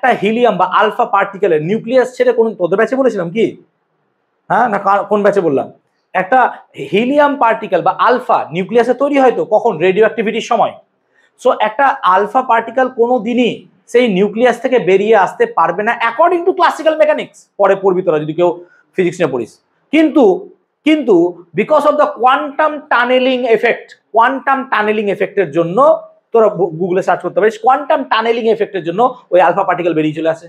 একটা হিলিয়াম বা alpha পার্টিকেলের nucleus ছেড়ে কোন তোদের ব্যাচে বলেছিলাম কি, হ্যাঁ না কোন ব্যাচে বললাম, একটা হিলিয়াম পার্টিকেল বা আলফা নিউক্লিয়াসে তৈরি হয় তো কখন, রেডিও অ্যাক্টিভিটির সময়। সো একটা আলফা পার্টিকেল কোনো দিনই সেই নিউক্লিয়াস থেকে বেরিয়ে আসতে পারবে না অ্যাকর্ডিং টু ক্লাসিক্যাল মেকানিক্স, পরে পড়বি তোরা যদি কেউ ফিজিক্স নিয়ে পড়িস। কিন্তু because of the quantum tunneling effect, quantum tunneling এফেক্টের জন্য তোরা গুগলে সার্চ করতে পারিস, কোয়ান্টাম টানেলিং এফেক্টের জন্য ওই আলফা পার্টিকেল বেরিয়ে চলে আসে।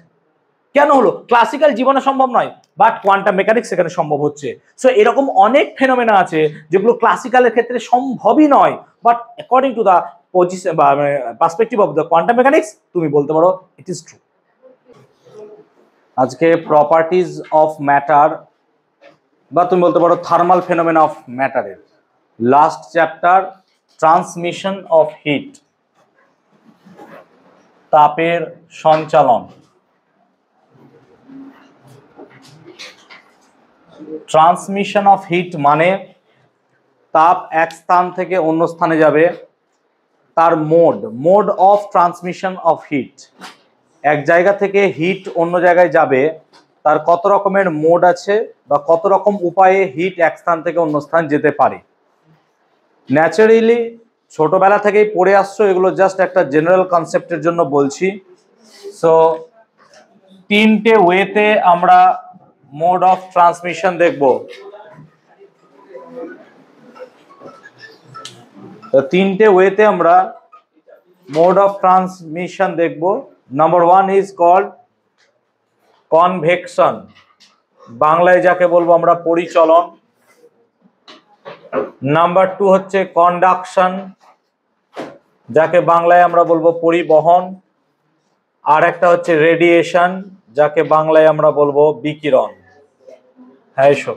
কেন হলো? ক্লাসিক্যাল জীবনে সম্ভব নয়, বাট কোয়ান্টাম মেকানিক্স সেখানে সম্ভব হচ্ছে। সো এরকম অনেক ফেনোমেনা আছে যেগুলো ক্লাসিক্যালের ক্ষেত্রে সম্ভবই নয়, but according to the position বা perspective of the quantum mechanics তুমি বলতে পারো ইট ইজ ট্রু। আজকে প্রপার্টিজ অফ ম্যাটার বা তুমি বলতে পারো থার্মাল ফেনোমেনা অফ ম্যাটারের last chapter, transmission of heat, তাপের সঞ্চালন। ট্রান্সমিশন অফ হিট মানে তাপ এক স্থান থেকে অন্য স্থানে যাবে, তার mode of transmission of hit, এক জায়গা থেকে হিট অন্য জায়গায় যাবে তার কত রকমের মোড আছে বা কত রকম উপায়ে হিট এক স্থান থেকে অন্য স্থান যেতে পারে। ন্যাচারালি ছোটবেলা থেকেই পড়ে আসছো, এগুলো জাস্ট একটা জেনারেল কনসেপ্টের জন্য বলছি। সো তিনটে ওয়েতে আমরা মোড অফ ট্রান্সমিশন দেখব। তিনটে ওয়েতে আমরা মোড অফ ট্রান্সমিশন দেখব। নাম্বার 1 ইজ কল্ড কনভেকশন, বাংলায় যাকে বলবো আমরা পরিচলন। নাম্বার 2 হচ্ছে কন্ডাকশন, যাকে বাংলায় আমরা বলবো পরিবহন। আর একটা হচ্ছে রেডিয়েশন, যাকে বাংলায় আমরা বলবো বিকিরণ। হ্যাঁ এসব।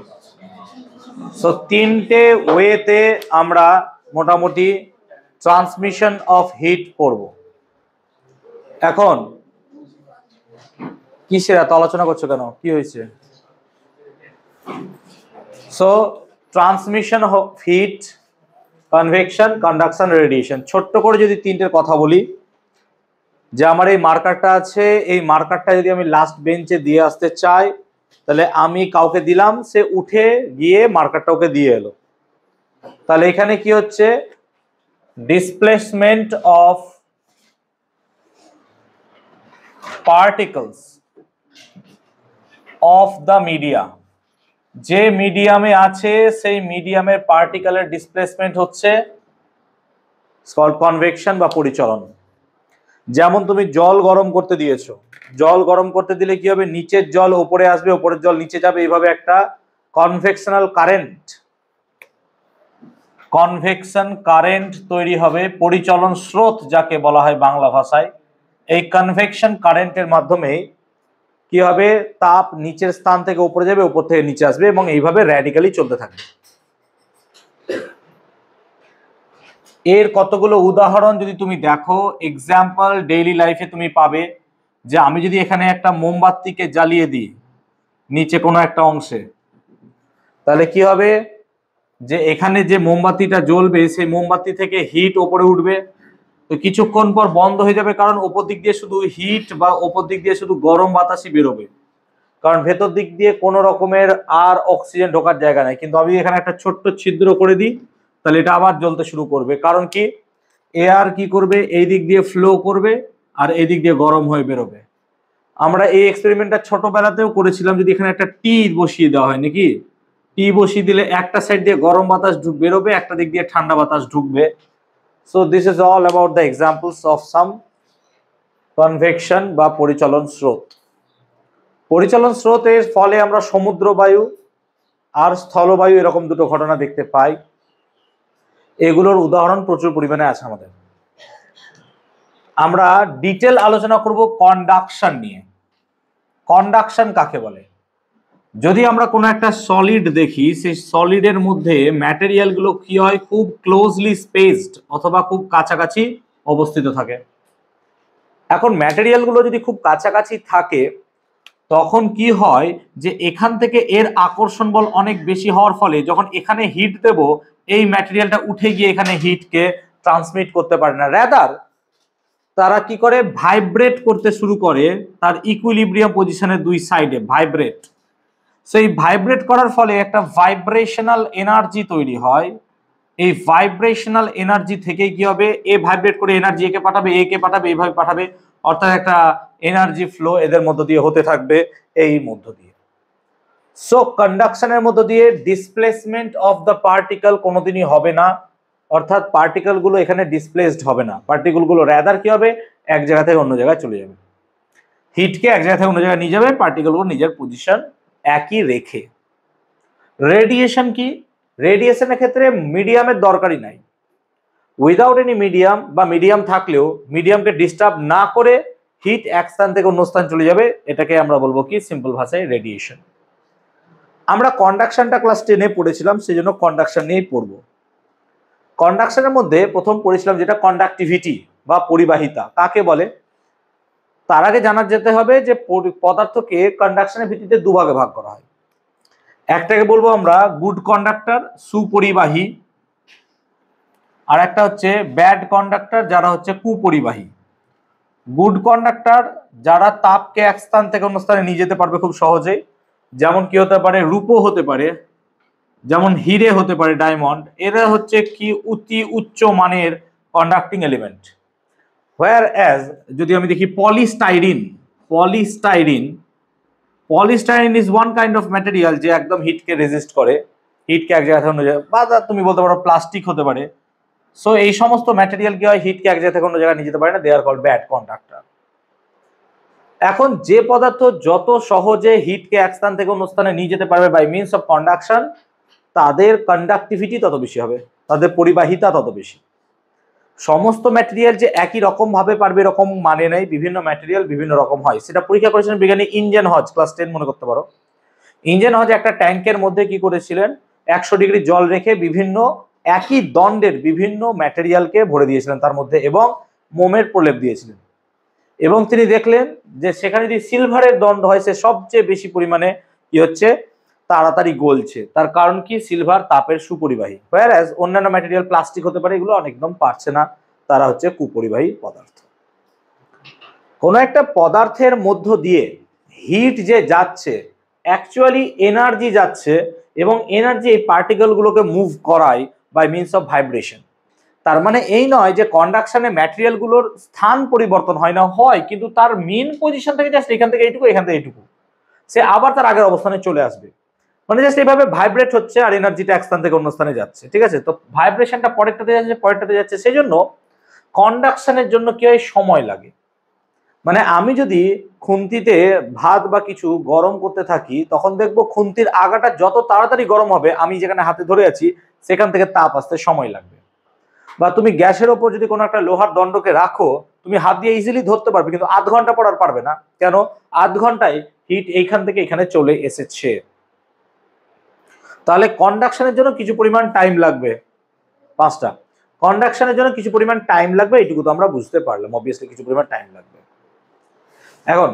সো তিনটে ওয়েতে আমরা মোটামুটি ট্রান্সমিশন অফ হিট পড়ব। এখন কিসের এত আলোচনা করছো কেন, কি হয়েছে? So transmission of hit, convection, conduction, radiation. ছোট্ট করে যদি তিনটের কথা বলি, যে আমার এই মার্কারটা আছে, এই মার্কারটা যদি আমি লাস্ট বেঞ্চে দিয়ে আসতে চাই তাহলে আমি কাউকে দিলাম, সে উঠে গিয়ে মার্কারটা ওকে দিয়ে এলো। তাহলে এখানে কি হচ্ছে? Displacement of particles of the media, যে মিডিয়ামে আছে সেই মিডিয়ামের পার্টিকেলের ডিসপ্লেসমেন্ট হচ্ছে কনভেকশন বা পরিচলন। যেমন তুমি জল গরম করতে দিয়েছো, জল গরম করতে দিলে কি হবে? নিচের জল উপরে আসবে, উপরের জল নিচে যাবে, এইভাবে একটা কনভেকশনাল কারেন্ট, কনভেকশন কারেন্ট তৈরি হবে, পরিচলন স্রোত যাকে বলা হয় বাংলা ভাষায়। এই কনভেকশন কারেন্টের মাধ্যমে কি হবে? তাপ নিচের স্থান থেকে উপরে যাবে, উপর থেকে নিচে আসবে, এবং এইভাবে র্যাডিক্যালি চলতে থাকবে। এর কতগুলো উদাহরণ যদি তুমি দেখো, এক্সাম্পল ডেইলি লাইফে তুমি পাবে। যে আমি যদি এখানে একটা মোমবাতিকে জ্বালিয়ে দিই নিচে কোনো একটা অংশে, তাহলে কি হবে? যে এখানে যে মোমবাতিটা জ্বলবে সেই মোমবাতি থেকে হিট ওপরে উঠবে, তো কিছুক্ষণ পর বন্ধ হয়ে যাবে, কারণ ওপর দিক দিয়ে শুধু হিট বা ওপর দিক দিয়ে শুধু গরম বাতাসই বেরোবে, কারণ ভেতর দিক দিয়ে কোনো রকমের আর অক্সিজেন ঢোকার জায়গা নাই। কিন্তু আমি এখানে একটা ছোট্ট ছিদ্র করে দিই, তাহলে এটা আবার জ্বলতে শুরু করবে। কারণ কি? এয়ার কি করবে? এই দিক দিয়ে ফ্লো করবে আর এই দিক দিয়ে গরম হয়ে বেরোবে। আমরা এই এক্সপেরিমেন্টটা ছোটবেলাতেও করেছিলাম। যদি এখানে একটা টি বসিয়ে দেওয়া হয়, নাকি টি বসিয়ে দিলে একটা সাইড দিয়ে গরম বাতাস বেরোবে, একটা দিক দিয়ে ঠান্ডা বাতাস ঢুকবে। So this is all about the examples of some convection বা পরিচলন স্রোত। পরিচলন স্রোতের ফলে আমরা সমুদ্র বায়ু আর স্থলবায়ু এরকম দুটো ঘটনা দেখতে পাই। এগুলোর উদাহরণ প্রচুর পরিমাণে আছে আমাদের। আমরা ডিটেল আলোচনা করব কন্ডাকশন নিয়ে। কন্ডাকশন কাকে বলে? যদি আমরা কোনো একটা সলিড দেখি, সেই সলিডের মধ্যে ম্যাটেরিয়াল গুলো কি হয়? খুব ক্লোজলি স্পেসড অথবা খুব কাছাকাছি অবস্থিত থাকে। এখন ম্যাটেরিয়াল গুলো যদি খুব কাছাকাছি থাকে তখন কি হয়? যে এখান থেকে এর আকর্ষণ বল অনেক বেশি হওয়ার ফলে যখন এখানে হিট দেব, এই ম্যাটেরিয়ালটা উঠে গিয়ে এখানে হিটকে ট্রান্সমিট করতে পারে না, রাদার তারা কি করে, ভাইব্রেট করতে শুরু করে তার ইকুইলিব্রিয়াম পজিশনের দুই সাইডে ভাইব্রেট। সেই ভাইব্রেট করার ফলে একটা ভাইব্রেশনাল এনার্জি তৈরি হয়। এই ভাইব্রেশনাল এনার্জি থেকে কি হবে, এ ভাইব্রেট করে এনার্জি একে পাঠাবে, একে পাঠাবে, এইভাবে পাঠাবে, অর্থাৎ একটা এনার্জি ফ্লো এদের মধ্য দিয়ে হতে থাকবে এই মধ্য দিয়ে। সো কন্ডাকশনের মধ্য দিয়ে ডিসপ্লেসমেন্ট অফ দ্য পার্টিকেল কোনোদিনই হবে না, অর্থাৎ পার্টিকেল গুলো এখানে ডিসপ্লেসড হবে না, পার্টিকেল গুলো রাদার কি হবে, এক জায়গা থেকে অন্য জায়গায় চলে যাবে। হিটকে এক জায়গা থেকে অন্য জায়গায় নিয়ে যাবে, পার্টিকেল গুলো নিজের পজিশন একই রেখে। রেডিয়েশন কি, রেডিয়েশনের ক্ষেত্রে মিডিয়ামের দরকারই নাই। উইদাউট এনি মিডিয়াম বা মিডিয়াম থাকলেও মিডিয়ামকে ডিস্টার্ব না করে হিট এক স্থান থেকে অন্য স্থান চলে যাবে, এটাকে আমরা বলবো কি, সিম্পল ভাষায় রেডিয়েশন। আমরা কন্ডাকশনটা ক্লাস 10-এ পড়েছিলাম, সেজন্য কন্ডাকশন নিয়েই পড়বো। কন্ডাকশনের মধ্যে প্রথম পড়েছিলাম যেটা কন্ডাক্টিভিটি বা পরিবাহিতা কাকে বলে। তার আগে জানা যেতে হবে যে পদার্থকে কন্ডাকশনের ভিত্তিতে দুভাগে ভাগ করা হয়। একটাকে বলবো আমরা গুড কন্ডাক্টর, সুপরিবাহী, আর একটা হচ্ছে ব্যাড কন্ডাক্টর, যারা হচ্ছে কুপরিবাহী। গুড কন্ডাক্টর যারা তাপকে এক স্থান থেকে অন্য স্থানে নিয়ে যেতে পারবে খুব সহজেই, যেমন কি হতে পারে, রূপো হতে পারে, যেমন হিরে হতে পারে, ডায়মন্ড, এরা হচ্ছে কি অতি উচ্চ মানের কন্ডাক্টিং এলিমেন্ট। হোয়ার অ্যাজ যদি আমি দেখি polystyrene, polystyrene polystyrene is one kind of material যে একদম হিটকে রেজিস্ট করে, হিটকে এক জায়গা থেকে অন্য জায়গায়, বা তুমি বলতে পারো প্লাস্টিক হতে পারে। সো এই সমস্ত ম্যাটেরিয়াল কি হয়, হিটকে এক জায়গা থেকে অন্য জায়গায় নিয়ে যেতে পারে না, দে আর কল্ড ব্যাড কন্ডাক্টর। এখন যে পদার্থ যত সহজে হিটকে এক স্থান থেকে অন্য স্থানে নিয়ে যেতে পারবে বাই মিনস অফ কন্ডাকশন, তাদের কন্ডাক্টিভিটি তত বেশি হবে, তাদের পরিবাহিতা তত বেশি। সমস্ত ম্যাটেরিয়াল যে একই রকম ভাবে পারবে এরকম মানে নেই, বিভিন্ন ম্যাটেরিয়াল বিভিন্ন রকম হয়। সেটা পরীক্ষা করেছিলেন বিজ্ঞানী ইঞ্জেন হজ, ক্লাস 10 মনে করতে পারো। ইঞ্জেন হজ একটা ট্যাঙ্কের মধ্যে কি করেছিলেন, 100 ডিগ্রি জল রেখে বিভিন্ন একই দণ্ডের বিভিন্ন ম্যাটেরিয়ালকে ভরে দিয়েছিলেন তার মধ্যে এবং মোমের প্রলেপ দিয়েছিলেন, এবং তিনি দেখলেন যে সেখানে যদি সিলভারের দণ্ড হয় সে সবচেয়ে বেশি পরিমাণে কি হচ্ছে, তাড়াতাড়ি গলছে। তার কারণ কি, সিলভার তাপের সুপরিবাহী, হোয়ারএজ অন্যান্য ম্যাটেরিয়াল প্লাস্টিক হতে পারে, এগুলো একদম পারছে না, তারা হচ্ছে কুপরিবাহী পদার্থ। কোন একটা পদার্থের মধ্য দিয়ে হিট যে যাচ্ছে, অ্যাকচুয়ালি এনার্জি যাচ্ছে, এবং এনার্জি এই পার্টিকেল গুলোকে মুভ করায় বাই মিনস অফ ভাইব্রেশন। তার মানে এই নয় যে কন্ডাকশনে ম্যাটেরিয়াল গুলোর স্থান পরিবর্তন হয় না, হয়, কিন্তু তার মেন পজিশন থেকে জাস্ট এখান থেকে এইটুকু, এখান থেকে এইটুকু, সে আবার তার আগের অবস্থানে চলে আসবে। মানে জাস্ট এইভাবে ভাইব্রেট হচ্ছে আর এনার্জিটা এক স্থান থেকে অন্য স্থানে যাচ্ছে, ঠিক আছে। তো ভাইব্রেশনটা পরেরটাতে যাচ্ছে, পরেরটাতে যাচ্ছে, সেই জন্য কন্ডাকশনের জন্য কি হয়, সময় লাগে। মানে আমি যদি খুন্তিতে ভাত বা কিছু গরম করতে থাকি, তখন দেখবো খুন্তির আগাটা যত তাড়াতাড়ি গরম হবে, আমি যেখানে হাতে ধরে আছি সেখান থেকে তাপ আসতে সময় লাগবে। বা তুমি গ্যাসের ওপর যদি কোনো একটা লোহার দণ্ডকে রাখো, তুমি হাত দিয়ে ইজিলি ধরতে পারবে, কিন্তু আধ ঘন্টা পর আর পারবে না। কেন, আধ ঘন্টায় হিট এইখান থেকে এখানে চলে এসেছে। তাহলে কন্ডাকশনের জন্য কিছু পরিমাণ টাইম লাগবে, 5টা কন্ডাকশনের জন্য কিছু পরিমাণ টাইম লাগবে, এইটুকু তো আমরা বুঝতে পারলাম, অবভিয়াসলি কিছু পরিমাণ টাইম লাগবে। এখন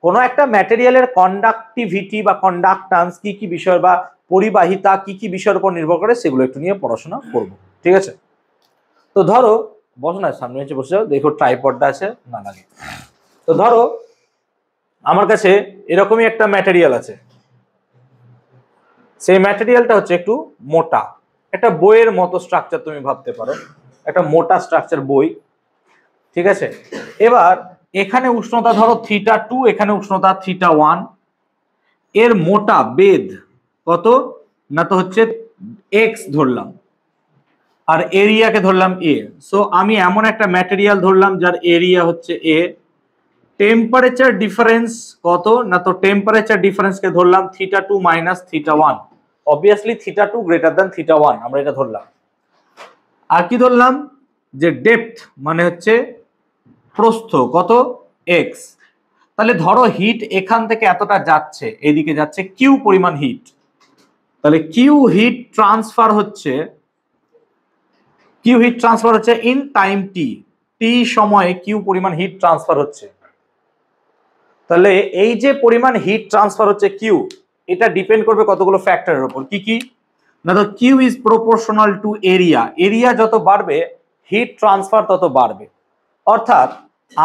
কোনো একটা ম্যাটেরিয়ালের কন্ডাক্টিভিটি বা কন্ডাক্টান্স কি কি বিষয় বা পরিবাহিতা কি কি বিষয়ের উপর নির্ভর করে, সেগুলো একটু নিয়ে পড়াশোনা করব, ঠিক আছে। তো ধরো, বসো না, সামনে হচ্ছে বসে যাও, দেখো ট্রাইপডটা আছে না লাগে। তো ধরো আমার কাছে এরকমই একটা ম্যাটেরিয়াল আছে, সেই ম্যাটেরিয়ালটা হচ্ছে একটু মোটা, একটা বইয়ের মতো স্ট্রাকচার তুমি ভাবতে পারো, একটা মোটা স্ট্রাকচার বই, ঠিক আছে। এবার এখানে উষ্ণতা ধরো θ2, এখানে উষ্ণতা θ1, এর মোটা বেধ কত না, তো হচ্ছে x ধরলাম, আর এরিয়াকে ধরলাম a। সো আমি এমন একটা ম্যাটেরিয়াল ধরলাম যার এরিয়া হচ্ছে a, টেম্পারেচার ডিফারেন্স কত না, তো টেম্পারেচার ডিফারেন্সকে ধরলাম θ2 মাইনাস θ1, অবভিয়াসলি θ2 গ্রেটার দ্যান θ1, আমরা এটা ধরলাম। আর কি ধরলাম, যে ডেপথ মানে হচ্ছে প্রস্থ কত, x। তাহলে ধরো হিট এখান থেকে এতটা যাচ্ছে, এদিকে যাচ্ছে কিউ পরিমাণ হিট, তাহলে কিউ হিট ট্রান্সফার হচ্ছে, ইন টাইম টি সময়ে কিউ পরিমাণ হিট ট্রান্সফার হচ্ছে। তাহলে এই যে পরিমাণ হিট ট্রান্সফার হচ্ছে কিউ, এটা ডিপেন্ড করবে কতগুলো ফ্যাক্টরের উপর, কি কি না, তো Q is proportional to area, area যত বাড়বে হিট ট্রান্সফার তত বাড়বে। অর্থাৎ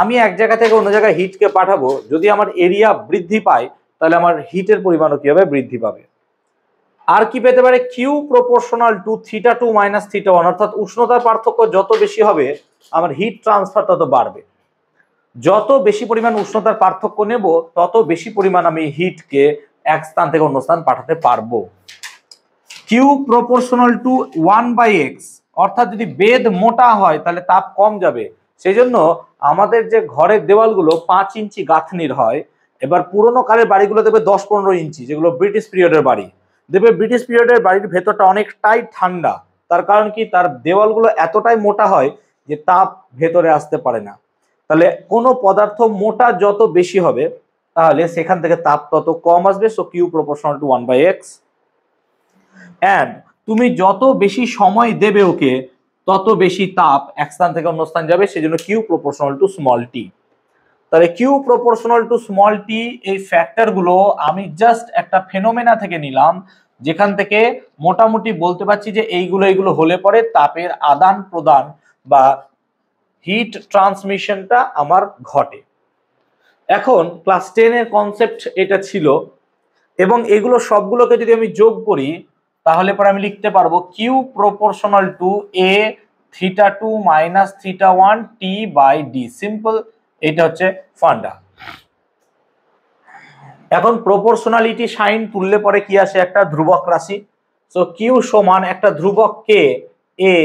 আমি এক জায়গা থেকে অন্য জায়গায় হিটকে পাঠাবো, যদি আমার এরিয়া বৃদ্ধি পায় তাহলে আমার হিটের পরিমাণও কি হবে, বৃদ্ধি পাবে। আর কি পেতে পারে, কিউ প্রপোর্শনাল টু θ2 মাইনাস θ1, অর্থাৎ উষ্ণতার পার্থক্য যত বেশি হবে আমার হিট ট্রান্সফার তত বাড়বে। যত বেশি পরিমাণ উষ্ণতার পার্থক্য নেব তত বেশি পরিমাণ আমি হিটকে এক স্থান থেকে অন্য স্থান পাঠাতে পারবো। কিউ প্রপোর্শনাল টু 1/x, অর্থাৎ যদি বেধ মোটা হয় তাহলে তাপ কম যাবে। সেই জন্য আমাদের যে ঘরের দেওয়ালগুলো 5 ইঞ্চি গাঁথনির হয়, এবার পুরোনো কালের বাড়িগুলো দেবে 10-15 ইঞ্চি, যেগুলো ব্রিটিশ পিরিয়ডের বাড়ি দেবে। ব্রিটিশ পিরিয়ডের বাড়ির ভেতরটা অনেকটাই ঠান্ডা, তার কারণ কি, তার দেওয়ালগুলো এতটাই মোটা হয় যে তাপ ভেতরে আসতে পারে না। তাহলে কোনো পদার্থ মোটা যত বেশি হবে তাহলে সেখান থেকে তাপ তত কম আসবে। So Q proportional to 1/x। And তুমি যত বেশি সময় দেবে ওকে তত বেশি তাপ এক স্থান থেকে অন্য স্থান যাবে, সেজন্য Q proportional two small tea. তাহলে Q proportional two small tea এই ফ্যাক্টরগুলো আমি জাস্ট একটা ফেনোমেনা থেকে নিলাম, যেখান থেকে মোটামুটি বলতে পারছি যে এইগুলো হলে পরে তাপের আদান প্রদান বা হিট ট্রান্সমিশনটা আমার ঘটে। এখন ক্লাস 10 এর কনসেপ্ট এটা ছিল, এবং এগুলো সবগুলোকে যদি আমি যোগ করি তাহলে পরে আমি লিখতে পারবো Q proportional to a θ2 minus θ1 t/d। Simple, এটা হচ্ছে ফান্ডা। এখন প্রপোর্শনালিটি সাইন তুললে পরে কি আসে, একটা ধ্রুবক রাশি। সো কিউ সমান একটা ধ্রুবক কে a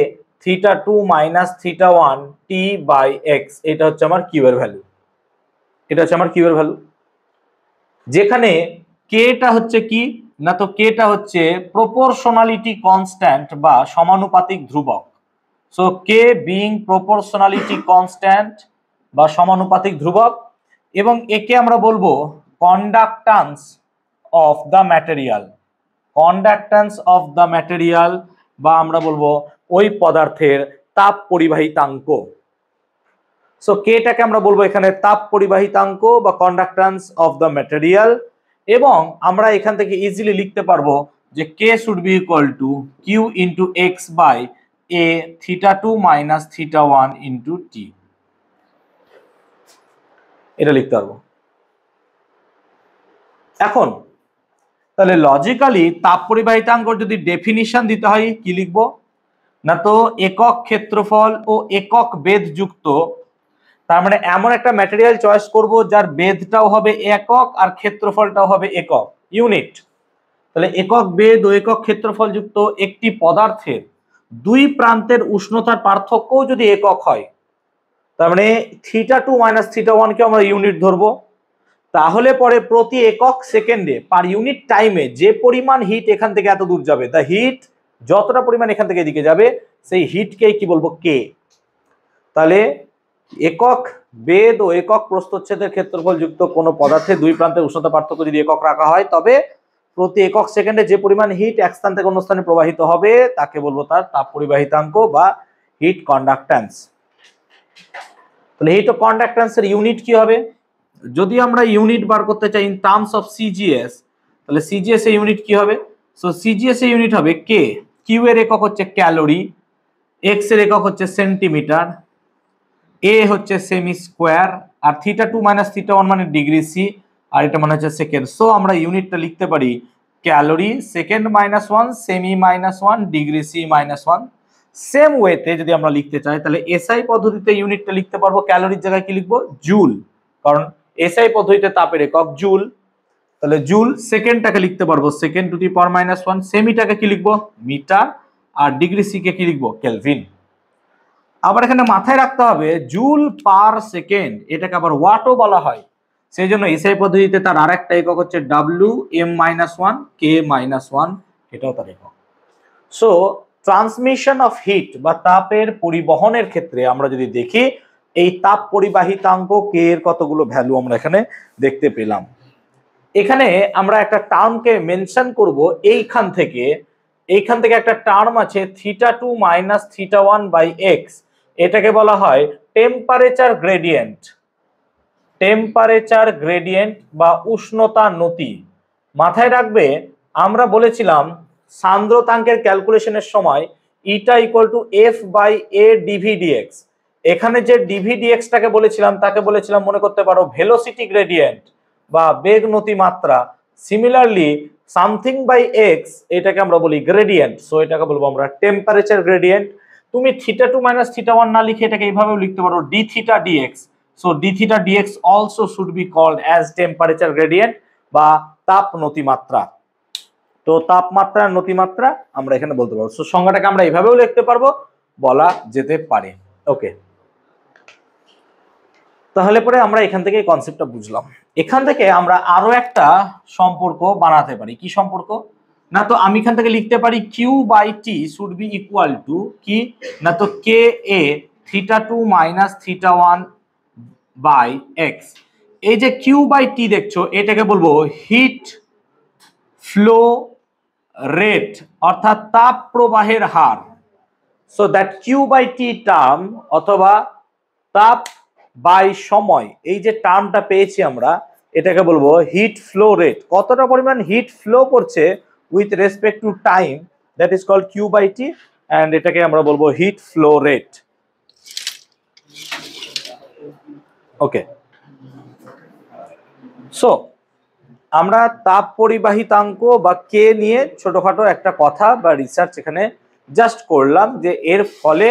θ2 মাইনাস θ1 t/x, এটা হচ্ছে আমার কিউ এর ভ্যালু। এটা হচ্ছে আমার কিউ এর ভ্যালু, যেখানে কেটা হচ্ছে কি না, তো কেটা হচ্ছে প্রপোর্শনালিটি কনস্ট্যান্ট বা সমানুপাতিক ধ্রুবক। সো কে বিং প্রপোর্শনালিটি কনস্ট্যান্ট বা সমানুপাতিক ধ্রুবক, এবং একে আমরা বলবো conductance of the material. Conductance of the material, বা আমরা বলবো ওই পদার্থের তাপ পরিবাহিতাঙ্ক। সো কেটাকে আমরা বলবো এখানে তাপ পরিবাহিতাঙ্ক বা কন্ডাক্ট্যান্স অফ দ্য ম্যাটেরিয়াল। এবং আমরা এখান থেকে ইজিলি লিখতে পারবো যে K should be equal to Q into x by a θ2 minus θ1 into T, এটা লিখতে পারবো। এখন তাহলে লজিক্যালি তাপ পরিবাহিতাঙ্ক যদি ডেফিনিশন দিতে হয় কি লিখবো না, তো একক ক্ষেত্রফল ও একক বেধ যুক্ত, তার মানে এমন একটা ম্যাটেরিয়াল চয়েস করব যার বেধটাও হবে একক আর ক্ষেত্রফলটাও হবে একক, ইউনিট। তাহলে একক বেধ ও একক ক্ষেত্রফল যুক্ত একটি পদার্থের দুই প্রান্তের উষ্ণতার পার্থক্যও যদি একক হয়, তার মানে θ2 মাইনাস θ1 কে আমরা ইউনিট ধরবো, তাহলে পরে প্রতি একক সেকেন্ডে পার ইউনিট টাইমে যে পরিমাণ হিট এখান থেকে এত দূর যাবে, দ্য হিট যতটা পরিমাণ এখান থেকে এদিকে যাবে সেই হিটকে কি বলবো, কে। তাহলে একক বেধ ও একক প্রস্থচ্ছেদের ক্ষেত্রফল যুক্ত কোনো পদার্থের দুই প্রান্তের উষ্ণতা পার্থক্য যদি একক রাখা হয়, তবে প্রতি একক সেকেন্ডে যে পরিমাণ হিট এক স্থান থেকে অন্য স্থানে প্রবাহিত হবে তাকে বলবো তার তাপ পরিবাহিতাঙ্ক বা হিট কন্ডাক্ট্যান্স। তাহলে হিট কন্ডাক্ট্যান্সের ইউনিট কি হবে, যদি আমরা ইউনিট বার করতে চাই ইন টার্মস অফ সিজিএস, তাহলে সিজিএস এর ইউনিট কি হবে, সো সিজিএস এর ইউনিট হবে কে। কিউ এর একক হচ্ছে ক্যালোরি, এক্স এর একক হচ্ছে সেন্টিমিটার, এ হচ্ছে সেমি স্কোয়ার, আর θ2 মাইনাস θ1 মানে ডিগ্রি সি, আর এটা মানে হচ্ছে সেকেন্ড। সো আমরা ইউনিটটা লিখতে পারি ক্যালোরি সেকেন্ড মাইনাস 1, সেমি minus 1, degree C minus 1। Same ওয়েতে যদি আমরা লিখতে চাই তাহলে এসআই পদ্ধতিতে ইউনিটটা লিখতে পারবো, ক্যালোরির জায়গায় কি লিখবো, জুল, কারণ এসআই পদ্ধতিতে তাপের একক জুল। তাহলে জুল, সেকেন্ডটাকে লিখতে পারবো second two the power minus 1, সেমিটাকে কি লিখবো, মিটার, আর ডিগ্রি সি কে কি লিখবো, কেলভিন। আবার এখানে মাথায় রাখতে হবে জুল পার সেকেন্ড, এটাকে আবার ওয়াটও বলা হয়, সেই জন্য এসআই পদ্ধতিতে তার আরেকটা একক হচ্ছে Wm-1 K-1, এটাও তার একক। সো ট্রান্সমিশন অফ হিট বা তাপের পরিবহনের ক্ষেত্রে আমরা যদি দেখি এই তাপ পরিবাহিতাঙ্ক কে এর কতগুলো ভ্যালু আমরা এখানে দেখতে পেলাম। এখানে আমরা একটা টার্মকে মেনশন করব, এইখান থেকে একটা টার্ম আছে θ2 মাইনাস θ1 বাই এক্স, এটাকে বলা হয় টেম্পারেচার গ্রেডিয়েন্ট। টেম্পারেচার গ্রেডিয়েন্ট বা উষ্ণতা নতি। মাথায় রাখবে আমরা বলেছিলাম সান্দ্রতাঙ্কের ক্যালকুলেশনের সময় eta equal to F by a dv dx, এখানে যে ডিভি ডিএক্সটাকে বলেছিলাম তাকে বলেছিলাম মনে করতে পারো ভেলোসিটি গ্রেডিয়েন্ট বা বেগ নতিমাত্রা। সিমিলারলি সামথিং বাই এক্স এটাকে আমরা বলি গ্রেডিয়েন্ট, সো এটাকে বলবো আমরা টেম্পারেচার গ্রেডিয়েন্ট। তুমি θ2 - θ1 না লিখে এটাকে এইভাবেও লিখতে পারো d θ dx, so d θ dx also should be called as temperature gradient বা তাপ নতিমাত্রা। তো তাপমাত্রার নতিমাত্রা আমরা এখানে বলতে পারবো, সো সংজ্ঞাটাকে আমরা এইভাবেও লিখতে পারবো, বলা যেতে পারে। ওকে, তাহলে পরে আমরা এখান থেকে কনসেপ্টটা বুঝলাম। এখান থেকে আমরা আরো একটা সম্পর্ক বানাতে পারি। কি সম্পর্ক না, তো আমি এখান থেকে লিখতে পারি Q/T should be equal two কি না, তো KA θ2 - θ1 বাই এক্স। এই যে Q/T দেখছো এটাকে বলবো হিট ফ্লো রেট অর্থাৎ তাপ প্রবাহের হার। সো দ্যাট Q/T টার্ম অথবা তাপ বাই সময়, এই যে টার্মটা পেয়েছি আমরা এটাকে বলবো হিট ফ্লো রেট। কতটা পরিমাণ হিট ফ্লো করছে with respect to time, that is called Q/T, and এটাকে আমরা বলবো heat flow rate. Okay, so আমরা তাপ পরিবাহিতাঙ্ক বা কে নিয়ে ছোটখাটো একটা কথা বা রিসার্চ এখানে জাস্ট করলাম, যে এর ফলে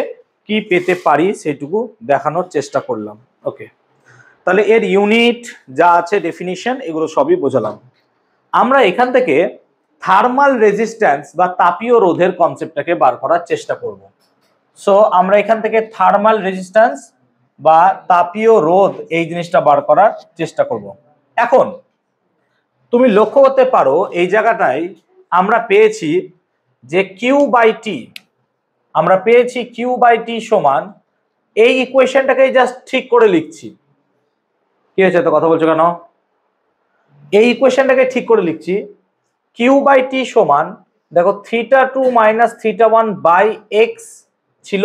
কি পেতে পারি সেটুকু দেখানোর চেষ্টা করলাম। ওকে, তাহলে এর ইউনিট যা আছে ডেফিনিশন এগুলো সবই বোঝালাম। আমরা এখান থেকে থার্মাল রেজিস্ট্যান্স বা তাপীয় রোধের কনসেপ্টটাকে বার করার চেষ্টা করব। সো আমরা এখান থেকে থার্মাল রেজিস্ট্যান্স বা তাপীয় রোধ এই জিনিসটা বার করার চেষ্টা করব। এখন তুমি লক্ষ্য করতে পারো এই জায়গাটায় আমরা পেয়েছি যে Q/T, আমরা পেয়েছি Q/T সমান, এই ইকুয়েশনটাকে জাস্ট ঠিক করে লিখছি। কি হয়েছে, তো কথা বলছো কেন? এই ইকুয়েশনটাকে ঠিক করে লিখছি। Q/T সমান দেখো θ2 - θ1 বাই এক্স ছিল,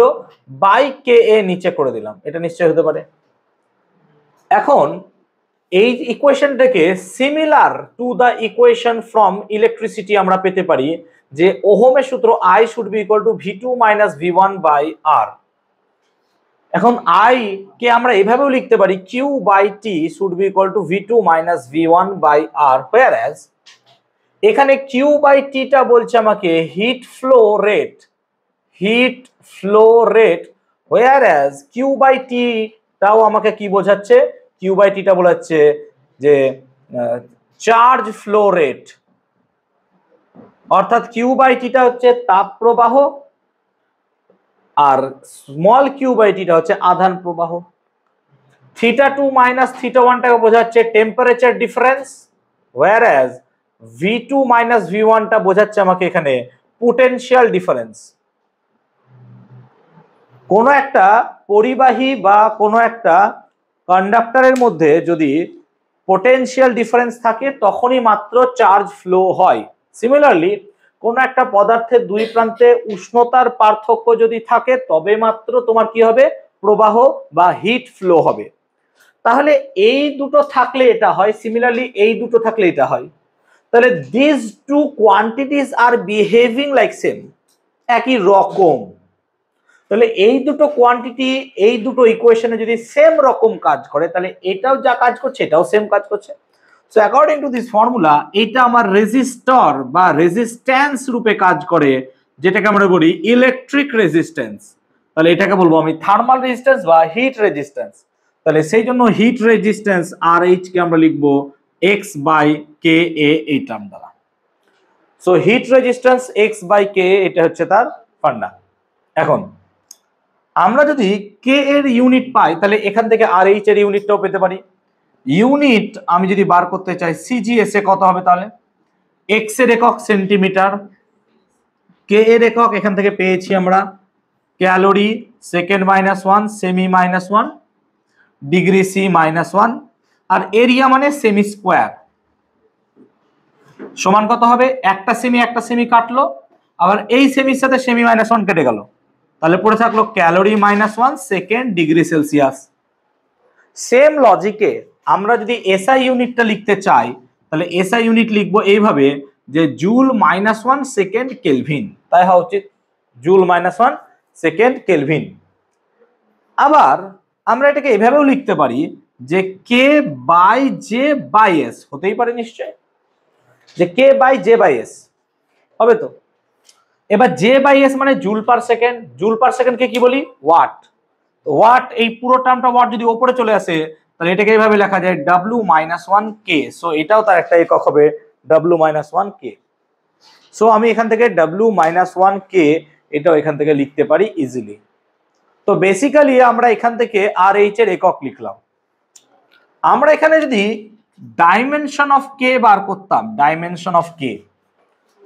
বাই KA নিচে করে দিলাম, এটা নিশ্চয় হতে পারে। এখন এই ইকুয়েশনটাকে similar to the equation from electricity আমরা পেতে পারি যে ওহমের সূত্র I should be equal to V2 - V1 by R। এখন I কে আমরা এভাবেও লিখতে পারি Q/T should be equal to V2 - V1 by R, whereas এখানে Q/T টা বলছে আমাকে heat flow rate, heat flow rate, whereas Q/T টাও আমাকে কি বোঝাচ্ছে, Q/T টা বোঝাচ্ছে যে চার্জ ফ্লো রেট, অর্থাৎ Q/T টা হচ্ছে তাপ প্রবাহ আর স্মল Q/T টা হচ্ছে আধান প্রবাহ। θ2 - θ1 টাকে বোঝাচ্ছে টেম্পারেচার ডিফারেন্স, হোয়ার অ্যাজ V2 - V1 টা বোঝাচ্ছে আমাকে এখানে পোটেনশিয়াল ডিফারেন্স। কোন একটা পরিবাহী বা কোনো একটা কন্ডাক্টরের মধ্যে যদি পোটেনশিয়াল ডিফারেন্স থাকে তখনই মাত্র চার্জ ফ্লো হয়। সিমিলারলি কোন একটা পদার্থের দুই প্রান্তে উষ্ণতার পার্থক্য যদি থাকে তবে মাত্র তোমার কি হবে, প্রবাহ বা হিট ফ্লো হবে। তাহলে এই দুটো থাকলে এটা হয়, সিমিলারলি এই দুটো থাকলে এটা হয়। তাহলে this two quantities are behaving like same, একই রকম। তাহলে এই দুটো কোয়ান্টিটি এই দুটো ইকুয়েশনে যদি সেম রকম কাজ করে তাহলে এটাও যা কাজ করছে এটাও সেম কাজ করছে। So according to this formula এটা আমার রেজিস্টর বা রেজিস্ট্যান্স রূপে কাজ করে, যেটাকে আমরা বলি ইলেকট্রিক রেজিস্ট্যান্স। তাহলে এটাকে বলবো আমি থার্মাল রেজিস্ট্যান্স বা হিট রেজিস্ট্যান্স। তাহলে সেই জন্য হিট রেজিস্ট্যান্স RH কে আমরা লিখবো X/KA এই টার্ম দ্বারা। সো হিট রেজিস্ট্যান্স X/KA এটা হচ্ছে তার ফান্ডা। এখন আমরা যদি কে এর ইউনিট পাই তাহলে এখান থেকে RH এর ইউনিটটাও পেতে পারি। ইউনিট আমি যদি বার করতে চাই CGS এ কত হবে, তাহলে X এর একক সেন্টিমিটার, কে এর একক এখান থেকে পেয়েছি আমরা calorie, second -1, semi -1, degree C -1, আর এরিয়া মানে সেমি স্কোয়ার সমান কত হবে, একটা সেমি কাটলো, আবার এই সেমির সাথে সেমি -1 কেটে গেল, তাহলে পড়ে থাকলো calorie -1 second degree Celsius. Same লজিকে আমরা যদি এসআই ইউনিটটা লিখতে চাই তাহলে এসআই ইউনিট লিখবো এইভাবে যে জুল -1 সেকেন্ড কেলভিন, তাই হওয়া উচিত জুল -1 সেকেন্ড কেলভিন। আবার আমরা এটাকে এভাবেও লিখতে পারি যে K by J by S, হতেই পারে নিশ্চয়, যে K by J by S হবে তো। এবার জে বাই এস মানে joule per second, joule per সেকেন্ডকে কি বলি? ওয়াট। ওয়াট, এই পুরো টার্মটা ওয়াট যদি উপরে চলে আসে তাহলে এটাকে এইভাবে লেখা যায় W-1K। সো এটাও তার একটা একক হবে W-1K। সো আমি এখান থেকে W-1K এটাও এখান থেকে লিখতে পারি ইজিলি। তো বেসিক্যালি আমরা এখান থেকে আর এইচ এর একক লিখলাম। আমরা এখানে যদি ডাইমেনশন অফ কে বার করতাম, ডাইমেনশন অফ কে,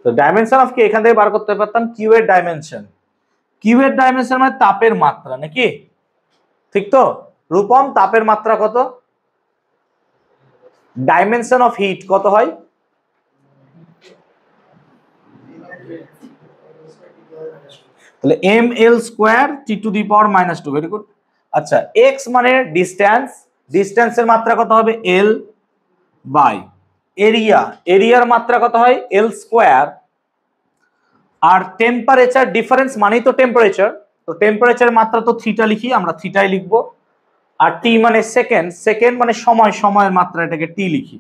তো ডাইমেনশন অফ কে এখান থেকে বার করতে পারতাম কিউ এর ডাইমেনশন। কিউ এর ডাইমেনশন মানে তাপের মাত্রা, নাকি? ঠিক তো? রূপম, তাপের মাত্রা কত? ডাইমেনশন অফ হিট কত হয়? তাহলে ml²T⁻²। Very good. আচ্ছা, x মানে ডিসটেন্স, ডিসটেন্সের মাত্রা কত হবে? l বাই এরিয়া, এরিয়ার মাত্রা কত হয়? l²। আর টেম্পারেচার ডিফারেন্স মানেই তো টেম্পারেচার, তো টেম্পারেচারের মাত্রা তো থিটা লিখি, আমরা থিটাই লিখবো। আর টি মানে সেকেন্ড, সেকেন্ড মানে সময়, সময়ের মাত্রা এটাকে টি লিখি।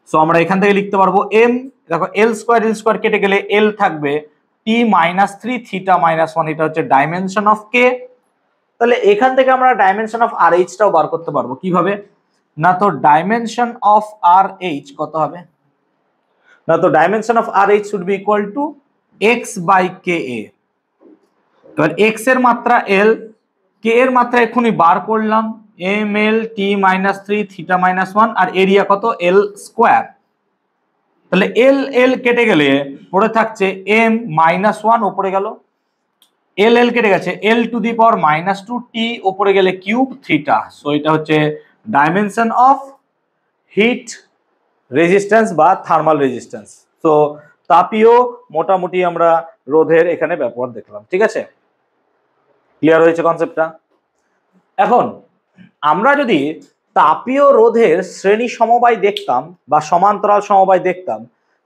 সো আমরা এখান থেকে লিখতে পারবো এম, দেখো l² কেটে গেলে l থাকবে T-3 θ-1, এটা হচ্ছে ডাইমেনশন অফ কে। তাহলে এখান থেকে আমরা ডাইমেনশন অফ আর এইচটাও বার করতে পারবো। কিভাবে? না তো ডাইমেনশন অফ আর এইচ কত হবে? না তো ডাইমেনশন অফ আর H should be equal to x/Ka। এবার x এর মাত্রা l, k এর মাত্রা এখনই বার করলাম ml T-3 θ-1, আর এরিয়া কত? l²। তাহলে এল এল কেটে গেলে পড়ে থাকছে m-1 উপরে গেল, এল এল কেটে গেছে l⁻⁻2 টি উপরে গেলে কিউব থিটা। সো এটা হচ্ছে ডাইমেনশন অফ হিট রেজিস্ট্যান্স বা থার্মাল রেজিস্ট্যান্স। তো তাপীয় মোটামুটি আমরা রোধের এখানে ব্যবহার দেখলাম। ঠিক আছে, ক্লিয়ার হয়েছে কনসেপ্টটা? এখন আমরা যদি তাপীয় রোধের শ্রেণী সমবায় দেখতাম বা সমান্তরাল সমবায় দেখতাম,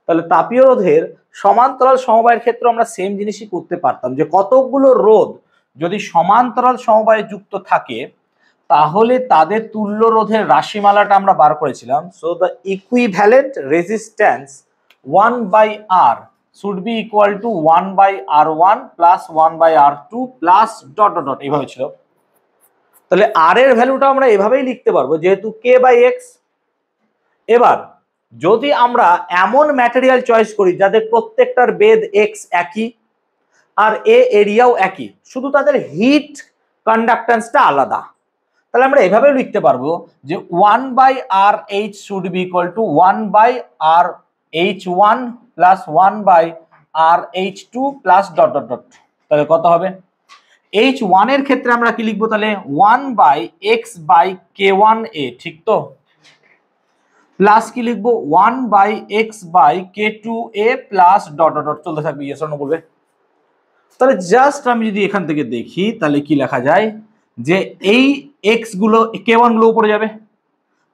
তাহলে তাপীয় রোধের সমান্তরাল সমবায়ের ক্ষেত্রে আমরা সেম জিনিসই করতে পারতাম, যে কতগুলো রোধ যদি সমান্তরাল সমবায়ে যুক্ত থাকে তাহলে তাদের তুল্য রোধের রাশিমালাটা আমরা বার করেছিলাম। So the equivalent resistance 1/R should be equal two 1/R1 plus 1/R2 plus dot dot dot, এইভাবে ছিল। তাহলে আর এর ভ্যালুটা আমরা এভাবেই লিখতে পারবো যেহেতু k/x। এবার যদি আমরা এমন ম্যাটেরিয়াল চয়েস করি যাদের প্রত্যেকটার বেধ x একই আর এরিয়াও একই, শুধু তাদের হিট কন্ডাক্ট্যান্সটা আলাদা, তাহলে আমরা এভাবেও লিখতে পারবো যে 1/RH should be equal two 1/RH1 plus 1/RH2 plus dot dot dot. তাহলে কত হবে? H1 এর ক্ষেত্রে আমরা কি লিখবো? তাহলে 1/x/K1A, ঠিক তো? প্লাস কি লিখবো? 1/x/K2A plus dot dot dot, চলতে থাকবে, ইয়েস অর নো বলবে। তাহলে জাস্ট আমি যদি এখান থেকে দেখি তাহলে কি লেখা যায়, যে এই x গুলো K1 গুলো উপরে যাবে,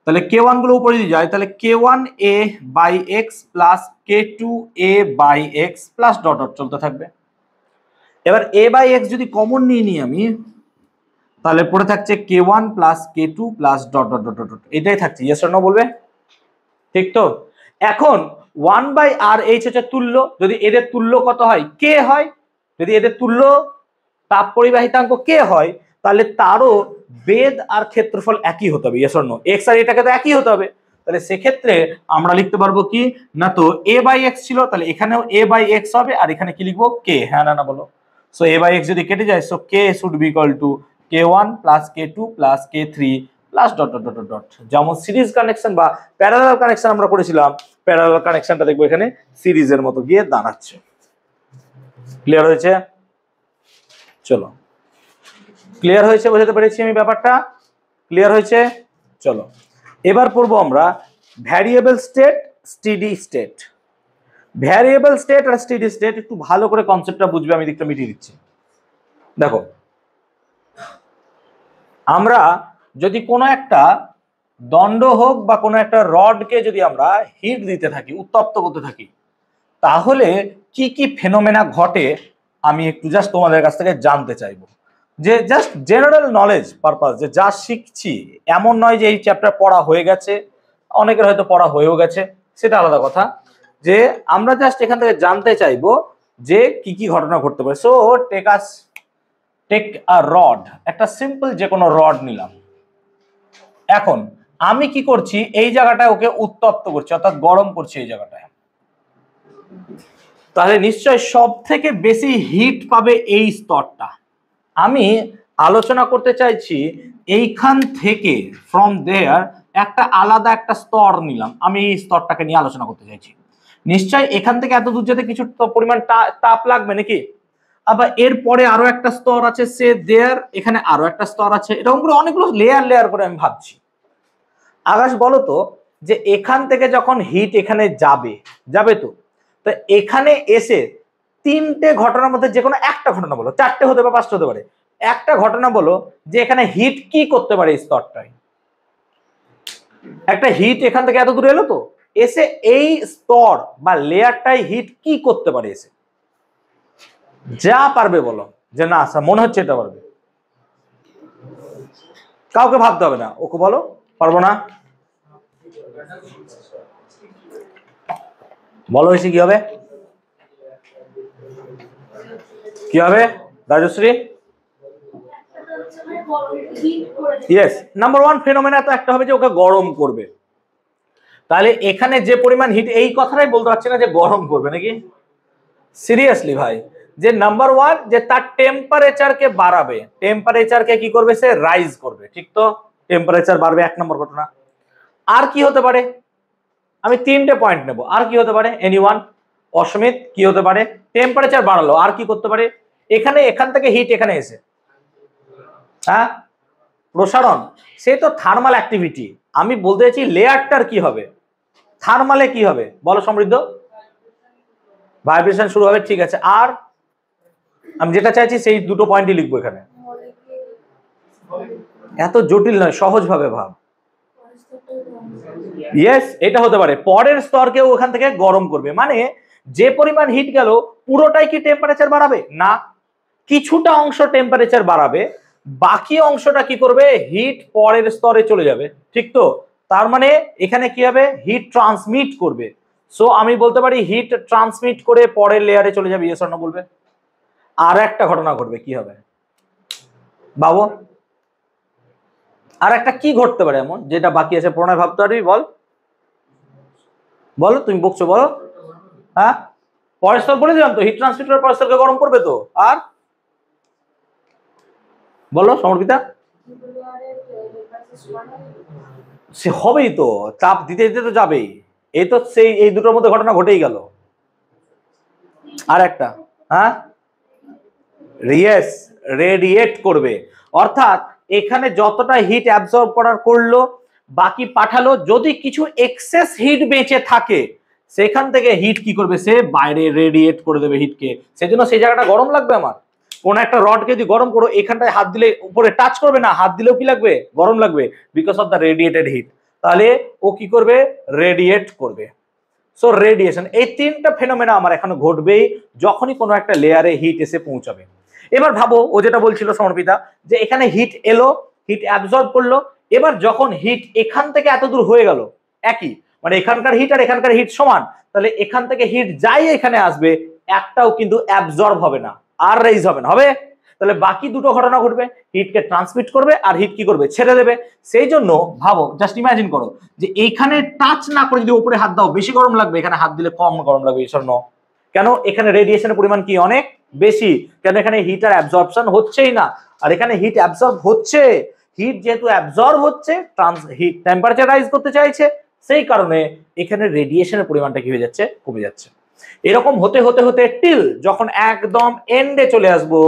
তাহলে K1 গুলো উপরে যদি যায় তাহলে K1A/x plus K2A/x plus dot dot চলতে থাকবে। এবার A/x যদি কমন নিয়ে নিই আমি, তাহলে পড়ে থাকছে K1 plus K2 plus dot dot dot dot, এটাই থাকছে, ইয়েস অর নো বলবে, ঠিক তো? এখন 1/RH হচ্ছে তুল্য, যদি এদের তুল্য কত হয়? K হয়। যদি এদের তুল্য তাপ পরিবাহিতাঙ্ক K হয় তাহলে তারও বেধ আর ক্ষেত্রফল একই হতে হবে, ইয়েস অর নো? x আর এটাকে তো একই হতে হবে। তাহলে সেক্ষেত্রে আমরা লিখতে পারবো কি না, তো A/x ছিল, তাহলে এখানেও A/x হবে, আর এখানে কি লিখবো? K। হ্যাঁ না না বলো? সো A/x যদি কেটে যায়, so K should be equal two K1 plus K2 plus K3 plus dot dot dot dot. যেমন সিরিজ কানেকশন বা প্যারালাল কানেকশন আমরা করেছিলাম, প্যারালাল কানেকশনটা দেখবো এখানে সিরিজের মতো গিয়ে দাঁড়াচ্ছে। ক্লিয়ার হয়েছে? চলো, ক্লিয়ার হয়েছে? বোঝাতে পেরেছি আমি ব্যাপারটা? ক্লিয়ার হয়েছে? চলো এবার পড়বো আমরা variable state, steady state. Variable state আর স্টেডি স্টেট একটু ভালো করে কনসেপ্টটা বুঝবে, আমি দিকটা মিটিয়ে দিচ্ছি। দেখো, আমরা যদি কোনো একটা দণ্ড হোক বা কোনো একটা রডকে যদি আমরা হিট দিতে থাকি, উত্তপ্ত করতে থাকি, তাহলে কি কি ফেনোমেনা ঘটে আমি একটু জাস্ট তোমাদের কাছ থেকে জানতে চাইবো। যে জাস্ট জেনারেল নলেজ পারপাস, যে যা শিখছি এমন নয় যে এই চ্যাপ্টার পড়া হয়ে গেছে, অনেকের হয়তো পড়া হয়েও গেছে, সেটা আলাদা কথা। যে আমরা জাস্ট এখান থেকে জানতে চাইবো যে কি কি ঘটনা ঘটতে পারে। সো টেক আ রড, একটা সিম্পল যে কোনো রড নিলাম। এখন আমি কি করছি, এই জায়গাটায় ওকে উত্তপ্ত করছি, অর্থাৎ গরম করছি এই জায়গাটায়। তাহলে নিশ্চয় সব থেকে বেশি হিট পাবে এই স্তরটা। আমি আলোচনা করতে চাইছি এইখান থেকে, ফ্রম দেয়ার একটা আলাদা একটা স্তর নিলাম, আমি এই স্তরটাকে নিয়ে আলোচনা করতে চাইছি। নিশ্চয় এখান থেকে এত দূর যেতে কিছু পরিমাণ তাপ লাগবে নাকি। আবার এরপরে আরো একটা স্তর আছে, সে দেয়ার, এখানে আরো একটা স্তর আছে, এরকম করে অনেকগুলো লেয়ার লেয়ার করে আমি ভাবছি। আকাশ বলো তো, যে এখান থেকে যখন হিট এখানে যাবে তো এখানে এসে তিনটে ঘটনার মধ্যে যে কোনো একটা ঘটনা বলো, চারটে হতে পারে, পাঁচটা হতে পারে, একটা ঘটনা বলো যে এখানে হিট কি করতে পারে এই স্তরটায়। একটা হিট এখান থেকে এত দূরে এলো তো, এসে এই স্তর বা লেয়ারটাই হিট কি করতে পারে এসে, যা পারবে বলো, যে না আচ্ছা মনে হচ্ছে এটা পারবে। কাউকে ভাবতে হবে না, ওকে বলো পারবো না, বলো এসে কি হবে, কি হবে Rajshree? Yes, number one phenomena তো একটা হবে যে ওকে গরম করবে। তাহলে এখানে যে পরিমাণ হিট, এই কথাটাই বলতে পারছি না যে গরম করবে নাকি, সিরিয়াসলি ভাই, যে নাম্বার ওয়ান যে তার টেম্পারেচারকে বাড়াবে, টেম্পারেচারকে কি করবে, সে রাইজ করবে, ঠিক তো, টেম্পারেচার বাড়বে, এক নম্বর ঘটনা। আর কি হতে পারে, আমি তিনটে পয়েন্ট নেব, আর কি হতে পারে, এনিওয়ান, অসমিত, কি হতে পারে, টেম্পারেচার বাড়ালো, আর কি করতে পারে, এখান থেকে হিট এখানে এসে, হ্যাঁ প্রসারণ, সে তো থার্মাল অ্যাক্টিভিটি। আমি বলতে চাইছি লেয়ারটার কি হবে, থার্মালে কি হবে বলো সমৃদ্ধ, ভাইব্রেশন শুরু হবে, ঠিক আছে। আর আমি যেটা চাইছি সেই দুটো পয়েন্টই লিখবো এখানে, এত জটিল নয়, সহজ ভাবে ভাব। ইয়েস, এটা হতে পারে পরের স্তরকে ওখান থেকে গরম করবে, মানে যে পরিমাণ হিট গেল পুরোটাই কি টেম্পারেচার বাড়াবে না, কিছুটা অংশ টেম্পারেচার বাড়াবে, বাকি অংশটা কি করবে, হিট পরের স্তরে চলে যাবে, ঠিক তো। তার মানে এখানে কি হবে, হিট ট্রান্সমিট করবে। সো আমি বলতে পারি হিট ট্রান্সমিট করে পরের লেয়ারে চলে যাবে, ইয়েস অর নো বলবে। আর একটা ঘটনা ঘটবে, কি হবে বাবু, আর একটা কি ঘটতে পারে এমন যেটা বাকি আছে, প্রণয় ভাবতে পারবি, বল বলো, তুমি বকছো বলো। হ্যাঁ পরের স্তর বলে দিলাম তো, হিট ট্রান্সমিট করে পরের স্তরকে গরম করবে তো। আর বলো সমর্পিতা, সে হবেই তো, চাপ দিতে দিতে তো যাবেই, এই তো সেই এই দুটোর মধ্যে ঘটনা ঘটেই গেল। আর একটা, হ্যাঁ রেডিয়েট করবে, অর্থাৎ এখানে যতটা হিট অ্যাবজর্ব করার করলো, বাকি পাঠালো, যদি কিছু এক্সেস হিট বেঁচে থাকে সেখান থেকে হিট কি করবে, সে বাইরে রেডিয়েট করে দেবে হিটকে। সেজন্য সেই জায়গাটা গরম লাগবে। আমার কোন একটা রডকে যদি গরম করো, এখানটায় হাত দিলে উপরে টাচ করবে না, হাত দিলেও কি লাগবে, গরম লাগবে, বিকজ অফ দ্য রেডিয়েটেড হিট। তাহলে ও কি করবে, রেডিয়েট করবে। সো রেডিয়েশন, এই তিনটা ফেনোমেনা আমার এখানে ঘটবেই যখনই কোনো একটা লেয়ারে হিট এসে পৌঁছাবে। এবার ভাবো ও যেটা বলছিল সমর্পিতা, যে এখানে হিট এলো, হিট অ্যাবজর্ব করলো, এবার যখন হিট এখান থেকে এত দূর হয়ে গেল, একই মানে এখানকার হিট আর এখানকার হিট সমান, তাহলে এখান থেকে হিট যাই এখানে আসবে একটাও কিন্তু অ্যাবজর্ব হবে না, আর রাইজ হবে না, হবে। তাহলে বাকি দুটো ঘটনা ঘটবে, হিটকে ট্রান্সমিট করবে আর হিট কি করবে, ছেড়ে দেবে। সেই জন্য ভাবো, জাস্ট ইমাজিন করো যে এইখানে টাচ না করে যদি উপরে হাত দাও বেশি গরম লাগবে, এখানে হাত দিলে কম গরম লাগবে, এই জন্য। কেন, এখানে রেডিয়েশনের পরিমাণ কি অনেক বেশি, কেন এখানে হিট আর অ্যাবজর্পশন হচ্ছেই না, আর এখানে হিট অ্যাবজর্ব হচ্ছে। হিট যেহেতু অ্যাবজর্ব হচ্ছে, হিট টেম্পারেচার রাইজ করতে চাইছে, সেই কারণে এখানে রেডিয়েশনের পরিমাণটা কি হয়ে যাচ্ছে, কমে যাচ্ছে। এরকম হতে হতে হতে টিল যখন একদম এন্ডে চলে আসবো,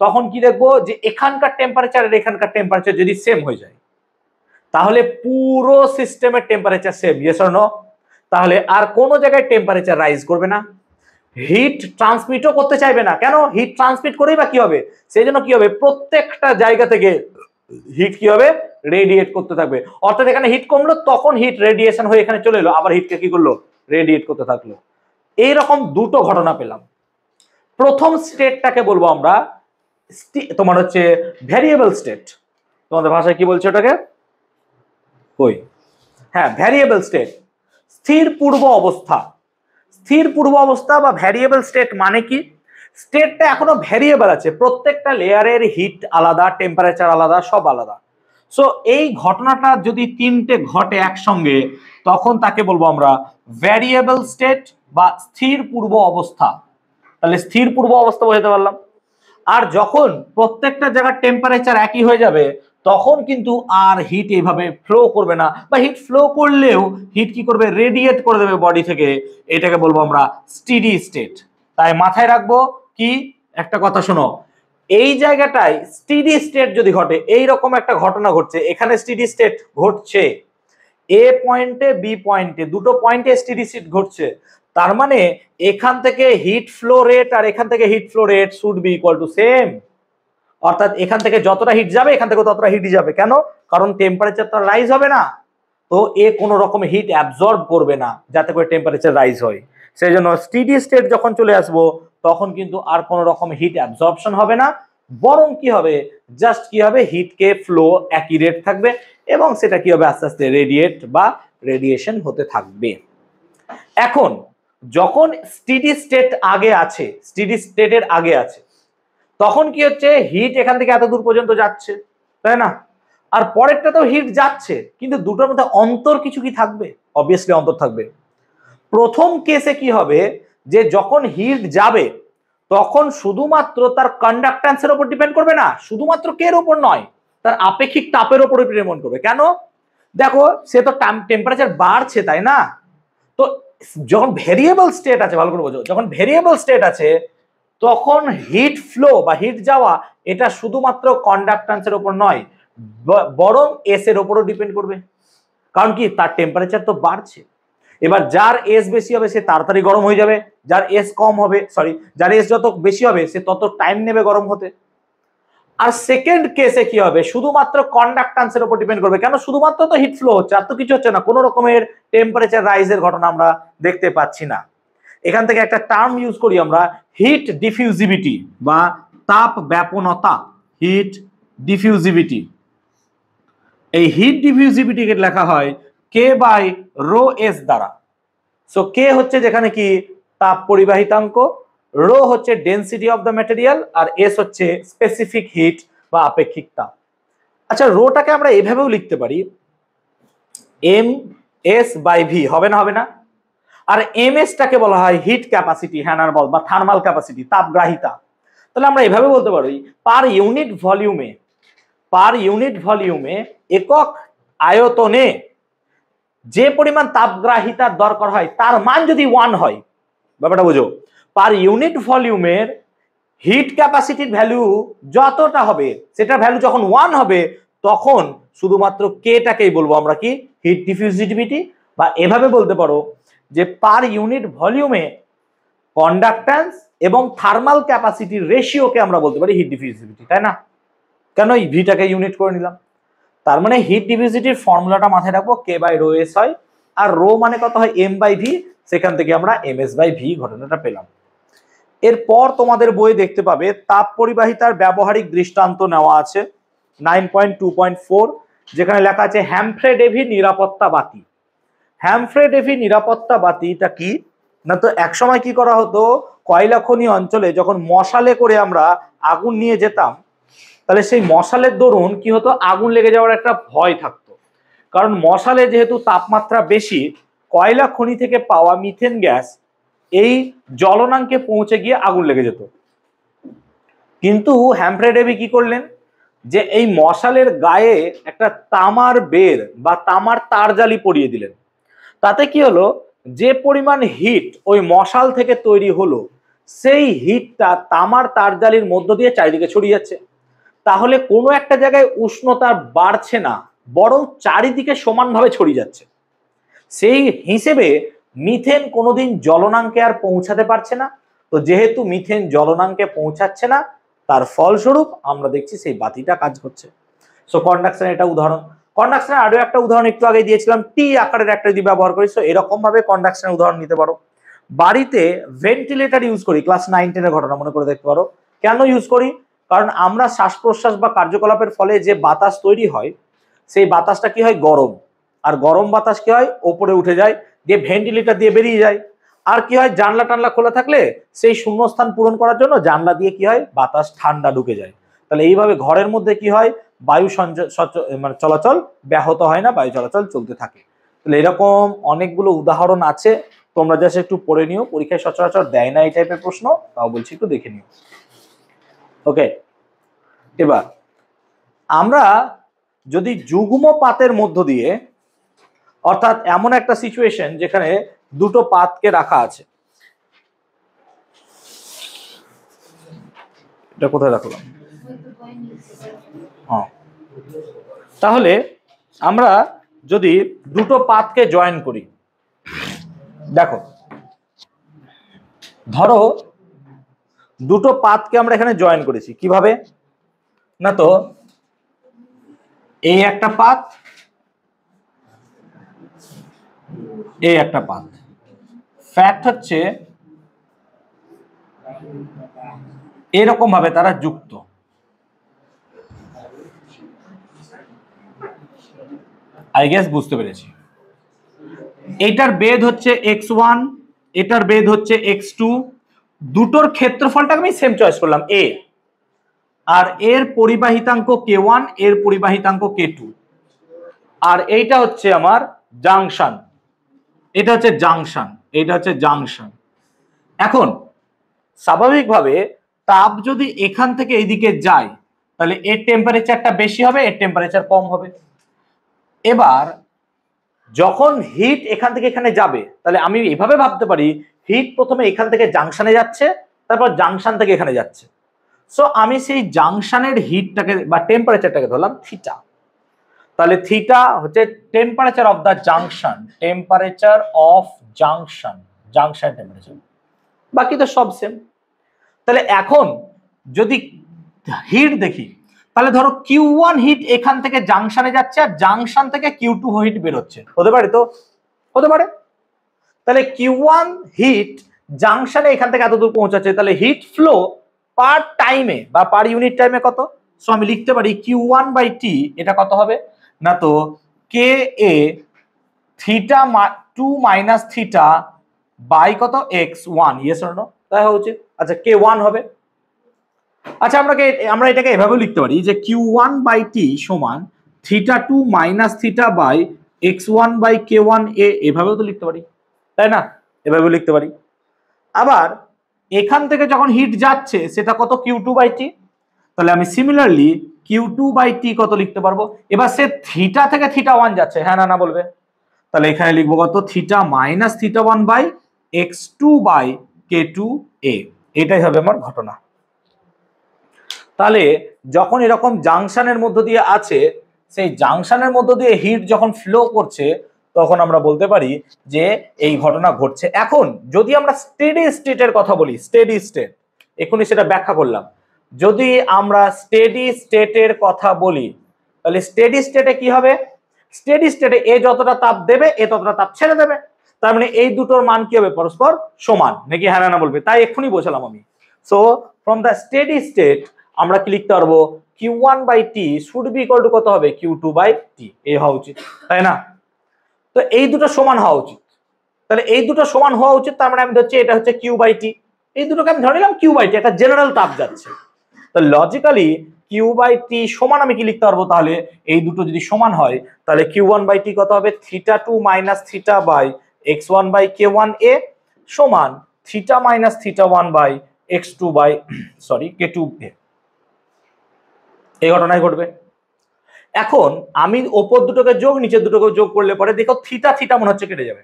তখন কি দেখবো, যে এখানকার টেম্পারেচার আর এখানকার টেম্পারেচার যদি সেম হয়ে যায়, তাহলে পুরো সিস্টেমের temperature same, yes or no. তাহলে আর কোনো জায়গায় টেম্পারেচার রাইজ করবে না, হিট ট্রান্সমিটও করতে চাইবে না। কেন, হিট ট্রান্সমিট করেই বা কি হবে, সেই জন্য কি হবে, প্রত্যেকটা জায়গা থেকে হিট কি হবে, রেডিয়েট করতে থাকবে। অর্থাৎ এখানে হিট কমলো, তখন হিট রেডিয়েশন হয়ে এখানে চলে এলো, আবার হিটকে কি করলো, রেডিয়েট করতে থাকলো। এইরকম দুটো ঘটনা পেলাম। প্রথম স্টেটটাকে বলবো আমরা তোমার হচ্ছে ভ্যারিয়েবল স্টেট, তোমাদের ভাষায় কি বলছে ওটাকে, কই, হ্যাঁ ভ্যারিয়েবল স্টেট, স্থির পূর্ব অবস্থা। স্থির পূর্ব অবস্থা বা ভ্যারিয়েবল স্টেট মানে কি, স্টেটটা এখনো ভ্যারিয়েবল আছে, প্রত্যেকটা লেয়ারের হিট আলাদা, টেম্পারেচার আলাদা, সব আলাদা। সো এই ঘটনাটা যদি তিনটে ঘটে একসঙ্গে তখন তাকে বলবো আমরা ভ্যারিয়েবল স্টেট বা স্থির পূর্ব অবস্থা। তাহলে স্থির পূর্ব অবস্থা বোঝাতে পারলাম। আর যখন প্রত্যেকটা জায়গার টেম্পারেচার একই হয়ে যাবে তখন কিন্তু আর হিট এইভাবে ফ্লো করবে না, বা হিট ফ্লো করলেও হিট কি করবে, রেডিয়েট করে দেবে বডি থেকে, এটাকে বলবো আমরা স্টেডি স্টেট। তাই মাথায় রাখবো কি, একটা কথা শোনো, এই জায়গাটায় স্টেডি স্টেট যদি ঘটে, এইরকম একটা ঘটনা ঘটছে, এখানে স্টেডি স্টেট ঘটছে, এ পয়েন্টে বি পয়েন্টে, দুটো পয়েন্টে স্টেডি স্টেট ঘটছে, তার মানে এখান থেকে হিট ফ্লো রেট আর এখান থেকে heat flow rate should be equal to same. অর্থাৎ এখান থেকে যতটা হিট যাবে এখান থেকে ততটা হিট যাবে, কেন, কারণ টেম্পারেচার তো রাইজ হবে না, তো এ কোনো রকম হিট অ্যাবজর্ব করবে না যাতে করে টেম্পারেচার রাইজ হয়। সেই জন্য স্টেডি স্টেট যখন চলে আসবো তখন কিন্তু আর কোনো রকম হিট অ্যাবজর্পশন হবে না, বরং কি হবে, জাস্ট কি হবে, হিটকে ফ্লো একই রেট থাকবে এবং সেটা কি হবে, আস্তে আস্তে রেডিয়েট বা রেডিয়েশন হতে থাকবে। এখন যখন স্টেডি স্টেট আগে আছে, স্টেডি স্টেটের আগে আছে, তখন কি হচ্ছে, হিট এখান থেকে এত দূর পর্যন্ত যাচ্ছে, তাই না, আর পরেরটা তো হিট যাচ্ছে, কিন্তু দুটোর মধ্যে অন্তর কিছু কি থাকবে, অবভিয়াসলি অন্তর থাকবে। প্রথম কেসে কি হবে, যে যখন হিট যাবে তখন শুধুমাত্র তার কন্ডাক্ট্যান্সের উপর ডিপেন্ড করবে না, শুধুমাত্র কের উপর নয়, তার আপেক্ষিক তাপের উপর ডিপেন্ড করবে। কেন, দেখো সে তো টেম্পারেচার বাড়ছে, তাই না, তো যখন ভেরিয়েবল স্টেট আছে, ভালো করে বোঝো, যখন ভেরিয়েবল স্টেট আছে তখন হিট ফ্লো বা হিট যাওয়া এটা শুধুমাত্র কন্ডাক্ট্যান্সের উপর নয়, বরং এস এর উপরও ডিপেন্ড করবে, কারণ কি, তার টেম্পারেচার তো বাড়ছে। এবার যার এস বেশি হবে সে তাড়াতাড়ি গরম হয়ে যাবে, যার এস কম হবে, সরি, যার এস যত বেশি হবে সে তত টাইম নেবে গরম হতে। আর সেকেন্ড কেসে কি হবে, শুধুমাত্র কন্ডাক্ট্যান্সের উপর ডিপেন্ড করবে, কেন, শুধুমাত্র তো হিট ফ্লো হচ্ছে, আর তো কিছু হচ্ছে না, কোনো রকমের টেম্পারেচার রাইজের ঘটনা আমরা দেখতে পাচ্ছি না। এখান থেকে একটা টার্ম ইউজ করি আমরা, হিট ডিফিউজিভিটি বা তাপ ব্যাপনতা, হিট ডিফিউজিভিটি। এই হিট ডিফিউজিভিটিকে লেখা হয় কে বাই রো এস দ্বারা। সো কে হচ্ছে যেখানে কি তাপ পরিবাহিতাঙ্ক, রো হচ্ছে ডেনসিটি অফ দ্য ম্যাটেরিয়াল, আর এস হচ্ছে স্পেসিফিক হিট বা আপেক্ষিক তাপ। আচ্ছা, রোটাকে আমরা এভাবেও লিখতে পারি, এম এস বাই ভি, হবে না, হবে না, আর এম এস টাকে বলা হয় হিট ক্যাপাসিটি, হ্যানার বল বা থার্মাল ক্যাপাসিটি, তাপগ্রাহিতা। তাহলে আমরা এভাবে বলতে পারি, পার ইউনিট ভলিউমে একক আয়তনে যে পরিমাণ তাপগ্রাহিতার দরকার হয় তার মান যদি 1 হয়, ব্যাপারটা বুঝো, পার ইউনিট ভলিউমের হিট ক্যাপাসিটির ভ্যালু যতটা হবে সেটার ভ্যালু যখন 1 হবে তখন শুধুমাত্র কেটাকেই বলবো আমরা কি, হিট ডিফিউজিভিটি, বা এভাবে বলতে পারো যে পার ইউনিট ভলিউমে কন্ডাক্ট্যান্স এবং থার্মাল ক্যাপাসিটির রেশিওকে আমরা বলতে পারি হিট ডিফিউজিভিটি, তাই না, কেন এই ভিটাকে ইউনিট করে নিলাম। তার মানে হিট ডিফিউজিভিটির ফর্মুলাটা মাথায় রাখবো, কে বাই রো এস হয়, আর রো মানে কত হয়, এম বাই ভি, সেখান থেকে আমরা এম এস বাই ভি ঘটনাটা পেলাম। এরপর তোমাদের বই দেখতে পাবে তাপ পরিবাহিতার ব্যবহারিক দৃষ্টান্ত নেওয়া আছে 9.2.4, যেখানে লেখা আছে হ্যামফ্রে ডেভি নিরাপত্তা বাতি। হ্যামফ্রে ডেভি নিরাপত্তা বাতিটা কি না, তো একসময় কি করা হতো, কয়লা খনি অঞ্চলে যখন মশালে করে আমরা আগুন নিয়ে যেতাম, তাহলে সেই মশালের দরুন কি হতো, আগুন লেগে যাওয়ার একটা ভয় থাকতো, কারণ মশালে যেহেতু তাপমাত্রা বেশি, কয়লা খনি থেকে পাওয়া মিথেন গ্যাস এই জ্বলনাঙ্কে পৌঁছে গিয়ে আগুন লেগে যেত। কিন্তু হ্যামফ্রে ডেভি কি করলেন, যে এই মশালের গায়ে একটা তামার বের বা তামার তারজালি পরিয়ে দিলেন। তাতে কি হলো, যে পরিমাণ হিট ওই মশাল থেকে তৈরি হলো সেই হিটটা তামার তারজালির মধ্য দিয়ে চারিদিকে ছড়িয়ে যাচ্ছে। তাহলে কোনো একটা জায়গায় উষ্ণতা বাড়ছে না, বরং চারিদিকে সমানভাবে ছড়িয়ে যাচ্ছে। সেই হিসেবে মিথেন কোনোদিন জ্বলনাঙ্কে আর পৌঁছাতে পারছে না। তো যেহেতু মিথেন জ্বলনাঙ্কে পৌঁছাচ্ছে না, তার ফলস্বরূপ আমরা দেখছি সেই বাতিটা কাজ করছে। সো কন্ডাকশন এটা উদাহরণ। কন্ডাকশনের আরো একটা উদাহরণ একটু আগে দিয়েছিলাম, টি আকারের একটা যদি ব্যবহার করি, সো এরকম ভাবে কন্ডাকশনের উদাহরণ নিতে পারো। বাড়িতে ভেন্টিলেটর ইউজ করি, ক্লাস 9-10 এর ঘটনা মনে করে দেখতে পারো। কেন ইউজ করি, কারণ আমরা শ্বাস প্রশ্বাস বা কার্যকলাপের ফলে যে বাতাস তৈরি হয় সেই বাতাসটা কি হয় গরম, আর গরম বাতাস কি হয় ওপরে উঠে যায়, দিয়ে ভেন্টিলেটর দিয়ে বেরিয়ে যায়। আর কি হয় জানলা টানলা খোলা থাকলে সেই শূন্যস্থান পূরণ করার জন্য জানলা দিয়ে কি হয় বাতাস ঠান্ডা ঢুকে যায়। তাহলে এইভাবে ঘরের মধ্যে কি হয় বায়ু মানে চলাচল ব্যাহত হয় না, বায়ু চলাচল চলতে থাকে। তাহলে এরকম অনেকগুলো উদাহরণ আছে, তোমরা জাস্ট একটু পড়ে নিও, পরীক্ষায় সচরাচর দেয় না এই টাইপের প্রশ্ন, তাও বলছি একটু দেখে নিও। ওকে, এবার আমরা যদি যুগ্ম পাতের মধ্য দিয়ে, অর্থাৎ এমন একটা সিচুয়েশন যেখানে দুটো পাতকে রাখা আছে, এটা কোথায় রাখলাম, হ্যাঁ, তাহলে আমরা যদি দুটো পাতকে জয়েন করি, দেখো ধরো দুটো পাতকে আমরা এখানে জয়েন করেছি কিভাবে না, তো এই একটা পাত, এই একটা পাত, ফ্যাক্ট হচ্ছে এরকম ভাবে তারা যুক্ত। আই গেস বুঝতে পেরেছি। এটার বেধ হচ্ছে x1, এটার বেধ হচ্ছে x2, দুটোর ক্ষেত্রফলটাকে আমি সেম চয়েস করলাম a, আর এর পরিবাহিতাঙ্ক k1, এর পরিবাহিতাঙ্ক k2, আর এইটা হচ্ছে আমার জাংশন, এটা হচ্ছে জাংশন, এটা হচ্ছে জাংশন। এখন স্বাভাবিকভাবে তাপ যদি এখান থেকে এইদিকে যায় তাহলে এর টেম্পারেচারটা বেশি হবে, এর টেম্পারেচার কম হবে। এবার যখন হিট এখান থেকে এখানে যাবে তাহলে আমি এভাবে ভাবতে পারি হিট প্রথমে এখান থেকে জাংশনে যাচ্ছে, তারপর জাংশন থেকে এখানে যাচ্ছে। সো আমি সেই জাংশনের হিটটাকে বা টেম্পারেচারটাকে ধরলাম থিটা। তাহলে থিটা হচ্ছে temperature of the junction, temperature of junction, junction temperature, বাকি তো সব সেম। তাহলে এখন যদি হিট দেখি তাহলে ধরো Q1 হিট এখান থেকে জাংশনে যাচ্ছে আর জাংশন থেকে Q2 হিট বেরোচ্ছে, হতে পারে তো, হতে পারে। তাহলে Q1 হিট জাংশনে এখান থেকে এত দূর পৌঁছাচ্ছে, তাহলে হিট ফ্লো পার টাইমে বা পার ইউনিট টাইমে কত? সো আমি লিখতে পারি Q1/T, এটা কত হবে না, তো Ka theta 2 minus theta by কত x1, ইয়েস অর নো, তাই হওয়া উচিত। আচ্ছা K1 হবে। আচ্ছা আমরা এটাকে এভাবেও লিখতে পারি যে Q1/T সমান theta 2 minus theta by x1/K1a, এভাবেও তো লিখতে পারি, তাই না? এভাবেও লিখতে পারি। আবার এখান থেকে যখন হিট যাচ্ছে সেটা কত Q2/T, তাহলে আমি সিমিলারলি Q2/T কত লিখতে পারবো। এবার সে থিটা থেকে থিটা 1 যাচ্ছে, হ্যাঁ না না বলবে, তাহলে এখানে লিখবো কত theta minus theta 1 by x2/K2a, এটাই হবে আমার ঘটনা। তাহলে যখন এরকম জাংশনের মধ্য দিয়ে আছে, সেই জাংশনের মধ্য দিয়ে হিট যখন ফ্লো করছে তখন আমরা বলতে পারি যে এই ঘটনা ঘটছে। এখন যদি আমরা স্টেডি স্টেটের কথা বলি, স্টেডি স্টেট, এখনই সেটা ব্যাখ্যা করলাম, যদি আমরা স্টেডি স্টেটের কথা বলি তাহলে স্টেডি স্টেটে কি হবে, স্টেডি স্টেটে এ যতটা তাপ দেবে এ ততটা তাপ ছেড়ে দেবে, তার মানে এই দুটোর মান কি হবে পরস্পর সমান, নাকি হ্যাঁ না বলবে, তাই এক্ষুনি বোঝালাম আমি। So from the steady state আমরা কি লিখতে পারবো Q1/T should be equal two কত হবে Q2/T, এই হওয়া উচিত, তাই না? তো এই দুটো সমান হওয়া উচিত, তাহলে এই দুটো সমান হওয়া উচিত, তার মানে আমি ধরছি এটা হচ্ছে Q/T, এই দুটোকে আমি ধরে নিলাম Q/T, একটা জেনারেল তাপ যাচ্ছে। তো লজিক্যালি Q/T সমান আমি কি লিখতে পারবো, তাহলে এই দুটো যদি সমান হয় তাহলে Q1/T কত হবে theta 2 minus theta by x1/K1a সমান theta minus theta 1 by K2a, এই ঘটনাই ঘটবে। এখন আমি ওপর দুটোকে যোগ নিচের দুটোকে যোগ করলে পরে দেখো থিটা থিটা মনে হচ্ছে কেটে যাবে,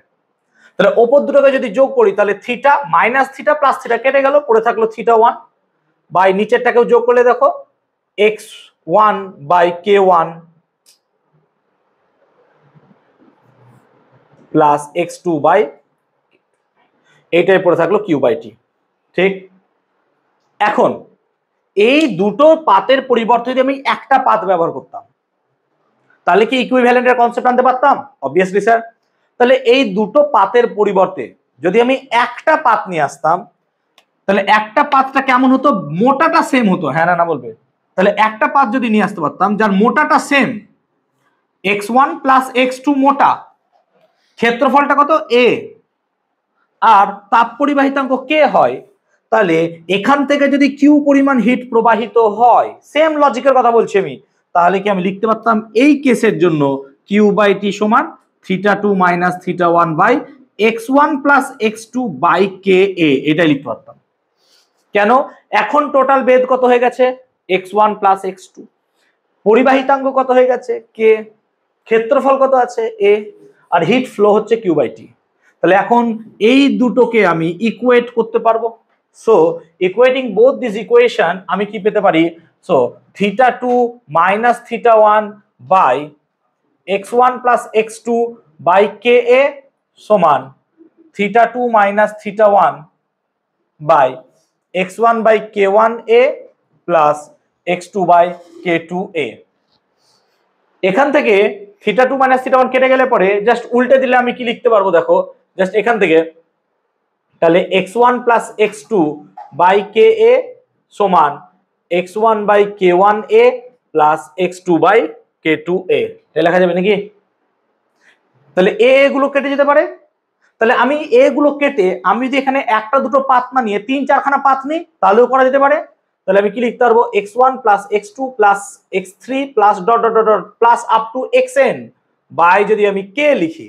তাহলে ওপর দুটোকে যদি যোগ করি তাহলে theta minus theta plus theta কেটে গেল, পড়ে থাকলো থিটা 1 বাই নিচেরটাকেও যোগ করলে দেখো x1/K1 প্লাস x2 এইটাই পড়ে থাকলো Q/T, ঠিক। এখন এই দুটো পাতের পরিবর্তে যদি আমি একটা পাত ব্যবহার করতাম তাহলে কি ইকুইভ্যালেন্টের কনসেপ্ট আনতে পারতাম? Obviously sir. তাহলে এই দুটো পাতের পরিবর্তে যদি আমি একটা পাত নিয়ে আসতাম, তাহলে একটা পাথটা কেমন হতো, মোটাটা সেম হতো, হ্যাঁ না বলবে। তাহলে একটা পাথ যদি নিয়ে আসতে পারতাম যার মোটাটা সেম, x1 প্লাস x2 মোটা, ক্ষেত্রফলটা কত a, আর তাপ পরিবাহিতাঙ্ক কে হয়, তাহলে এখান থেকে যদি কিউ পরিমাণ হিট প্রবাহিত হয়, সেম লজিকের কথা বলছি আমি, তাহলে কি আমি লিখতে পারতাম এই কেসের জন্য কিউ বাই টি সমান θ2 minus θ1 by x1 plus x2 by K A, এটাই লিখতে পারতাম। কেন, এখন টোটাল বেদ কত হয়ে গেছে x1 প্লাস x2, পরিবাহিতাঙ্ক কত হয়ে গেছে কে, ক্ষেত্রফল কত আছে এ, আর হিট ফ্লো হচ্ছে কিউ বাই টি। তাহলে এখন এই দুটোকে আমি ইকুয়েট করতে পারবো। So equating both this equation আমি কি পেতে পারি, so θ2 minus θ1 by x1 plus x2 by K A সমান θ2 minus θ1 by x1 by k1 a plus x2 by k2 a। এখান থেকে θ2 মাইনাস θ1 কেটে গেলে পরে জাস্ট উল্টে দিলে আমি কি লিখতে পারবো দেখো, জাস্ট এখান থেকে, তাহলে x1 plus x2 by K A সমান x1 by k1 a plus x2 by k2 a, এটা লেখা যাবে নাকি? তাহলে এ গুলো কেটে যেতে পারে, তাহলে আমি এ গুলো কেটে আমি যদি এখানে একটা দুটো পাত না নিয়ে 3-4খানা পাত নিই তাহলেও করা যেতে পারে। তাহলে আমি কি লিখতে পারবো, x1 plus x2 plus x3 plus dot dot dot dot plus up to xn by যদি আমি কে লিখি,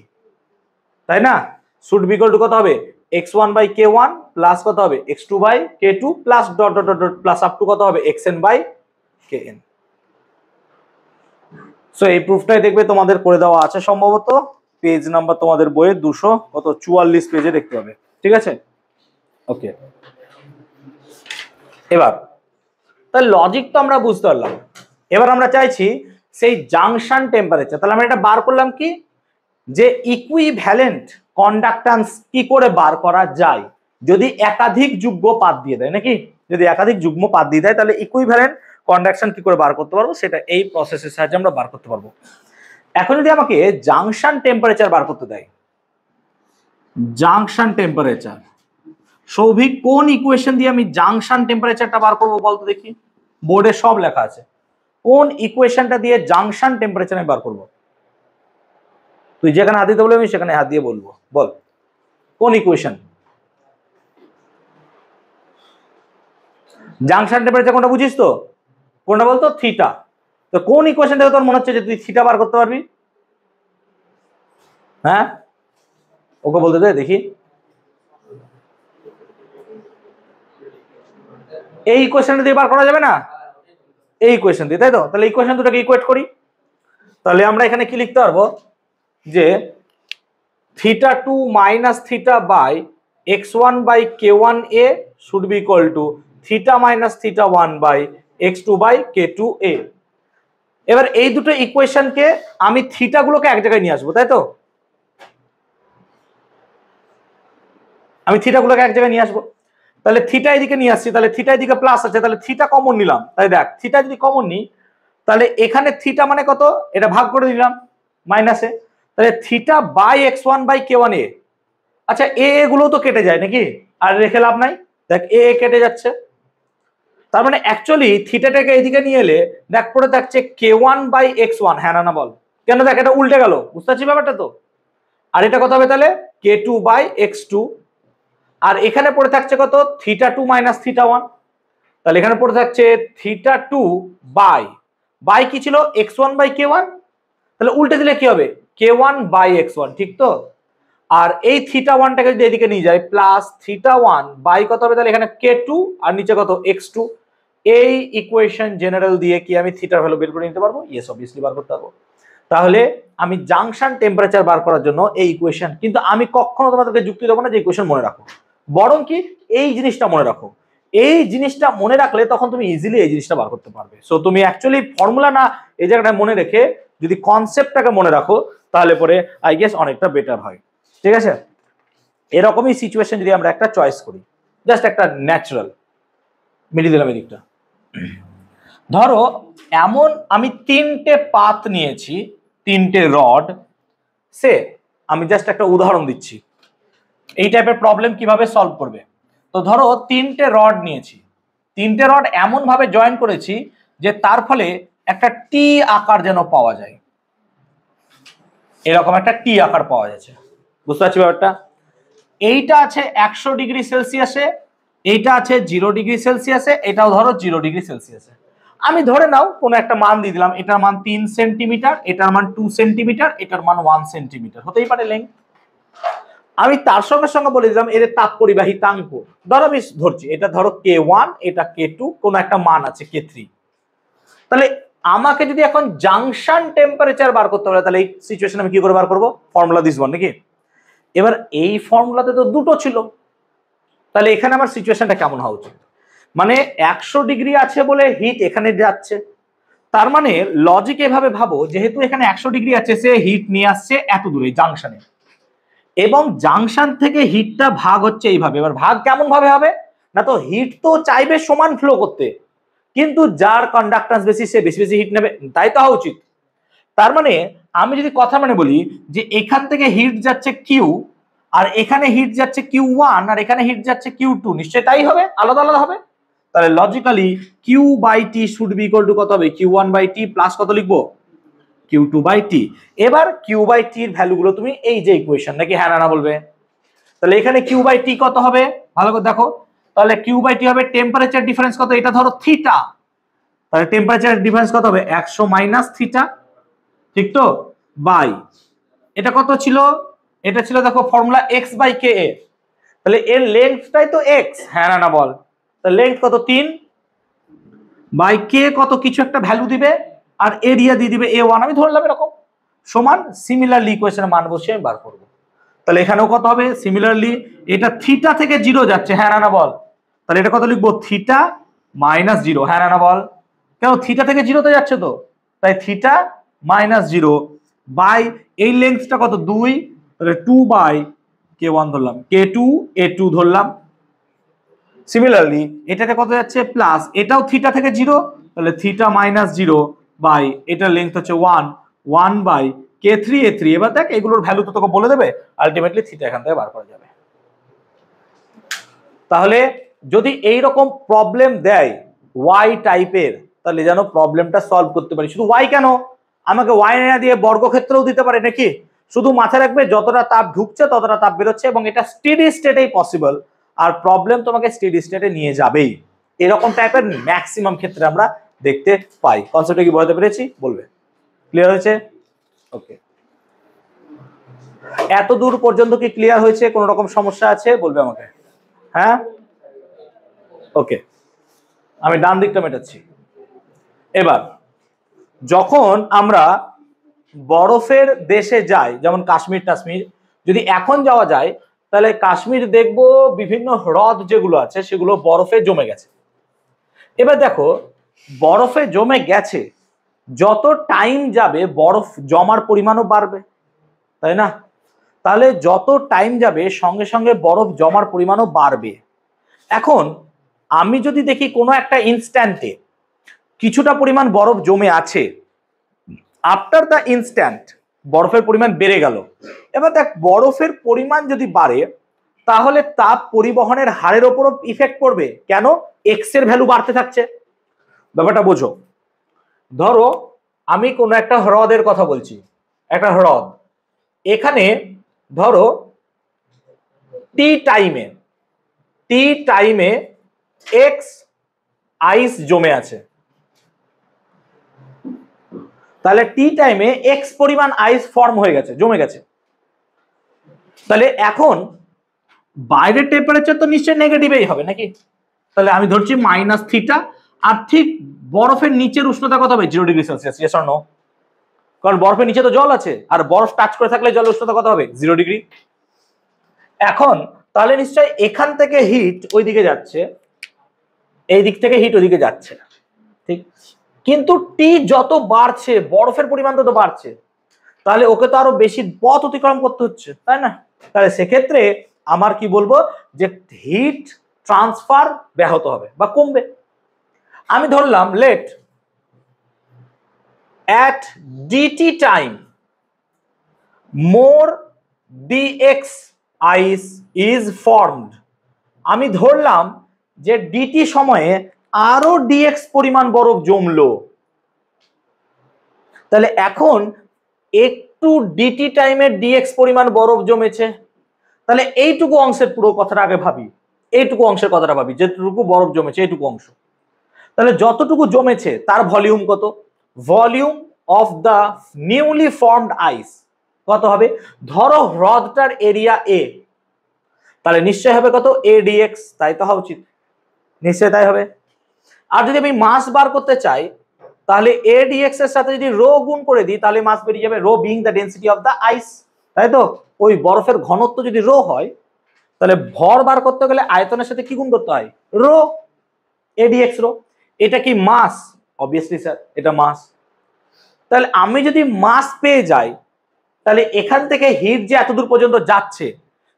তাই না, শুড বি ইকুয়াল টু কত হবে x1 বাই k1 প্লাস কত হবে x2 by k2 plus dot dot dot plus up to কত হবে xn বাই kn। সো এই প্রুফটাই দেখবে তোমাদের করে দেওয়া আছে সম্ভবত পেজ নাম্বার তোমাদের বইয়ে 244 পেজে দেখতে হবে, ঠিক আছে? ওকে, এবার তাহলে লজিক তো আমরা বুঝতে পারলাম, এবার আমরা চাইছি সেই জাংশন টেম্পারেচার। তাহলে আমরা এটা বার করলাম কি, যে ইকুইভ্যালেন্ট কন্ডাক্ট্যান্স কি করে বার করা যায়, যদি একাধিক যুগ্ম পাত দিয়ে দেয় নাকি, যদি একাধিক যুগ্ম পাত দিয়ে দেয় তাহলে ইকুইভ্যালেন্ট কন্ডাকশন কি করে বার করতে পারবো, সেটা এই প্রসেসের সাহায্যে আমরা বার করতে পারবো। এখন যদি আমাকে জাংশন টেম্পারেচার বার করতে দেয়, জাংশন টেম্পারেচার, সৌভিক কোন ইকুয়েশন দিয়ে আমি জাংশন টেম্পারেচারটা বার করবো বলতো দেখি, বোর্ডে সব লেখা আছে, কোন ইকুয়েশনটা দিয়ে জাংশন টেম্পারেচার আমি বার করবো? তুই যেখানে হাত দিতে বলবি আমি সেখানে হাত দিয়ে বলবো, বল কোন ইকুয়েশন? জাংশন টেম্পারেচার কোনটা বুঝিস তো, কোনটা বলতো, থিটা। তো কোন ইকুয়েশন থেকে তোর মনে হচ্ছে যে তুই থিটা বার করতে পারবি? হ্যাঁ, ওকে বলতে দে দেখি। এই ইকুয়েশনটা দিয়ে বার করা যাবে না, এই ইকুয়েশন দিয়ে, তাই তো? তাহলে ইকুয়েশন দুটোকে ইকুয়েট করি, তাহলে আমরা এখানে কি লিখতে পারবো, যে θ2 minus theta by x1 by k1 a should be equal to theta minus θ1 by x2 by k2 a। এবার এই দুটো ইকুয়েশনকে আমি থিটা গুলোকে এক জায়গায় নিয়ে আসবো, তাই তো? আমি থিটা গুলোকে এক জায়গায় নিয়ে আসবো, তাহলে থিটা এদিকে নিয়ে আসছি, তাহলে থিটা এদিকে প্লাস আছে, তাহলে থিটা কমন নিলাম, তাই দেখ থিটা যদি কমন নিই তাহলে এখানে থিটা মানে কত, এটা ভাগ করে দিলাম মাইনাসে, তাহলে theta by x1 by k1 a। আচ্ছা এ গুলো তো কেটে যায় নাকি, আর রেখে লাভ নাই, দেখ এ কেটে যাচ্ছে, তার মানে অ্যাকচুয়ালি থিটাটাকে এদিকে নিয়ে এলে দেখ পড়ে থাকছে k1 বাই x1, হ্যাঁ না বল, কেন দেখ এটা উল্টে গেল, বুঝতে পারছিস ব্যাপারটা তো? আর এটা কত হবে তাহলে k2 বাই x2, আর এখানে পড়ে থাকছে কত θ2 মাইনাস θ1, তাহলে এখানে পড়ে থাকছে θ2 বাই কি ছিল x1 বাই k1, তাহলে উল্টে দিলে কি হবে k1 বাই x1, ঠিক তো? আর এই θ1টাকে যদি এদিকে নিয়ে যায় প্লাস θ1 বাই কত হবে তাহলে এখানে k2 আর নিচে কত x2। এই ইকুয়েশন জেনারেল দিয়ে কি আমি থিটার ভ্যালু বের করে নিতে পারবো? ইয়েস, অবভিয়াসলি বার করতে পারবো। তাহলে আমি জাংশন টেম্পারেচার বার করার জন্য এই ইকুয়েশন, কিন্তু আমি কখনো তোমাদেরকে যুক্তি দেবো না যে ইকুয়েশন মনে রাখো, বরং কি এই জিনিসটা মনে রাখো, এই জিনিসটা মনে রাখলে তখন তুমি ইজিলি এই জিনিসটা বার করতে পারবে। সো তুমি অ্যাকচুয়ালি ফর্মুলা না এই জায়গাটা মনে রেখে যদি কনসেপ্টটাকে মনে রাখো তাহলে পরে আই গেস অনেকটা বেটার হয়, ঠিক আছে? এরকমই সিচুয়েশন যদি আমরা একটা চয়েস করি, জাস্ট একটা ন্যাচারাল মিডিয়ে দিলাম এদিকটা, ধরো এমন আমি 3টে পাত নিয়েছি, 3টে রড, সে আমি জাস্ট একটা উদাহরণ দিচ্ছি এই টাইপের প্রবলেম কিভাবে সলভ করবে। তো ধরো তিনটে রড নিয়েছি, তিনটে রড এমন ভাবে জয়েন করেছি যে তার ফলে একটা টি আকার যেন পাওয়া যায়, এরকম একটা টি আকার পাওয়া যাচ্ছে। বুঝতে পারছি ব্যাপারটা? এইটা আছে 100 ডিগ্রি সেলসিয়াসে, এইটা আছে 0 ডিগ্রি সেলসিয়াসে, এটাও ধরো 0 ডিগ্রি সেলসিয়াসে। আমি ধরে নাও কোনো একটা মান দিয়ে দিলাম, এটার মান 3 সেন্টিমিটার, এটার মান 2 সেন্টিমিটার, এটার মান 1 সেন্টিমিটার হতেই পারে লেন্থ। আমি তার সঙ্গে সঙ্গে বলে দিলাম এর তাপ পরিবাহিতাঙ্ক, ধরো আমি ধরছি এটা ধরো K1, এটা K2, কোন একটা মান আছে K3। তাহলে আমাকে যদি এখন জাংশন টেম্পারেচার বার করতে হবে, তাহলে এই সিচুয়েশন আমি কি করে বার করব? ফর্মুলা দিস নাকি? এবার এই ফর্মুলাতে তো দুটো ছিল, তাহলে এখানে আমার সিচুয়েশনটা কেমন হওয়া উচিত? মানে 100 ডিগ্রি আছে বলে হিট এখানে যাচ্ছে, তার মানে লজিক এভাবে ভাবো, যেহেতু এখানে 100 ডিগ্রি আছে, সে হিট নিয়ে আসছে এত দূরে জাংশনে, এবং জাংশন থেকে হিটটা ভাগ হচ্ছে এইভাবে। এবার ভাগ কেমন ভাবে হবে? না তো হিট তো চাইবে সমান ফ্লো করতে, কিন্তু যার কন্ডাক্ট্যান্স বেশি সে বেশি বেশি হিট নেবে, তাই তো হওয়া উচিত। তার মানে আমি যদি কথা মানে বলি যে এখান থেকে হিট যাচ্ছে কিউ, আর এখানে হিট যাচ্ছে Q1, আর এখানে হিট যাচ্ছে Q2, নিশ্চয়ই তাই হবে, আলাদা আলাদা হবে। তাহলে logically Q/T should be equal two কত হবে? Q1/T প্লাস কত লিখবো? Q2/T। এবার Q/T এর ভ্যালুগুলো তুমি এই যে ইকুয়েশন নাকি হ্যাঁ না বলবে। তাহলে এখানে Q/T কত হবে ভালো করে দেখো, তাহলে Q/T হবে টেম্পারেচার ডিফারেন্স কত, এটা ধরো থিটা, তাহলে টেম্পারেচার ডিফারেন্স কত হবে? 100 মাইনাস থিটা, ঠিক তো, বাই এটা কত ছিল? এটা ছিল দেখো ফর্মুলা x/Ka, তাহলে এর লেন্থটাই তো x, হ্যাঁ না বল। তাহলে লেন্থ কত? 3 বাই কে কত কিছু একটা ভ্যালু দিবে, আর এরিয়া দিয়ে দিবে A1, আমি ধরলাম এরকম, সমান সিমিলারলি ইকুয়েশনের মান বসিয়ে আমি বার করব। তাহলে এখানেও কত হবে? সিমিলারলি এটা থিটা থেকে 0 যাচ্ছে, হ্যাঁ না বল। তাহলে এটা কত লিখবো? থিটা মাইনাস 0, হ্যাঁ না বল। কেন? থিটা থেকে 0 তে যাচ্ছে তো, তাই থিটা মাইনাস 0 বাই এই লেন্থটা কত? 2, তাহলে 2/K1 ধরলাম, K2 A2 ধরলাম। সিমিলারলি এটাতে কত যাচ্ছে? প্লাস, এটাও থিটা থেকে 0, তাহলে থিটা মাইনাস 0 বাই এটার লেন্থ হচ্ছে 1/K3 A3। এবার দেখ এগুলোর ভ্যালু তো তোকে বলে দেবে, আলটিমেটলি থিটা এখান থেকে বার করা যাবে। তাহলে যদি এই রকম প্রবলেম দেয় ওয়াই টাইপের, তাহলে যেন প্রবলেমটা সলভ করতে পারি। শুধু ওয়াই কেন, আমাকে ওয়াই না দিয়ে বর্গক্ষেত্রও দিতে পারে নাকি? শুধু মাথায় রাখবে যতটা তাপ ঢুকছে ততটা তাপ বেরোচ্ছে, এবং এটা স্টেডি স্টেটেই পসিবল, আর প্রবলেম তোমাকে স্টেডি স্টেটে নিয়ে যাবেই। এরকম টাইপের ম্যাক্সিমাম ক্ষেত্রে আমরা দেখতে পাই। কনসেপ্টটা কি বোঝাতে পেরেছি? বলবে ক্লিয়ার হয়েছে? ওকে, এত দূর পর্যন্ত কি ক্লিয়ার হয়েছে? কোন রকম সমস্যা আছে? বলবে আমাকে। হ্যাঁ, ওকে, আমি ডান দিকটা মেটাচ্ছি। এবার যখন আমরা বরফের দেশে যাই, যেমন কাশ্মীর টাশ্মীর, যদি এখন যাওয়া যায় তাহলে কাশ্মীর দেখবো বিভিন্ন হ্রদ যেগুলো আছে সেগুলো বরফে জমে গেছে। এবার দেখো বরফে জমে গেছে, যত টাইম যাবে বরফ জমার পরিমাণও বাড়বে, তাই না? তাহলে যত টাইম যাবে সঙ্গে সঙ্গে বরফ জমার পরিমাণও বাড়বে। এখন আমি যদি দেখি কোনো একটা ইনস্ট্যান্টে কিছুটা পরিমাণ বরফ জমে আছে, আফটার দ্য ইনস্ট্যান্ট বরফের পরিমাণ বেড়ে গেল। এবার দেখ বরফের পরিমাণ যদি বাড়ে তাহলে তাপ পরিবহনের হারের ওপরও ইফেক্ট পড়বে। কেন? এক্স এর ভ্যালু বাড়তে থাকছে। ব্যাপারটা বোঝো। ধরো আমি কোনো একটা হ্রদের কথা বলছি, একটা হ্রদ, এখানে ধরো টি টাইমে এক্স আইস জমে আছে, তাহলে টি টাইমে এক্স পরিমাণ আইস ফর্ম হয়ে গেছে, জমে গেছে। তাহলে এখন বাইরের টেম্পারেচার তো নিশ্চয়ই নেগেটিভই হবে নাকি? তাহলে আমি ধরছি মাইনাস থিটা, আর ঠিক বরফের নিচের উষ্ণতা কত হবে? 0 degree Celsius. Yes or no? কারণ বরফের নিচে তো জল আছে, আর বরফ টাচ করে থাকলে জলের উষ্ণতা কত হবে? 0 ডিগ্রি। এখন তাহলে নিশ্চয়ই এখান থেকে হিট ওইদিকে যাচ্ছে, এই দিক থেকে হিট ওইদিকে যাচ্ছে, ঠিক? কিন্তু টি যত বাড়ছে বরফের পরিমাণ তত বাড়ছে, তাহলে ওকে তো আরো বেশি পথ অতিক্রম করতে হচ্ছে, তাই না? তাহলে সেক্ষেত্রে আমার কি বলবো যে হিট ট্রান্সফার ব্যাহত হবে বা কমবে। আমি ধরলাম late at dt time more dx ice is formed আমি ধরলাম যে ডিটি সময়ে আরো ডিএক্স পরিমাণ বরফ জমলো, তাহলে এখন একটু ডিটি টাইমের ডিএক্স পরিমাণ বরফ জমেছে। তাহলে এইটুকু অংশের পুরো কথাটা আগে ভাবি, এইটুকু অংশের কথাটা ভাবি, যেটুকু বরফ জমেছে এইটুকু অংশ। তাহলে যতটুকু জমেছে তার ভলিউম কত? Volume of the newly formed ice কত হবে? ধরো হ্রদটার এরিয়া এ, তাহলে নিশ্চয় হবে কত? এ ডিএক্স, তাই তো হওয়া উচিত, নিশ্চয় তাই হবে। আর যদি আমি মাস বার করতে চাই, তাহলে এ ডিএক্স এর সাথে যদি রো গুণ করে দিই, তাহলে মাস বেরিয়ে যাবে, rho being the density of the ice, তাই তো? ওই বরফের ঘনত্ব যদি রো হয়, তাহলে ভর বার করতে গেলে আয়তনের সাথে কি গুণ করতে হয়? Rho, A dx rho. এটা কি মাস? অবভিয়াসলি স্যার এটা মাস। তাহলে আমি যদি মাস পেয়ে যাই, তাহলে এখান থেকে হিট যে এতদূর পর্যন্ত যাচ্ছে,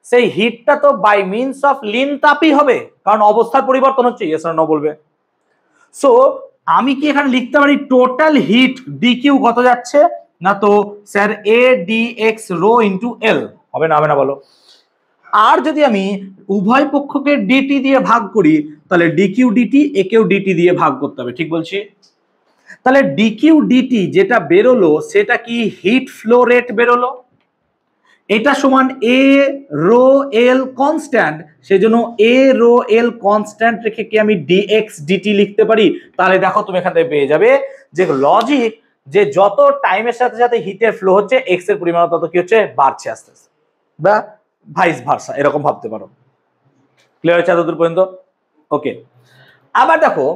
সেই হিটটা তো বাই মিনস অফ লিন তাপই হবে, কারণ অবস্থার পরিবর্তন হচ্ছে। ইয়েস আর নো বলবে। সো আমি কি এখানে লিখতে পারি টোটাল হিট ডিকিউ কত যাচ্ছে? না তো sir A d x rho into L হবে না? হবে না বলো। আর যদি আমি উভয় পক্ষকে ডিটি দিয়ে ভাগ করি, তাহলে ডিকিউ ডিটি একেও ডিটি দিয়ে ভাগ করতে হবে, ঠিক বলছি? তাহলে ডিকিউ ডিটি যেটা বেরোলো সেটা কি হিট ফ্লো রেট বেরোলো, এটা সমান এ রো এল কনস্ট্যান্ট, সেজন্য এ রো এল কনস্ট্যান্ট রেখে কি আমি ডিএক্স ডিটি লিখতে পারি? তাহলে দেখো তুমি এখান থেকে পেয়ে যাবে যে লজিক, যে যত টাইমের সাথে সাথে হিটের ফ্লো হচ্ছে এক্স এর পরিমাণ তত কি হচ্ছে? বাড়ছে আস্তে আস্তে, বা ভাইস ভার্সা, এরকম ভাবতে পারো। ক্লিয়ার হচ্ছে এতদূর পর্যন্ত? ওকে। আবার দেখো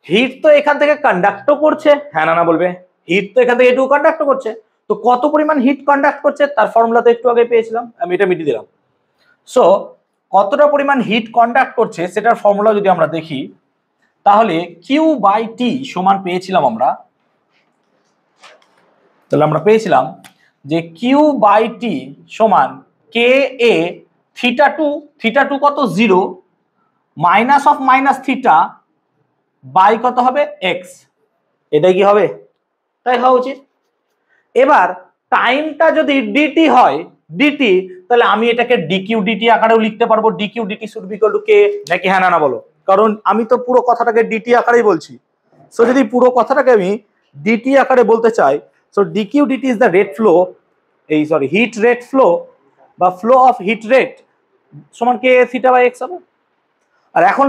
হিট তো এখান থেকে কন্ডাক্টও করছে, হ্যাঁ না না বলবে? হিট তো এখান থেকে এটুকু কন্ডাক্ট করছে, তো কত পরিমাণ হিট কন্ডাক্ট করছে তার ফর্মুলা তো একটু আগে পেয়েছিলাম, আমি এটা মিটিয়ে দিলাম। সো কতটা পরিমাণ হিট কন্ডাক্ট করছে সেটার ফর্মুলা যদি আমরা দেখি, তাহলে কিউ বাই টি সমান পেয়েছিলাম আমরা, তাহলে আমরা পেয়েছিলাম যে কিউ বাই টি সমান কে এ থিটা টু কত? 0 minus of minus theta by কত হবে? এক্স। এটাই কি হবে? তাই হওয়া উচিত। এবার টাইমটা যদি ডিটি হয়, ডিটি, তাহলে আমি এটাকে ডিকিউ ডিটি আকারেও লিখতে পারবো, dQ dt should be equal to K, নাকি হ্যাঁ না না বলো? কারণ আমি তো পুরো কথাটাকে ডিটি আকারেই বলছি। সো যদি পুরো কথাটাকে আমি ডিটি আকারে বলতে চাই, so dq dt is the rate flow, এই সরি হিট রেট ফ্লো বা ফ্লো অফ হিট রেট সমান কে থিটা বাই এক্স হবে। আর এখন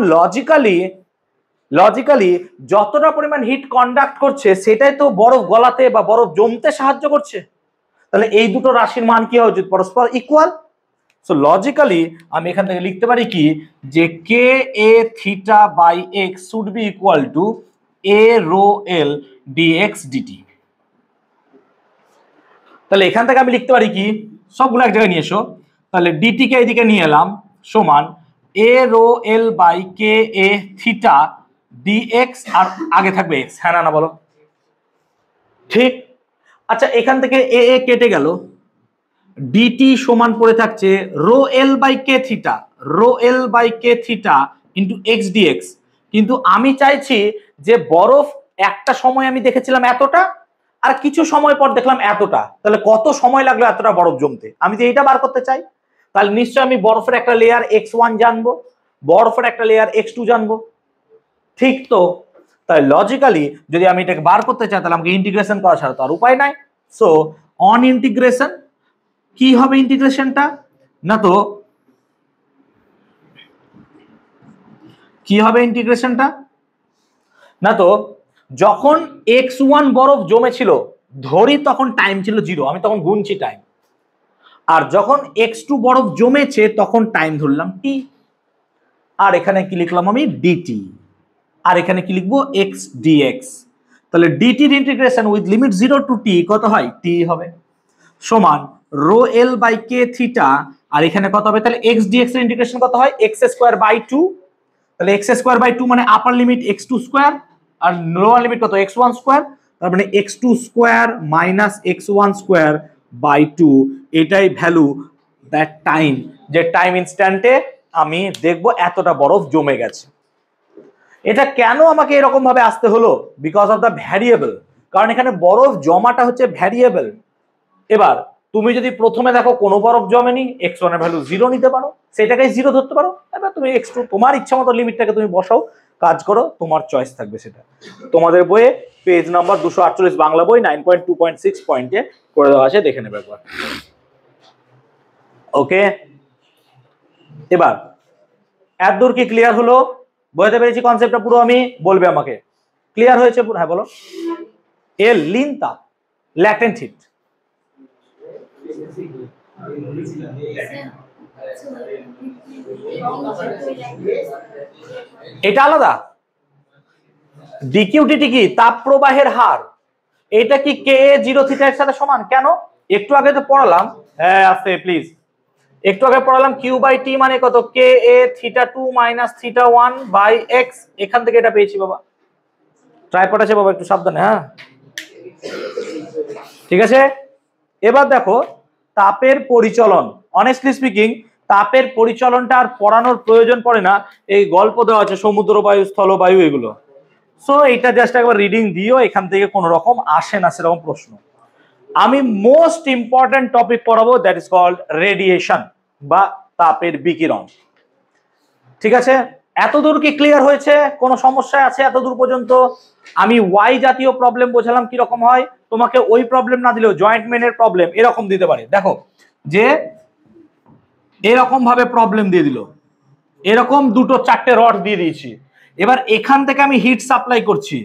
লজিক্যালি যতটা পরিমাণ হিট কন্ডাক্ট করছে সেটাই তো বরফ গলাতে বা বরফ জমতে সাহায্য করছে, তাহলে এই দুটো রাশির মান কি হওয়া উচিত? পরস্পর ইকুয়াল। সো লজিক্যালি আমি এখান থেকে লিখতে পারি কি, যে K A theta by x should be equal to A rho L dx dt. তাহলে এখান থেকে আমি লিখতে পারি কি, সবগুলো এক জায়গায় নিয়ে এসো, তাহলে ডিটি কে এদিকে নিয়ে এলাম সমান A rho L by K A theta dx, আর আগে থাকবে এক্স, হ্যাঁ না না বলো? ঠিক। আচ্ছা এখান থেকে এ এ কেটে গেল, ডিটি সমান পড়ে থাকছে rho L by K theta, rho L by K theta into x dx. কিন্তু আমি চাইছি যে বরফ একটা সময় আমি দেখেছিলাম এতটা, আর কিছু সময় পর দেখলাম এতটা, তাহলে কত সময় লাগলো এতটা বরফ জমতে? আমি তো এইটা বার করতে চাই। তাহলে নিশ্চয় আমি বরফের একটা লেয়ার x1 জানবো, বরফের একটা লেয়ার x2 জানবো, ঠিক তো? তাই লজিক্যালি যদি আমি এটাকে বার করতে চাই, তাহলে আমাকে ইন্টিগ্রেশন করা ছাড়া তো আর উপায় নাই। সো অন ইন্টিগ্রেশন কি হবে? ইন্টিগ্রেশনটা না তো কি হবে? ইন্টিগ্রেশনটা না তো যখন x1 বরফ জমেছিল ধরি তখন টাইম ছিল 0, আমি তখন গুনছি টাইম। আর যখন x2 বরফ জমেছে তখন টাইম ধরলাম t। আর এখানে কি লিখলাম আমি? dt। আর এখানে কি লিখবো? x dx। তাহলে dt এর integration with limit 0 to t কত হয়? t হবে, সমান rho L by K theta, আর এখানে কত হবে? তাহলে x dx এর ইন্টিগ্রেশন কত হয়? x square by 2। তাহলে x স্কয়ার বাই 2 মানে আপার লিমিট x2 স্কয়ার, আর লোয়ার লিমিট কত? x1 স্কয়ার, তার মানে x2 square minus x1 square by 2, এটাই ভ্যালু দ্যাট টাইম, যে টাইম ইনস্ট্যান্টে আমি দেখব এতটা বরফ জমে গেছে। এটা কেন আমাকে এরকম ভাবে আসতে হলো? বিকজ অফ দ্য ভ্যারিয়েবল, কারণ এখানে বরফ জমাটা হচ্ছে ভ্যারিয়েবল। এবার তুমি যদি প্রথমে দেখো কোনো বরফ জমেনি, x1 এর ভ্যালু 0 নিতে পারো, সেটাকে 0 ধরতে পারো, এবার তুমি একটু তোমার ইচ্ছা মতো লিমিটটাকে তুমি বসাও, কাজ করো, তোমার চয়েস থাকবে সেটা। তোমাদের বইয়ে পেজ নাম্বার 248 বাংলা বই 9.2.6 পয়েন্টে করে দেওয়া আছে, দেখে নেবে একবার। ওকে, এবার এতদূর কি ক্লিয়ার হলো? বুঝতে পেরেছি কনসেপ্টটা পুরো? আমি বলবে আমাকে ক্লিয়ার হয়েছে পুরো? হ্যাঁ বলো। এর লিন তাপ, ল্যাটেন্ট হিট। এটা আলাদা। ডিকিউটিটি কি? তাপ প্রবাহের হার। এটা কি কে এ 0 থিটা এর সাথে সমান? কেন? একটু আগে তো পড়ালাম, হ্যাঁ আস্তে প্লিজ, একটু আগে পড়ালাম কিউ বাই টি মানে কত? K A theta 2 minus theta 1 by x. এখান থেকে এটা পেয়েছি বাবা। ট্রাইপড আছে বাবা, একটু সাবধানে, হ্যাঁ ঠিক আছে। এবার দেখো তাপের পরিচলন, অনেস্টলি স্পিকিং তাপের পরিচলনটা আর পড়ানোর প্রয়োজন পড়ে না, এই গল্প দেওয়া আছে সমুদ্র বায়ু, স্থলবায়ু, এগুলো। সো এটা জাস্ট একবার রিডিং দিও, এখান থেকে কোনো রকম আসে না সেরকম প্রশ্ন। আমি মোস্ট ইম্পর্টেন্ট টপিক পড়াবো, দ্যাট ইজ কল্ড রেডিয়েশন বা তাপের বিকিরণ। ঠিক আছে, এতদূর কি ক্লিয়ার হয়েছে? কোনো সমস্যা আছে এতদূর পর্যন্ত? আমি ওয়াই জাতীয় প্রবলেম বোঝালাম কি রকম হয়, তোমাকে ওই প্রবলেম না দিলেও জয়েন্ট মেনের প্রবলেম এরকম দিতে পারে। দেখো যে এরকম ভাবে প্রবলেম দিয়ে দিল, এরকম দুটো চারটে রড দিয়ে দিয়েছি, এবার এখান থেকে আমি হিট সাপ্লাই করছি,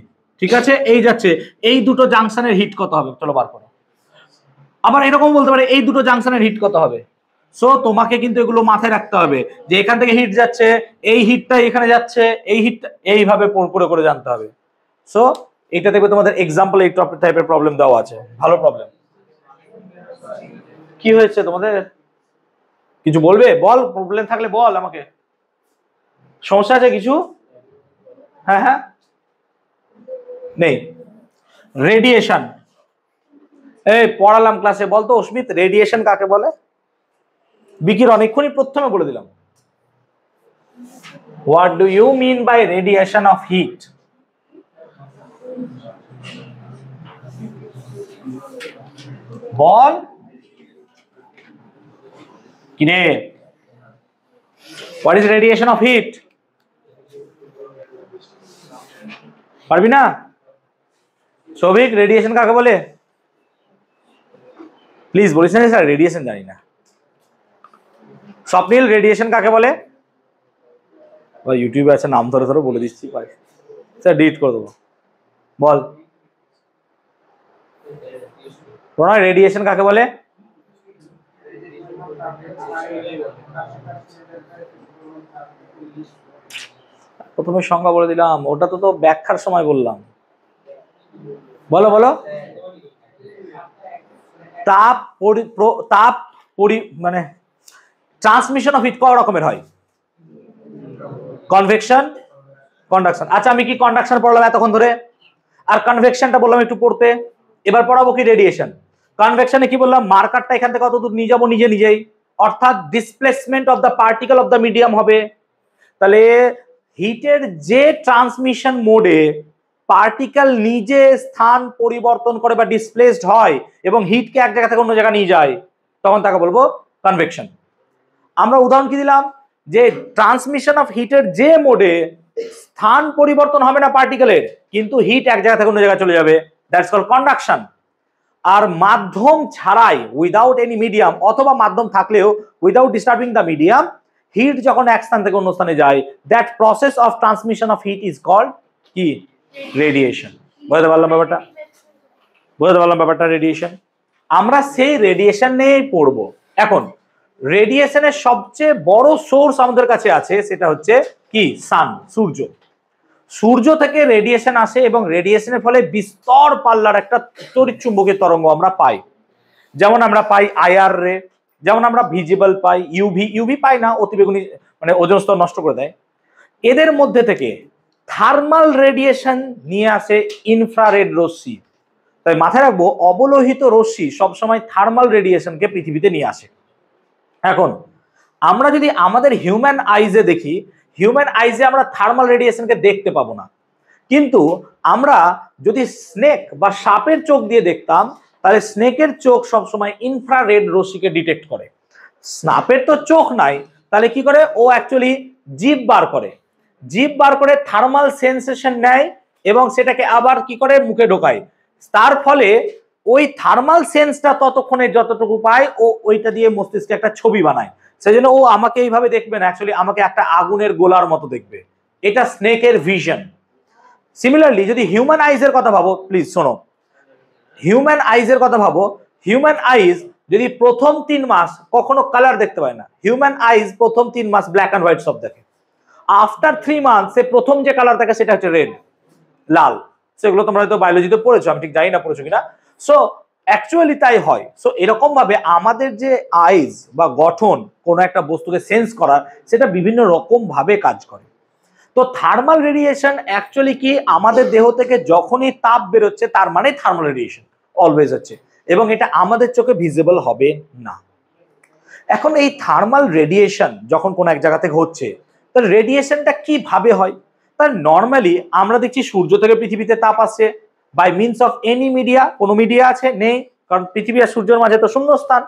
ঠিক আছে, এই যাচ্ছে, এই দুটো জাংশনের হিট কত হবে চলো বার করো। আবার এরকম বলতে পারে এই দুটো জাংশনের হিট কত হবে। সো তোমাকে কিন্তু এগুলো মাথায় রাখতে হবে যে এখান থেকে হিট যাচ্ছে, এই হিটটা এখানে যাচ্ছে, এই হিটটা এইভাবে করে করে জানতে হবে। সো এটা দেখবে তোমাদের এক্সাম্পল এই টাইপের প্রবলেম দেওয়া আছে, ভালো প্রবলেম। কি হয়েছে তোমাদের? কিছু বলবে? বল, প্রবলেম থাকলে বল আমাকে। সমস্যা আছে কিছু? হ্যাঁ হ্যাঁ, নেই। রেডিয়েশন, এই পড়ালাম ক্লাসে, বলতো অস্মিত রেডিয়েশন কাকে বলে? বিকিরণ, এক্ষুনি প্রথমে বলে দিলাম। What do you mean by radiation of heat? বল কিরে, what is radiation of heat? পারবি না? সৌভিক রেডিয়েশন কাকে বলে? প্লিজ বলিস না স্যার রেডিয়েশন জানি না। স্বপ্নিল রেডিয়েশন কাকে বলে? ইউটিউবে আছে, নাম ধরে ধরে বলে দিচ্ছি, স্যার ডিলিট করে দেবো। বল প্রণয় রেডিয়েশন কাকে বলে? প্রথমে সংজ্ঞা বলে দিলাম, ওটা তো ব্যাখ্যার সময় বললাম। বলো বলো। তাপ তাপ মানে ট্রান্সমিশন অফ হিট কয় রকমের হয়? Convection, conduction. আচ্ছা আমি কি কন্ডাকশন পড়লাম এতক্ষণ ধরে, আর কনভেকশনটা বললাম একটু পড়তে, এবার পড়াবো কি রেডিয়েশন। কনভেকশনে কি বললাম? মার্কারটা এখান থেকে কত দূর নিয়ে যাবো নিজে নিজেই, অর্থাৎ displacement of the particle of the medium হবে। তাহলে হিটের যে ট্রান্সমিশন মোডে পার্টিকেল নিজে স্থান পরিবর্তন করে বা ডিসপ্লেসড হয় এবং হিটকে এক জায়গা থেকে অন্য জায়গায় নিয়ে যায়, তখন তাকে বলবো কনভেকশন। আমরা উদাহরণ কি দিলাম? যে ট্রান্সমিশন অফ হিটের যে মোডে স্থান পরিবর্তন হবে না পার্টিকেলের, কিন্তু হিট এক জায়গা থেকে অন্য জায়গায় চলে যাবে, দ্যাটস কল্ড কন্ডাকশন। আর মাধ্যম ছাড়াই, উইদাউট এনি মিডিয়াম, অথবা মাধ্যম থাকলেও without disturbing the medium, heat যখন এক স্থান থেকে অন্য স্থানে যায়, that process of transmission of heat is called কি? রেডিয়েশন। বুঝতে পারলাম ব্যাপারটা? বুঝতে পারলাম ব্যাপারটা? রেডিয়েশন, আমরা সেই রেডিয়েশন নিয়েই পড়বো এখন। রেডিয়েশনের সবচেয়ে বড় সোর্স আমাদের কাছে আছে, সেটা হচ্ছে কি? সান, সূর্য। সূর্য থেকে রেডিয়েশন আসে এবং রেডিয়েশনের ফলে বিস্তর পাল্লার একটা তড়িৎ চুম্বকের তরঙ্গ আমরা পাই। যেমন আমরা পাই আইআর রে, যেমন আমরা ভিজিবল পাই, ইউভি পাই না, অতিবেগুনি মানে ওজোন স্তর নষ্ট করে দেয়। এদের মধ্যে থেকে থার্মাল রেডিয়েশন নিয়ে আসে ইনফ্রারেড রশ্মি। তাই মাথায় রাখবো, অবলোহিত রশ্মি সবসময় থার্মাল রেডিয়েশনকে পৃথিবীতে নিয়ে আসে। এখন আমরা যদি আমাদের হিউম্যান আইজে দেখি, হিউম্যান আইজে আমরা থার্মাল রেডিয়েশনকে দেখতে পাবো না, কিন্তু আমরা যদি স্নেক বা সাপের চোখ দিয়ে দেখতাম, তাহলে স্নেকের চোখ সবসময় ইনফ্রারেড রশ্মিকে ডিটেক্ট করে। সাপের তো চোখ নাই, তাহলে কি করে? ও অ্যাকচুয়ালি জিভ বার করে, জিভ বার করে থার্মাল সেন্সেশন নেয় এবং সেটাকে আবার কি করে মুখে ঢোকায়। তার ফলে ওই থার্মাল সেন্সটা ততক্ষণে যতটুকু পায় ও ওইটা দিয়ে মস্তিষ্কে একটা ছবি বানায়। সেজন্য ও আমাকে এইভাবে দেখবে না, অ্যাকচুয়ালি আমাকে একটা আগুনের গোলার মতো দেখবে। এটা স্নেকের ভিশন। সিমিলারলি যদি হিউম্যান আইজের কথা ভাবো, প্লিজ শোনো, হিউম্যান আইজের কথা ভাবো, হিউম্যান আইজ যদি প্রথম 3 মাস কখনো কালার দেখতে পায় না, হিউম্যান আইজ প্রথম 3 মাস ব্ল্যাক অ্যান্ড হোয়াইট সব দেখে। আফটার 3 মান্থ সে প্রথম যে কালার দেখে সেটা হচ্ছে রেড, লাল। সেগুলো তোমরা হয়তো বায়োলজিতে পড়েছো, আমি ঠিক জানি না পড়েছো কিনা। সো অ্যাকচুয়ালি তাই হয়। সো এরকম ভাবে আমাদের যে আইজ বা গঠন কোনো একটা বস্তুকে সেন্স করার, সেটা বিভিন্ন রকম ভাবে কাজ করে। তো থার্মাল রেডিয়েশন অ্যাকচুয়ালি কি, আমাদের দেহ থেকে যখনই তাপ বেরোচ্ছে তার মানে থার্মাল রেডিয়েশন অলওয়েজ হচ্ছে, এবং এটা আমাদের চোখে ভিজিবল হবে না। এখন এই থার্মাল রেডিয়েশন যখন কোনো এক জায়গা থেকে হচ্ছে, তার রেডিয়েশনটা কিভাবে হয়? তার নর্মালি আমরা দেখছি সূর্য থেকে পৃথিবীতে তাপ আসছে by means of any media. কোনো মিডিয়া আছে? নেই, কারণ পৃথিবী আর সূর্যের মাঝে তো শূন্যস্থান।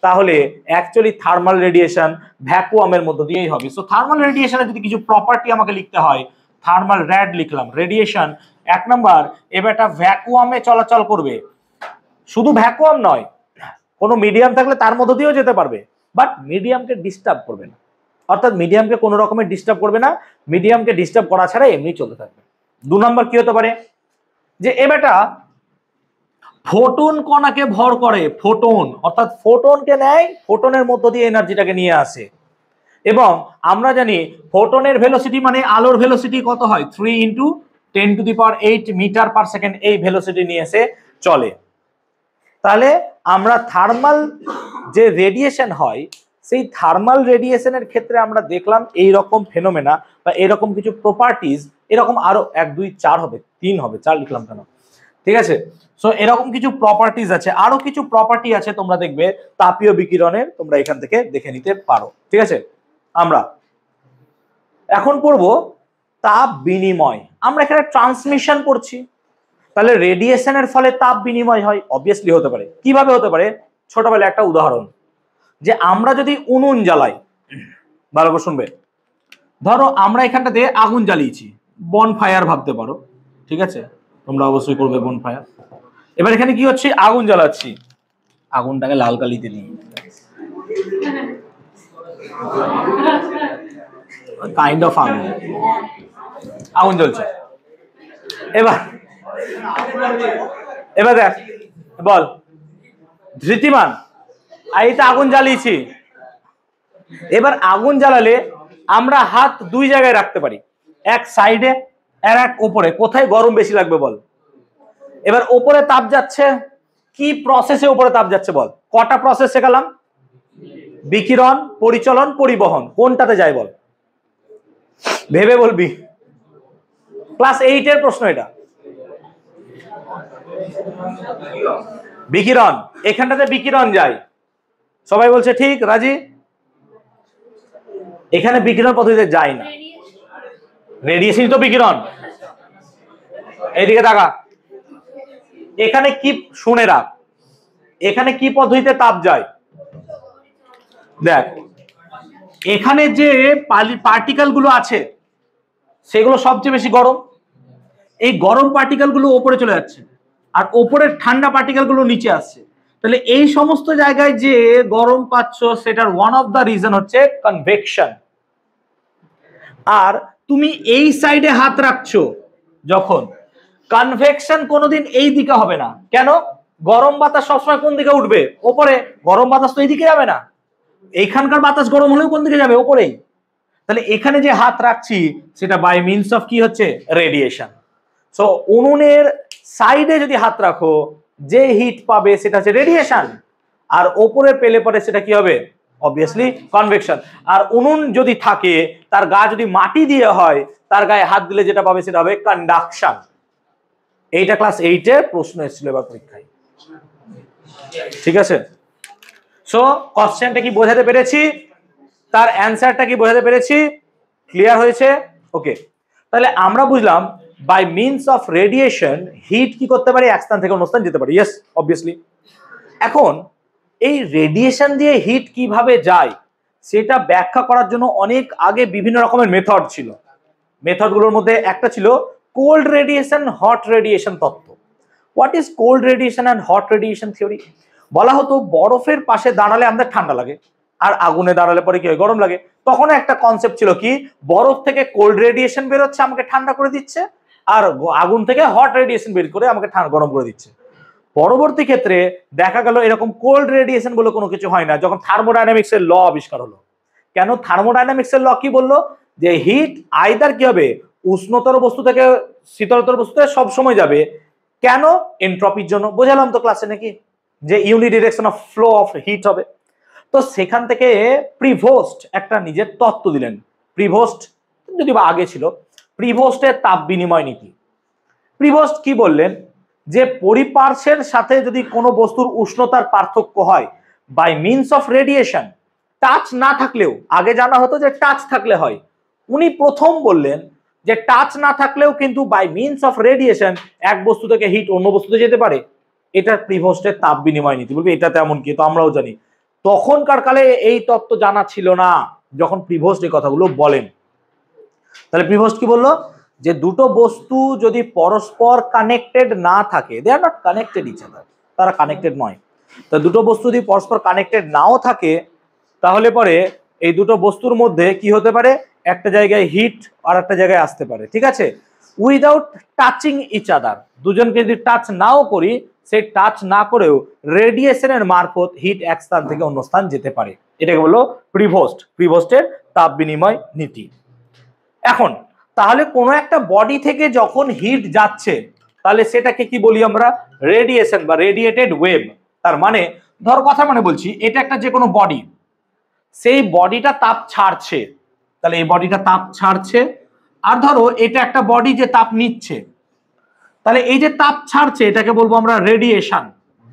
তাহলে অ্যাকচুয়ালি থার্মাল রেডিয়েশন ভ্যাকুয়ামের মধ্য দিয়েই হবে। সো থার্মাল রেডিয়েশনের যদি কিছু প্রপার্টি আমাকে লিখতে হয়, থার্মাল র্যাড লিখলাম। রেডিয়েশন 1 নাম্বার, এবার একটা ভ্যাকুয়ামে চলাচল করবে। শুধু ভ্যাকুয়াম নয়, কোনো মিডিয়াম থাকলে তার মধ্য দিয়েও যেতে পারবে, বাট মিডিয়ামকে ডিস্টার্ব করবে না। অর্থাৎ মিডিয়ামকে কোনো রকমের ডিস্টার্ব করবে না, মিডিয়ামকে ডিস্টার্ব করা ছাড়া এমনি চলতে থাকবে। 2 নাম্বার কি হতে পারে, যে এবারটা ফোটন কণাকে ভর করে। ফোটন অর্থাৎ ফোটনকে নেয়, ফোটনের মধ্য দিয়ে এনার্জিটাকে নিয়ে আসে। এবং আমরা জানি ফোটনের ভেলোসিটি মানে আলোর ভেলোসিটি কত হয়, 3 × 10⁸ মিটার পার সেকেন্ড, এই ভেলোসিটি নিয়ে এসে চলে। তাহলে আমরা থার্মাল যে রেডিয়েশন হয়, সেই থার্মাল রেডিয়েশনের ক্ষেত্রে আমরা দেখলাম এই রকম ফেনোমেনা বা এরকম কিছু প্রপার্টিজ, এরকম আরো 1 2 4 হবে, 3 হবে, 4 লিখলাম কেন, ঠিক আছে। সো এরকম কিছু প্রপার্টিজ আছে, আরো কিছু প্রপার্টি আছে তোমরা দেখবে তাপীয় বিকিরণের, তোমরা এখান থেকে দেখে নিতে পারো, ঠিক আছে। আমরা এখন পড়বো তাপ বিনিময়। আমরা এখানে ট্রান্সমিশন পড়ছি, তাহলে রেডিয়েশনের ফলে তাপ বিনিময় হয়, অবভিয়াসলি হতে পারে। কিভাবে হতে পারে? ছোটবেলায় একটা উদাহরণ, যে আমরা যদি উনুন জ্বালাই, ভালো করে শুনবে, ধরো আমরা এখানটাতে আগুন জ্বালিয়েছি, বনফায়ার ভাবতে পারো, ঠিক আছে, তোমরা অবশ্যই করবে বনফায়ার। এবার এখানে কি হচ্ছে, আগুন জ্বালাচ্ছি, আগুনটাকে লাল কালিতে দিই, কাইন্ড অফ আগুন, আগুন জ্বলছে। এবার দেখ, বল ধৃতিমান, এইটা আগুন জ্বালিয়েছি। এবার আগুন জ্বালালে আমরা হাত 2 জায়গায় রাখতে পারি, এক সাইডে আর এক উপরে। কোথায় গরম বেশি লাগবে বল? এবার উপরে তাপ যাচ্ছে, কি প্রসেসে উপরে তাপ যাচ্ছে বল? কটা প্রসেস শেখালাম? বিকিরণ, পরিচলন, পরিবহন। কোনটাতে যায় বল? ভেবে বলবি, ক্লাস 8 এর প্রশ্ন এটা। বিকিরণ, এখানটাতে বিকিরণ যায়, সবাই বলছে ঠিক, রাজি? এখানে বিকিরণ পদ্ধতিতে যায় না, রেডিয়েশন তো বিকিরণ। এইদিকে তাকা, এখানে কি, শুনে রাখ, এখানে কি পদ্ধতিতে তাপ যায়? দেখ, এখানে যে পার্টিকেল গুলো আছে সেগুলো সবচেয়ে বেশি গরম, এই গরম পার্টিকেল গুলো উপরে চলে যাচ্ছে, আর উপরের ঠান্ডা পার্টিকেল গুলো নিচে আসছে। তাহলে এই সমস্ত জায়গায় যে গরম পাচ্ছ, সেটার ওয়ান অফ দা রিজন হচ্ছে কনভেকশন। আর তুমি এই সাইডে হাত রাখছো যখন, কনভেকশন কোনোদিন এই দিকে হবে না। কেন? গরম বাতাস সবসময় কোন দিকে উঠবে? ওপরে। গরম বাতাস তো এইদিকে যাবে না, এইখানকার বাতাস গরম হলেও কোন দিকে যাবে? ওপরেই। তাহলে এখানে যে হাত রাখছি সেটা বাই মিনস অফ কি হচ্ছে? রেডিয়েশন। সো উনুনের সাইডে যদি হাত রাখো, যে হিট পাবে সেটা হচ্ছে রেডিয়েশন, আর ওপরে পেলে পরে সেটা কি হবে? Obviously convection. আর উনুন যদি থাকে, তার গা যদি মাটি দিয়ে হয়, তার গায়ে হাত দিলে যেটা পাবে সেটা হবে কন্ডাকশন। এইটা ক্লাস 8 এর প্রশ্ন এসেছিল এবার পরীক্ষায়, ঠিক আছে। সো কোশ্চেনটা কি বোঝাতে পেরেছি, তার অ্যান্সারটা কি বোঝাতে পেরেছি? ক্লিয়ার হয়েছে? ওকে, তাহলে আমরা বুঝলাম by means of radiation heat কি করতে পারে? এক স্থান থেকে অন্য স্থান যেতে পারে। Yes, obviously. এখন এই রেডিয়েশন দিয়ে হিট কিভাবে যায় সেটা ব্যাখ্যা করার জন্য অনেক আগে বিভিন্ন রকমের মেথড ছিল। মেথডগুলোর মধ্যে একটা ছিল কোল্ড রেডিয়েশন, হট রেডিয়েশন তত্ত্ব। What is cold radiation and hot radiation theory? বলা হতো বরফের পাশে দাঁড়ালে আমাদের ঠান্ডা লাগে, আর আগুনে দাঁড়ালে পরে কি হয়, গরম লাগে। তখন একটা কনসেপ্ট ছিল কি, বরফ থেকে কোল্ড রেডিয়েশন বেরোচ্ছে, আমাকে ঠান্ডা করে দিচ্ছে, আর আগুন থেকে হট রেডিয়েশন বের করে আমাকে গরম করে দিচ্ছে। পরবর্তী ক্ষেত্রে দেখা গেল এরকম কোল্ড রেডিয়েশন বলে কোনো কিছু হয় না, যখন থার্মোডাইনামিক্স এর ল আবিষ্কার হলো। কেন থার্মোডাইনামিক্স এর ল কি বললো, যে হিট আইদার কি হবে, উষ্ণতর বস্তু থেকে শীতলতর বস্তুতে সব সময় যাবে। কেন? এনট্রপির জন্য। বোঝালাম তো ক্লাসে নাকি, যে ইউনিডিরেকশন অফ ফ্লো অফ হিট হবে। তো সেখান থেকে প্রিভোস্ট একটা নিজের তত্ত্ব দিলেন। প্রিভোস্ট যদি বা আগে ছিল, প্রিভোস্টের তাপ বিনিময় নীতি। প্রিভোস্ট কি বললেন, যে পরিপার্শ্বের সাথে যদি কোনো বস্তুর উষ্ণতার পার্থক্য হয় by means of radiation, touch না থাকলেও, আগে জানা হতো যে টাচ থাকলে হয়, উনি প্রথম বললেন যে টাচ না থাকলেও কিন্তু বাই মিনস অফ রেডিয়েশন এক বস্তু থেকে হিট অন্য বস্তুতে যেতে পারে। এটা প্রিভোস্টের তাপ বিনিময় নীতি। বলবে এটা তেমন কি, তো আমরাও জানি। তখনকার কালে এই তত্ত্ব জানা ছিল না যখন প্রিভোস্ট এই কথাগুলো বলেন। তাহলে প্রিভোস্ট কি বললো, যে দুটো বস্তু যদি পরস্পর কানেক্টেড না থাকে, they are not connected each other, তারা কানেক্টেড নয়। তো দুটো বস্তু যদি পরস্পর কানেক্টেড নাও থাকে, তাহলে পরে এই দুটো বস্তুর মধ্যে কি হতে পারে, একটা জায়গায় হিট আর একটা জায়গায় আসতে পারে, ঠিক আছে, উইদাউট টাচিং ইচ আদার। দুজনকে যদি টাচ নাও করি, সেই টাচ না করেও রেডিয়েশনের মারফত হিট এক স্থান থেকে অন্য স্থান যেতে পারে। এটাকে বললো প্রিভোস্ট, প্রিভোস্টের তাপ বিনিময় নীতি। এখন তাহলে কোনো একটা বডি থেকে যখন হিট যাচ্ছে, তাহলে সেটাকে কি বলি আমরা, রেডিয়েশন বা রেডিয়েটেড ওয়েভ। তার মানে ধর কথা মানে বলছি, এটা একটা যে কোনো বডি, সেই বডিটা তাপ ছাড়ছে, তাহলে এই বডিটা তাপ ছাড়ছে। আর ধরো এটা একটা বডি যে তাপ নিচ্ছে, তাহলে এই যে তাপ ছাড়ছে এটাকে বলবো আমরা রেডিয়েশন,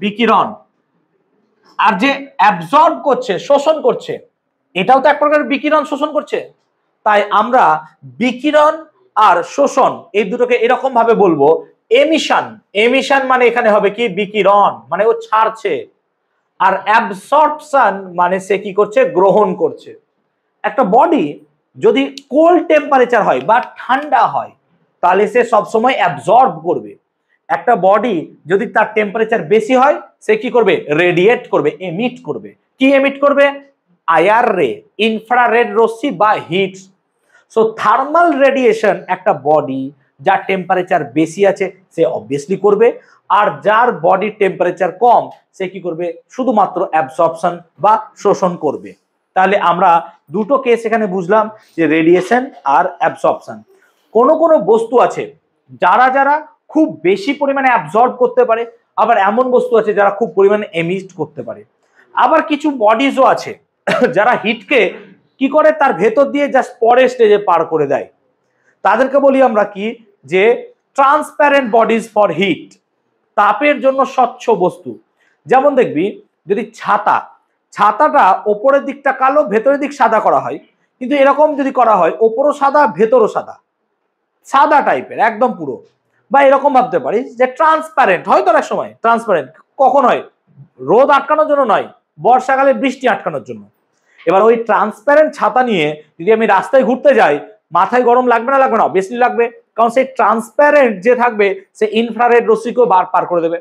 বিকিরণ। আর যে অ্যাবজর্ব করছে, শোষণ করছে, এটাও তো এক প্রকার বিকিরণ শোষণ করছে। তাই আমরা বিকিরণ আর শোষণ এই দুটোকে এরকম ভাবে বলবো এমিশন। এমিশন মানে এখানে হবে কি, বিকিরণ মানে ও ছাড়ছে, আর অ্যাবসর্পশন মানে সে কি করছে, গ্রহণ করছে। একটা বডি যদি কোল্ড টেম্পারেচার হয় বা ঠান্ডা হয়, তাহলে সে সবসময় অ্যাবজর্ব করবে। একটা বডি যদি তার টেম্পারেচার বেশি হয়, সে কি করবে, রেডিয়েট করবে, এমিট করবে। কি এমিট করবে, আইআর রে, ইনফ্রারেড রশ্মি বা হিট। সো থার্মাল রেডিয়েশন একটা বডি যার টেম্পারেচার বেশি আছে সে অবভিয়াসলি করবে, আর যার বডির টেম্পারেচার কম সে কি করবে, শুধুমাত্র অ্যাবসর্পশন বা শোষণ করবে। তাহলে আমরা দুটো কেস এখানে বুঝলাম, যে রেডিয়েশন আর অ্যাবসর্পশন। কোনো কোনো বস্তু আছে যারা যারা খুব বেশি পরিমাণে অ্যাবজর্ব করতে পারে, আবার এমন বস্তু আছে যারা খুব পরিমাণে এমিট করতে পারে। আবার কিছু বডিজও আছে যারা হিটকে কি করে, তার ভেতর দিয়ে জাস্ট পরের স্টেজে পার করে দেয়। তাদেরকে বলি আমরা কি, যে ট্রান্সপ্যারেন্ট বডিজ ফর হিট, তাপের জন্য স্বচ্ছ বস্তু। যেমন দেখবি যদি ছাতাটা ওপরের দিকটা কালো, ভেতরের দিক সাদা করা হয়, কিন্তু এরকম যদি করা হয় ওপরও সাদা ভেতরও সাদা, সাদা টাইপের একদম পুরো, বা এরকম ভাবতে পারিস যে ট্রান্সপ্যারেন্ট হয়, তো এক সময় ট্রান্সপ্যারেন্ট কখন হয়, রোদ আটকানোর জন্য নয়, বর্ষাকালে বৃষ্টি আটকানোর জন্য। এবার ওই ট্রান্সপ্যারেন্ট ছাতা নিয়ে যদি আমি রাস্তায় ঘুরতে যাই, মাথায় গরম লাগবে না, লাগবে না? অবভিয়াসলি লাগবে, কারণ সেই ট্রান্সপ্যারেন্ট যে থাকবে সে ইনফ্রারেড রশ্মিকেও পার করে দেবে।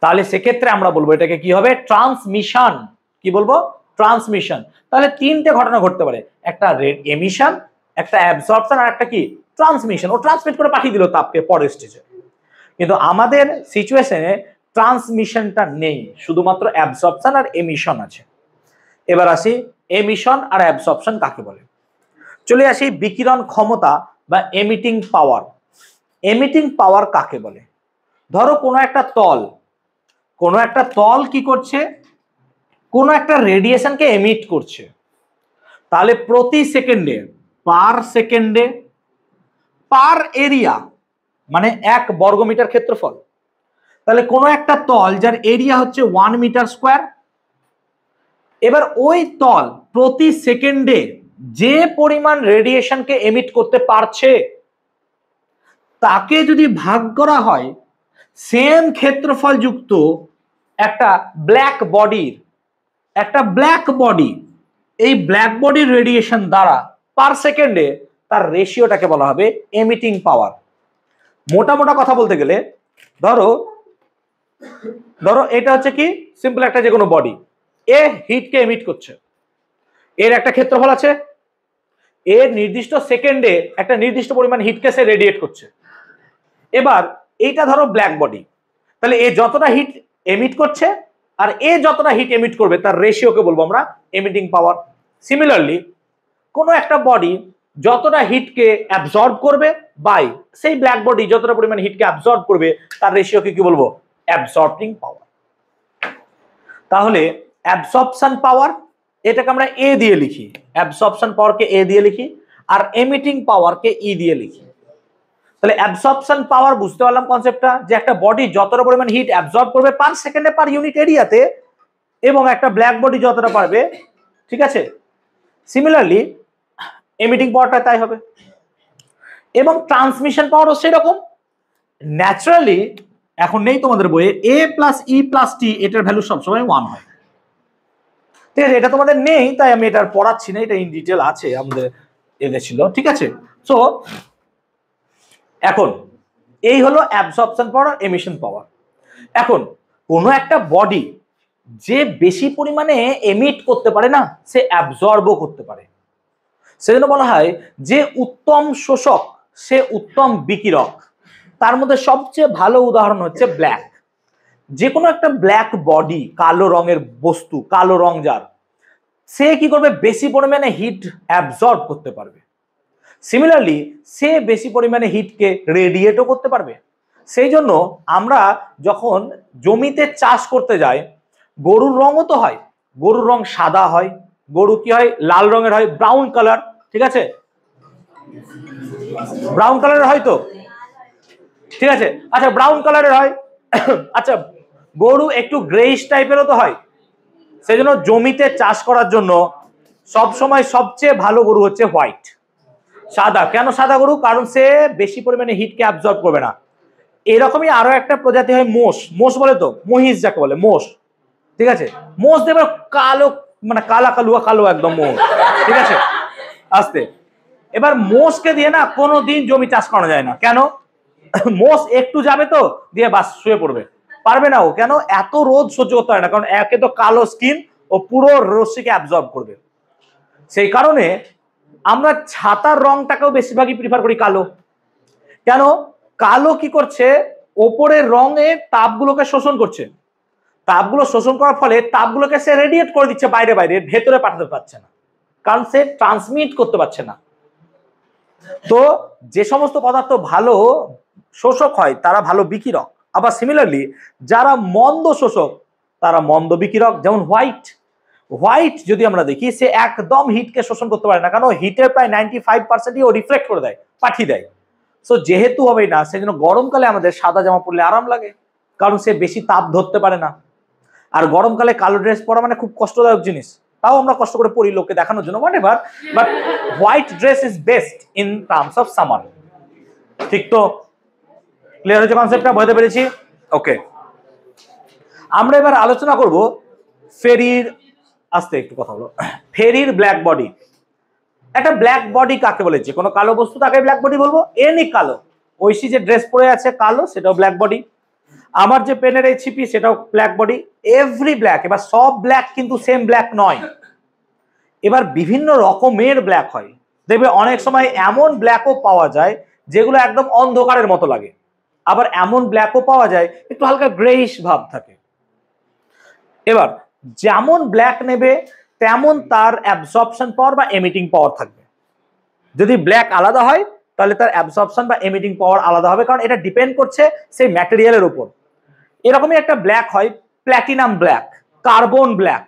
তাহলে সেক্ষেত্রে আমরা বলবো এটাকে কি হবে, ট্রান্সমিশন। কি বলবো, ট্রান্সমিশন। তাহলে তিনটে ঘটনা ঘটতে পারে, একটা এমিশন, একটা অ্যাবসর্পশন, আর একটা কি, ট্রান্সমিশন। ও ট্রান্সমিট করে পাঠিয়ে দিল তাপকে পরের স্টেজে। কিন্তু আমাদের সিচুয়েশনে ট্রান্সমিশনটা নেই, শুধুমাত্র অ্যাবসর্পশন আর এমিশন আছে। এবার আসি এমিশন আর অ্যাবসর্পশন কাকে বলে। চলে আসি বিকিরণ ক্ষমতা বা এমিটিং পাওয়ার। এমিটিং পাওয়ার কাকে বলে, ধরো কোনো একটা তল কি করছে, কোনো একটা রেডিয়েশনকে এমিট করছে, তাহলে প্রতি সেকেন্ডে, পার এরিয়া মানে 1 বর্গমিটার ক্ষেত্রফল। তাহলে কোনো একটা তল যার এরিয়া হচ্ছে 1 মিটার স্কোয়ার, এবার ওই তল প্রতি সেকেন্ডে যে পরিমাণ রেডিয়েশনকে এমিট করতে পারছে, তাকে যদি ভাগ করা হয় সেম ক্ষেত্রফল যুক্ত একটা ব্ল্যাক বডি, এই ব্ল্যাক বডির রেডিয়েশন দ্বারা পার সেকেন্ডে তার রেশিওটাকে বলা হবে এমিটিং পাওয়ার। মোটা মোটা কথা বলতে গেলে ধরো ধরো এটা হচ্ছে কি সিম্পল একটা যে কোনো বডি, এ হিটকে এমিট করছে, এর একটা ক্ষেত্রফল আছে, এর নির্দিষ্ট সেকেন্ডে একটা নির্দিষ্ট পরিমাণ হিটকে সে রেডিয়েট করছে। এবার এইটা ধরো ব্ল্যাক বডি, তাহলে এ যতটা হিট এমিট করছে আর এ যতটা হিট এমিট করবে তার রেশিওকে বলবো আমরা এমিটিং পাওয়ার। সিমিলারলি কোনো একটা বডি যতটা হিটকে অ্যাবজর্ব করবে বাই সেই ব্ল্যাক বডি যতটা পরিমাণ হিটকে অ্যাবজর্ব করবে তার রেশিওকে কি বলবো অ্যাবজর্বিং পাওয়ার। তাহলে অ্যাবজর্পশন পাওয়ার এটাকে আমরা এ দিয়ে লিখি, অ্যাবজর্পশন পাওয়ারকে এ দিয়ে লিখি আর এমিটিং পাওয়ারকে ই দিয়ে লিখি। তাহলে অ্যাবজর্পশন পাওয়ার বুঝতে পারলাম কনসেপ্টটা, যে একটা বডি যতটা পরিমাণ হিট অ্যাবজর্ব করবে পার সেকেন্ডে পার ইউনিট এরিয়াতে, এবং একটা ব্ল্যাক বডি যতটা পারবে, ঠিক আছে। সিমিলারলি এমিটিং পাওয়ারটা তাই হবে, এবং ট্রান্সমিশন পাওয়ারও সেরকম। ন্যাচারালি এখন নেই তোমাদের বইয়ে এ প্লাস ই প্লাস টি এটার ভ্যালু সবসময় 1 হয়, ঠিক আছে। এটা তোমাদের নেই তাই আমি এটা পড়াচ্ছি না, এটা ইন ডিটেল আছে আমাদের এদের ছিল, ঠিক আছে। সো এখন এই হলো অ্যাবজর্পশন পাওয়ার আর এমিশন পাওয়ার। এখন কোনো একটা বডি যে বেশি পরিমাণে এমিট করতে পারে না, সে অ্যাবজর্বও করতে পারে। সেজন্য বলা হয় যে উত্তম শোষক সে উত্তম বিকিরক। তার মধ্যে সবচেয়ে ভালো উদাহরণ হচ্ছে ব্ল্যাক। যে কোনো একটা ব্ল্যাক বডি, কালো রঙের বস্তু, কালো রং যার, সে কি করবে বেশি পরিমাণে হিট অ্যাবজর্ব করতে পারবে। সিমিলারলি সে বেশি পরিমাণে হিটকে রেডিয়েটও করতে পারবে। সেই জন্য আমরা যখন জমিতে চাষ করতে যাই, গরুর রঙও তো হয়, গরুর রং সাদা হয়, গরু কি হয় লাল রঙের হয়, ব্রাউন কালার, ঠিক আছে, ব্রাউন কালারের হয় তো, ঠিক আছে। আচ্ছা ব্রাউন কালারের হয় আচ্ছা গরু একটু গ্রেইশ টাইপেরও তো হয়। সেই জন্য জমিতে চাষ করার জন্য সব সময় সবচেয়ে ভালো গরু হচ্ছে হোয়াইট, সাদা। কেন সাদা গরু? কারণ সে বেশি পরিমাণে হিটকে অ্যাবজর্ব করবে না। এরকমই আরো একটা প্রজাতি হয় মোষ, মোষ বলে তো, মহিষ যাকে বলে মোষ, ঠিক আছে। মোষ দেবে কালো, মানে কালা কালুয়া কালো একদম মোষ, ঠিক আছে আস্তে। এবার মোষকে দিয়ে না কোনোদিন জমি চাষ করা যায় না। কেন? মোষ একটু যাবে তো দিয়ে বাস শুয়ে পড়বে, পারবে না ও। কেন? এত রোদ সহ্য করতে হয় না, কারণ একে তো কালো স্কিন, ও পুরো রশ্মিকে অ্যাবজর্ব করবে। সেই কারণে আমরা ছাতার রংটাকেও বেশিরভাগই প্রিফার করি কালো। কেন? কালো কি করছে, ওপরের রঙের তাপগুলোকে শোষণ করছে, তাপগুলো শোষণ করার ফলে তাপগুলোকে সে রেডিয়েট করে দিচ্ছে বাইরে, বাইরে ভেতরে পাঠাতে পারছে না, কারণ সে ট্রান্সমিট করতে পারছে না। তো যে সমস্ত পদার্থ ভালো শোষক হয় তারা ভালো বিকিরক। আবার সিমিলারলি যারা মন্দ শোষক তারা মন্দ বিকিরক। যেমন হোয়াইট, হোয়াইট যদি আমরা দেখি সে একদম হিটকে শোষণ করতে পারে না, কারণ হিটের প্রায় 95% ও রিফ্লেক্ট করে দেয়, পাঠিয়ে দেয়। সো যেহেতু হবে না, সেজন্য গরমকালে আমাদের সাদা জামা পরলে আরাম লাগে, কারণ সে বেশি তাপ ধরতে পারে না। আর গরমকালে কালো ড্রেস পরা মানে খুব কষ্টদায়ক জিনিস, তাও আমরা কষ্ট করে পরি লোককে দেখানোর জন্য, whatever, but white dress is best in terms of summer. ঠিক তো? ক্লিয়ার হয়েছে কনসেপ্টটা? বুঝতে পেরেছি? ওকে, আমরা এবার আলোচনা করব ফেরির, আস্তে একটু কথা বলো, ফেরির ব্ল্যাক বডি। একটা ব্ল্যাক বডি কাকে বলে? যে কোনো কালো বস্তু তাকে ব্ল্যাক বডি বলবো। এনি কালো, ঐশী যে ড্রেস পরে আছে কালো, সেটাও ব্ল্যাক বডি। আমার যে পেনের এই ছিপি সেটাও ব্ল্যাক বডি, এভরি ব্ল্যাক। এবার সব ব্ল্যাক কিন্তু সেম ব্ল্যাক নয়, এবার বিভিন্ন রকমের ব্ল্যাক হয়। দেখবে অনেক সময় এমন ব্ল্যাকও পাওয়া যায় যেগুলো একদম অন্ধকারের মতো লাগে, আবার এমন ব্ল্যাকও পাওয়া যায় একটু হালকা গ্রেইশ ভাব থাকে। এবার যেমন ব্ল্যাক নেবে তেমন তার অ্যাবজর্পশন পাওয়ার বা এমিটিং পাওয়ার থাকবে। যদি ব্ল্যাক আলাদা হয় তাহলে তার অ্যাবজর্পশন বা এমিটিং পাওয়ার আলাদা হবে, কারণ এটা ডিপেন্ড করছে সেই ম্যাটেরিয়ালের উপর। এরকমই একটা ব্ল্যাক হয় প্ল্যাটিনাম ব্ল্যাক, কার্বন ব্ল্যাক।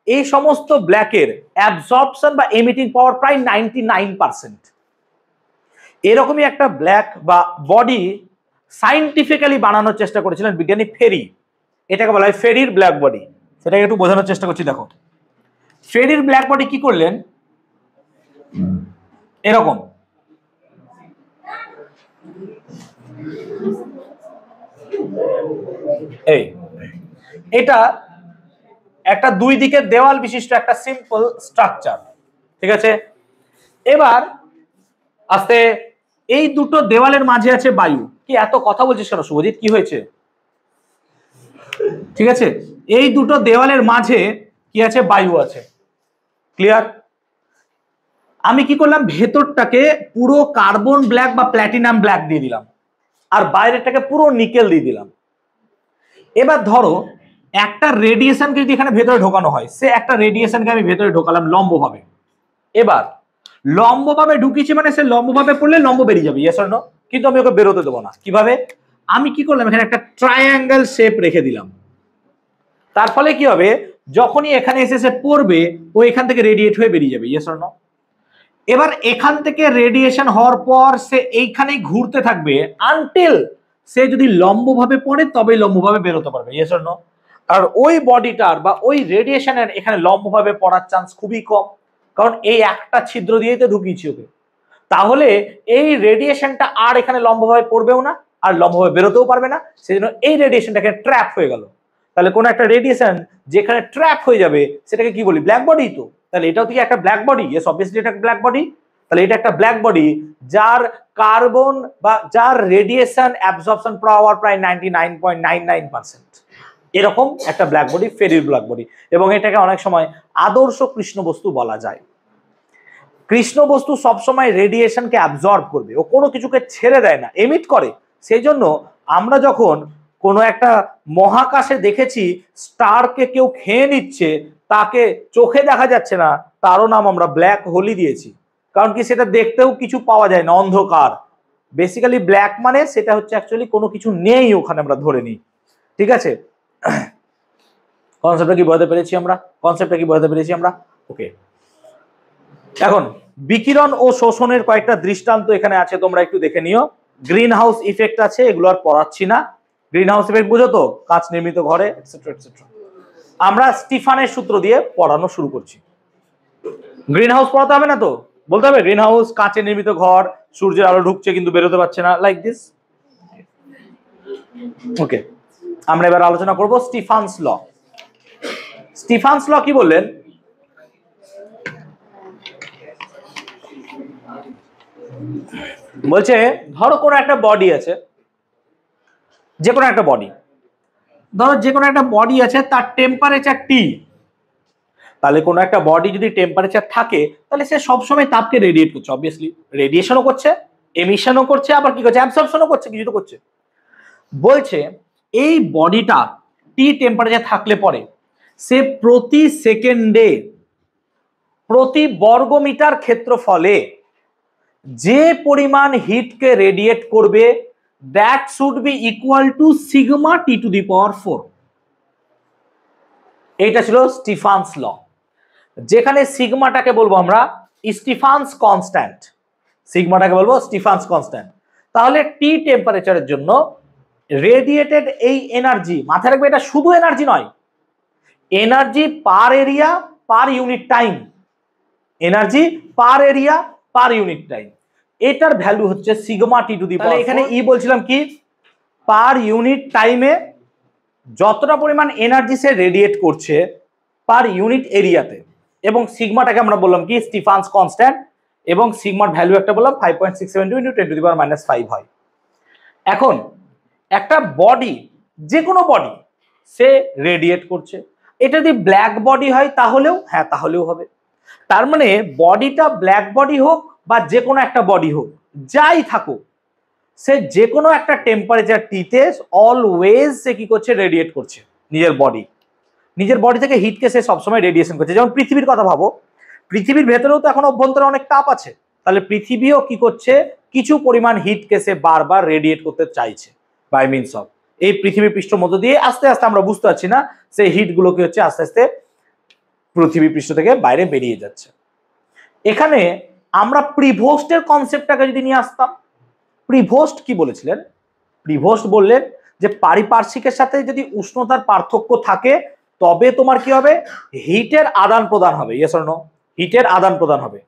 এই সমস্ত ব্ল্যাকের অ্যাবজর্পশন বা এমিটিং পাওয়ার প্রায় 99%। এরকমই একটা ব্ল্যাক বা বডি সাইন্টিফিক্যালি বানানোর চেষ্টা করেছিলেন বিজ্ঞানী ফেরি, এটাকে বলা হয় ফেরির ব্ল্যাক বডি। সেটাকে একটু বোঝানোর চেষ্টা করছি। দেখো ফেরির ব্ল্যাক বডি কি করলেন, এরকম এই, এটা একটা দুই দিকের দেওয়াল বিশিষ্ট একটা সিম্পল স্ট্রাকচার, ঠিক আছে। এবার আস্তে এই দুটো দেওয়ালের মাঝে আছে বায়ু। কি এত কথা বলছিস কেন শুভজিৎ, কি হয়েছে? ঠিক আছে, এই দুটো দেওয়ালের মাঝে কি আছে? বায়ু আছে। ক্লিয়ার? আমি কি করলাম, ভেতরটাকে পুরো কার্বন ব্ল্যাক বা প্ল্যাটিনাম ব্ল্যাক দিয়ে দিলাম, আর বাইরেটাকে পুরো নিকেল দিয়ে দিলাম। এবার ধরো একটা রেডিয়েশনকে যদি এখানে ভেতরে ঢোকানো হয়, সে একটা রেডিয়েশনকে আমি ভেতরে ঢোকালাম লম্বভাবে। এবার লম্বভাবে ঢুকিয়েছি মানে সে লম্বভাবে পড়লে লম্ব বেরিয়ে যাবে, ইয়েস অর নো? কিন্তু আমি ওকে বেরোতে দেবো না। কিভাবে? আমি কি করলাম, এখানে একটা ট্রায়াঙ্গেল শেপ রেখে দিলাম। তার ফলে কি হবে, যখনই এখানে এসে সে পড়বে ও এখান থেকে রেডিয়েট হয়ে বেরিয়ে যাবে, ইয়েস অর নো? এবার এখান থেকে রেডিয়েশন হওয়ার পর সে এইখানেই ঘুরতে থাকবে আনটিল সে যদি লম্বভাবে পড়ে তবেই লম্বভাবে বেরোতে পারবে, ইয়েস অর নো? আর ওই বডিটার বা ওই রেডিয়েশনের এখানে লম্বভাবে পড়ার চান্স খুবই কম, কারণ এই একটা ছিদ্র দিয়েই তো ঢুকিয়েছি ওকে। তাহলে এই রেডিয়েশনটা আর এখানে লম্বভাবে পড়বেও না, আর লম্বভাবে বেরোতেও পারবে না, সেজন্য এই রেডিয়েশনটা এখানে ট্র্যাপ হয়ে গেল। তাহলে কোন একটা রেডিয়েশন যেখানে ট্র্যাপ হয়ে যাবে সেটাকে কি বলি? Black body. তো তাহলে এটাও কি একটা ব্ল্যাক বডি? ইয়েস, অবভিয়াসলি এটা একটা ব্ল্যাক বডি। তাহলে এটা একটা ব্ল্যাক বডি যার কার্বন বা যার রেডিয়েশন অ্যাবজর্পশন পাওয়ার প্রায় 99.99%। এরকম একটা ব্ল্যাক বডি, ফেরির ব্ল্যাক বডি। এবং এটাকে অনেক সময় আদর্শ কৃষ্ণ বস্তু বলা যায়। কৃষ্ণ বস্তু সবসময় রেডিয়েশনকে অ্যাবজর্ব করবে, ও কোনো কিছুকে ছেড়ে দেয় না, এমিট করে। সেই জন্য আমরা যখন কোনো একটা মহাকাশে দেখেছি স্টারকে কেউ খেয়ে নিচ্ছে, তাকে চোখে দেখা যাচ্ছে না, তারও নাম আমরা ব্ল্যাক হোলই দিয়েছি। কারণ কি, সেটা দেখতেও কিছু পাওয়া যায় না, অন্ধকার। বেসিক্যালি ব্ল্যাক মানে সেটা হচ্ছে অ্যাকচুয়ালি কোনো কিছু নেই ওখানে, আমরা ধরে নিই। ঠিক আছে, কনসেপ্টটা কি বোঝাতে পেরেছি আমরা? ওকে, এখন বিকিরণ ও শোষণের কয়েকটা দৃষ্টান্ত এখানে আছে, তোমরা একটু দেখে নিও। গ্রিন হাউস ইফেক্ট আছে, এগুলো আর পড়াচ্ছি না। গ্রিন হাউস ইফেক্ট বুঝো তো, কাঁচ নির্মিত ঘরে এটসেট্রা এটসেট্রা। আমরা স্টিফানের সূত্র দিয়ে পড়ানো শুরু করছি। গ্রিন হাউস পড়াতে হবে না তো, বলতে হবে গ্রিন হাউস কাঁচে নির্মিত ঘর, সূর্যের আলো ঢুকছে কিন্তু বেরোতে পারছে না, লাইক দিস। ওকে, আমরা এবার আলোচনা করব স্টিফানস ল। স্টিফানস ল কি বললেন? বলছে ধরো কোনো একটা বডি আছে, যে কোনো একটা বডি, ধরো যে কোনো একটা বডি আছে, তার টেম্পারেচার টি। তাহলে কোনো একটা বডি যদি টেম্পারেচার থাকে তাহলে সে সবসময় তাপকে রেডিয়েট করছে, অবভিয়াসলি রেডিয়েশনও করছে, এমিশনও করছে, আবার কি করছে, অ্যাবসর্পশনও করছে, কিছু তো করছে। বলছে এই বডিটা টি টেম্পারেচার থাকলে পরে সে প্রতি সেকেন্ডে প্রতি বর্গমিটার ক্ষেত্রফলে যে পরিমাণ হিটকে রেডিয়েট করবে that should be equal to sigma T to the power 4। এইটা ছিল স্টিফানস ল, যেখানে সিগমাটাকে বলবো আমরা স্টিফানস কনস্ট্যান্ট। সিগমাটাকে বলবো স্টিফানস কনস্ট্যান্ট। তাহলে টি টেম্পারেচারের জন্য রেডিয়েটেড এই এনার্জি, মাথায় রাখবে এটা শুধু এনার্জি নয়, energy per area per unit time, energy per area per unit time, এটার ভ্যালু হচ্ছে sigma T to the power. এখানে ই বলছিলাম কি, পার ইউনিট টাইমে যতটা পরিমাণ এনার্জি সে রেডিয়েট করছে পার ইউনিট এরিয়াতে, এবং সিগমাটাকে আমরা বললাম কি স্টিফানস কনস্ট্যান্ট, এবং সিগমার ভ্যালু একটা বললাম 5.672 × 10⁻⁻5 হয়। এখন একটা বডি, যে কোনো বডি সে রেডিয়েট করছে, এটা যদি ব্ল্যাক বডি হয় তাহলেও, হ্যাঁ তাহলেও হবে। তার মানে বডিটা ব্ল্যাক বডি হোক বা যে কোনো একটা বডি হোক, যাই থাকুক, সে যে কোনো একটা টেম্পারেচার টিতে অলওয়েজ সে কি করছে, রেডিয়েট করছে নিজের বডি থেকে হিটকে সে সবসময় রেডিয়েশন করছে। যেমন পৃথিবীর কথা ভাবো, পৃথিবীর ভেতরেও তো এখন অভ্যন্তরে অনেক তাপ আছে, তাহলে পৃথিবীও কি করছে, কিছু পরিমাণ হিটকে সে বারবার রেডিয়েট করতে চাইছে বাই মিনস অফ এই পৃথিবী পৃষ্ঠের মধ্য দিয়ে। আস্তে আস্তে আমরা বুঝতে পারছি না, সেই হিটগুলো কি হচ্ছে, আস্তে আস্তে পৃথিবী পৃষ্ঠ থেকে বাইরে বেরিয়ে যাচ্ছে। এখানে আমরা প্রিভোস্টের কনসেপ্টটাকে যদি নিয়ে আসতাম, প্রিভোস্ট কি বলেছিলেন? প্রিভোস্ট বললেন যে পারিপার্শ্বিকের সাথে যদি উষ্ণতার পার্থক্য থাকে তবে তোমার কি হবে, হিটের আদান প্রদান হবে, ইয়েস অর নো? হিটের আদান প্রদান হবে।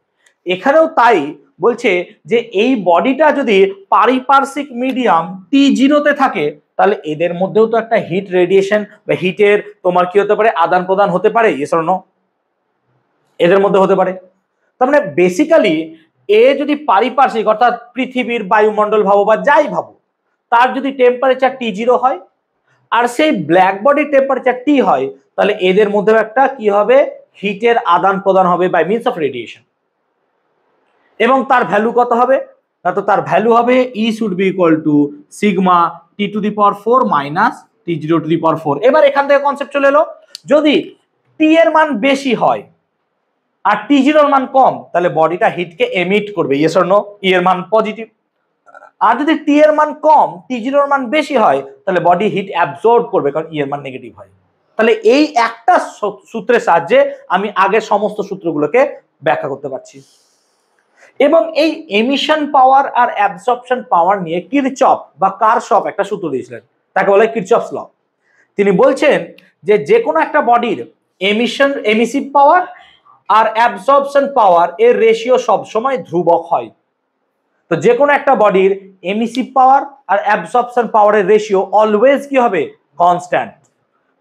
এখানেও তাই বলছে যে এই বডিটা যদি পারিপার্শ্বিক মিডিয়াম T0 তে থাকে তাহলে এদের মধ্যেও তো একটা হিট রেডিয়েশন বা হিটের তোমার কি হতে পারে, আদান প্রদান হতে পারে, ইয়েস অর নো? এদের মধ্যে হতে পারে। তার মানে বেসিক্যালি এ যদি পারিপার্শ্বিক অর্থাৎ পৃথিবীর বায়ুমণ্ডল ভাবো বা যাই ভাবো, তার যদি টেম্পারেচার T0 হয় আর সেই ব্ল্যাক বডির টেম্পারেচার T হয়, তাহলে এদের মধ্যে একটা কি হবে, হিটের আদান প্রদান হবে বাই মিনস অফ রেডিয়েশন। এবং তার ভ্যালু কত হবে, না তো তার ভ্যালু হবে E should be equal to sigma T⁴ minus T⁴। এবার এখান থেকে কনসেপ্ট চলে এলো, যদি টি এর মান বেশি হয় আর T0 এর মান কম, তাহলে বডিটা হিটকে এমিট করবে, ইয়েস অর নো? ই এর মান পজিটিভ। আর যদি টি এর মান কম T0 এর মান বেশি হয়, তাহলে বডি হিট অ্যাবজর্ব করবে, কারণ ই এর মান নেগেটিভ হয়। তাহলে এই একটা সূত্রের সাহায্যে আমি আগের সমস্ত সূত্রগুলোকে ব্যাখ্যা করতে পারছি। এবং এই এমিশন পাওয়ার আর অ্যাবজর্পশন পাওয়ার নিয়ে কিরচফ বা কারশফ একটা সূত্র দিয়েছিলেন, তাকে বলে কিরচফস ল। তিনি বলছেন যে কোনো একটা বডির এমিসিভ পাওয়ার আর অ্যাবজর্পশন পাওয়ার এর রেশিও সব সময় ধ্রুবক হয়। তো যে কোনো একটা বডির এমিসিভ পাওয়ার আর অ্যাবজর্পশন পাওয়ারের রেশিও অলওয়েজ কি হবে, কনস্ট্যান্ট।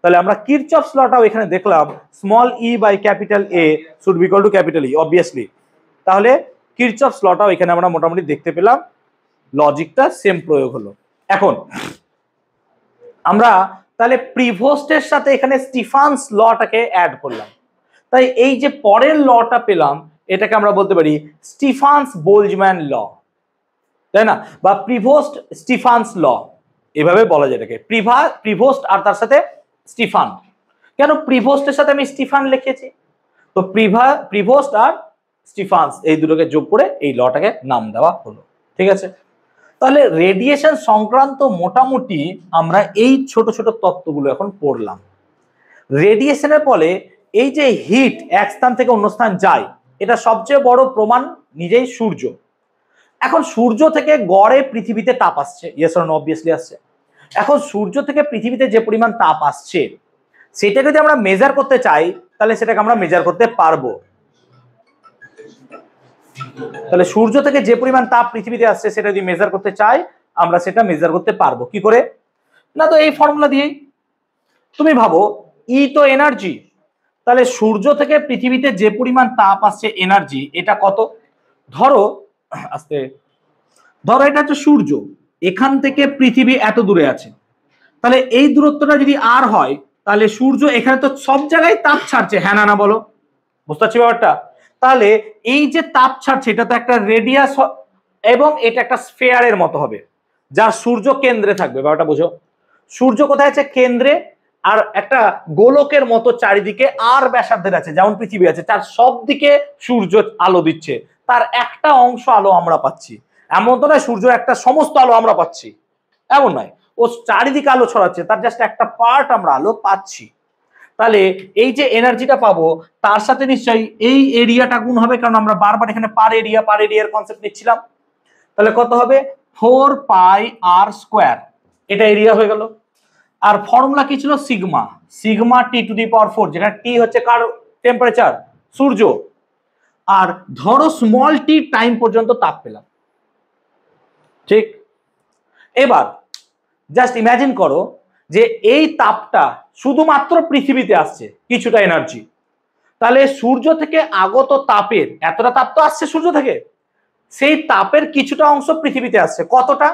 তাহলে আমরা কিরচফস লটাও এখানে দেখলাম, small E by capital A should be equal to capital E, obviously. তাহলে কিরচফস লটাও এখানে আমরা মোটামুটি দেখতে পেলাম, লজিকটা সেম প্রয়োগ হলো। এখন আমরা তাহলে প্রিভোস্টের সাথে এখানে স্টিফানস লটাকে অ্যাড করলাম, তাই এই যে পরের লটা পেলাম এটাকে আমরা বলতে পারি স্টিফানস বোলজম্যান ল, তাই না? বা প্রিভোস্ট স্টিফানস ল, এভাবে বলা যায় এটাকে। প্রিভোস্ট আর তার সাথে স্টিফান। কেন প্রিভোস্টের সাথে আমি স্টিফান লিখেছি? তো প্রিভোস্ট আর স্টিফানস এই দুটোকে যোগ করে এই লটাকে নাম দেওয়া হলো, ঠিক আছে? তাহলে রেডিয়েশন সংক্রান্ত মোটামুটি আমরা এই ছোট ছোট তত্ত্বগুলো এখন পড়লাম। রেডিয়েশনের ফলে এই যে হিট এক স্থান থেকে অন্য স্থান যায়, এটা সবচেয়ে বড় প্রমাণ নিজেই সূর্য। এখন সূর্য থেকে গড়ে পৃথিবীতে তাপ আসছে, ইয়েস অর নো? অবভিয়াসলি আসছে। এখন সূর্য থেকে পৃথিবীতে যে পরিমাণ তাপ আসছে, সেটাকে যদি আমরা মেজার করতে চাই, তাহলে সেটাকে আমরা মেজার করতে পারবো। তাহলে সূর্য থেকে যে পরিমাণ তাপ পৃথিবীতে আসছে সেটা যদি মেজার করতে চাই, আমরা সেটা মেজার করতে পারবো। কি করে? না তো এই ফর্মুলা দিয়েই। তুমি ভাবো ই তো এনার্জি, তাহলে সূর্য থেকে পৃথিবীতে যে পরিমাণ তাপ আসছে এনার্জি, এটা কত? ধরো এটা হচ্ছে সূর্য, এখান থেকে পৃথিবী এত দূরে আছে, তাহলে এই দূরত্বটা যদি আর হয়, তাহলে সূর্য এখানে তো সব জায়গায় তাপ ছাড়ছে, হ্যাঁ না বলো? বুঝতে পারছি ব্যাপারটা? তাহলে এই যে তাপ ছাড়ছে এটা তো একটা রেডিয়াস, এবং এটা একটা স্ফেয়ারের মতো হবে, যা সূর্য কেন্দ্রে থাকবে। ব্যাপারটা বুঝো, সূর্য কোথায় আছে? কেন্দ্রে। আর একটা গোলকের মতো চারিদিকে আর ব্যাসার্ধের আছে, যেমন পৃথিবী আছে, তার সব দিকে সূর্য আলো দিচ্ছে, তার একটা অংশ আলো আমরা পাচ্ছি। এমন তো নয় সূর্য একটা সমস্ত আলো আমরা পাচ্ছি, এমন নয়, ও চারিদিকে আলো ছড়াচ্ছে, তার জাস্ট একটা পার্ট আমরা আলো পাচ্ছি। তাহলে এই যে এনার্জিটা পাবো, তার সাথে নিশ্চয়ই এই এরিয়াটা গুণ হবে, কারণ আমরা বারবার এখানে পার এরিয়ার কনসেপ্ট নিচ্ছিলাম। তাহলে কত হবে? 4πr², এটা এরিয়া হয়ে গেল। আর ফর্মুলা কি ছিল? সিগমা T⁴, যেখানে টি হচ্ছে কার টেম্পারেচার? সূর্য। আর ধরো স্মল টি টাইম পর্যন্ত তাপ পেলাম, ঠিক? এবার জাস্ট ইমাজিন করো যে এই তাপটা শুধুমাত্র পৃথিবীতে আসছে কিছুটা এনার্জি, তাহলে সূর্য থেকে আগত তাপের এতটা তাপ তো আসছে সূর্য থেকে, সেই তাপের কিছুটা অংশ পৃথিবীতে আসছে। কতটা?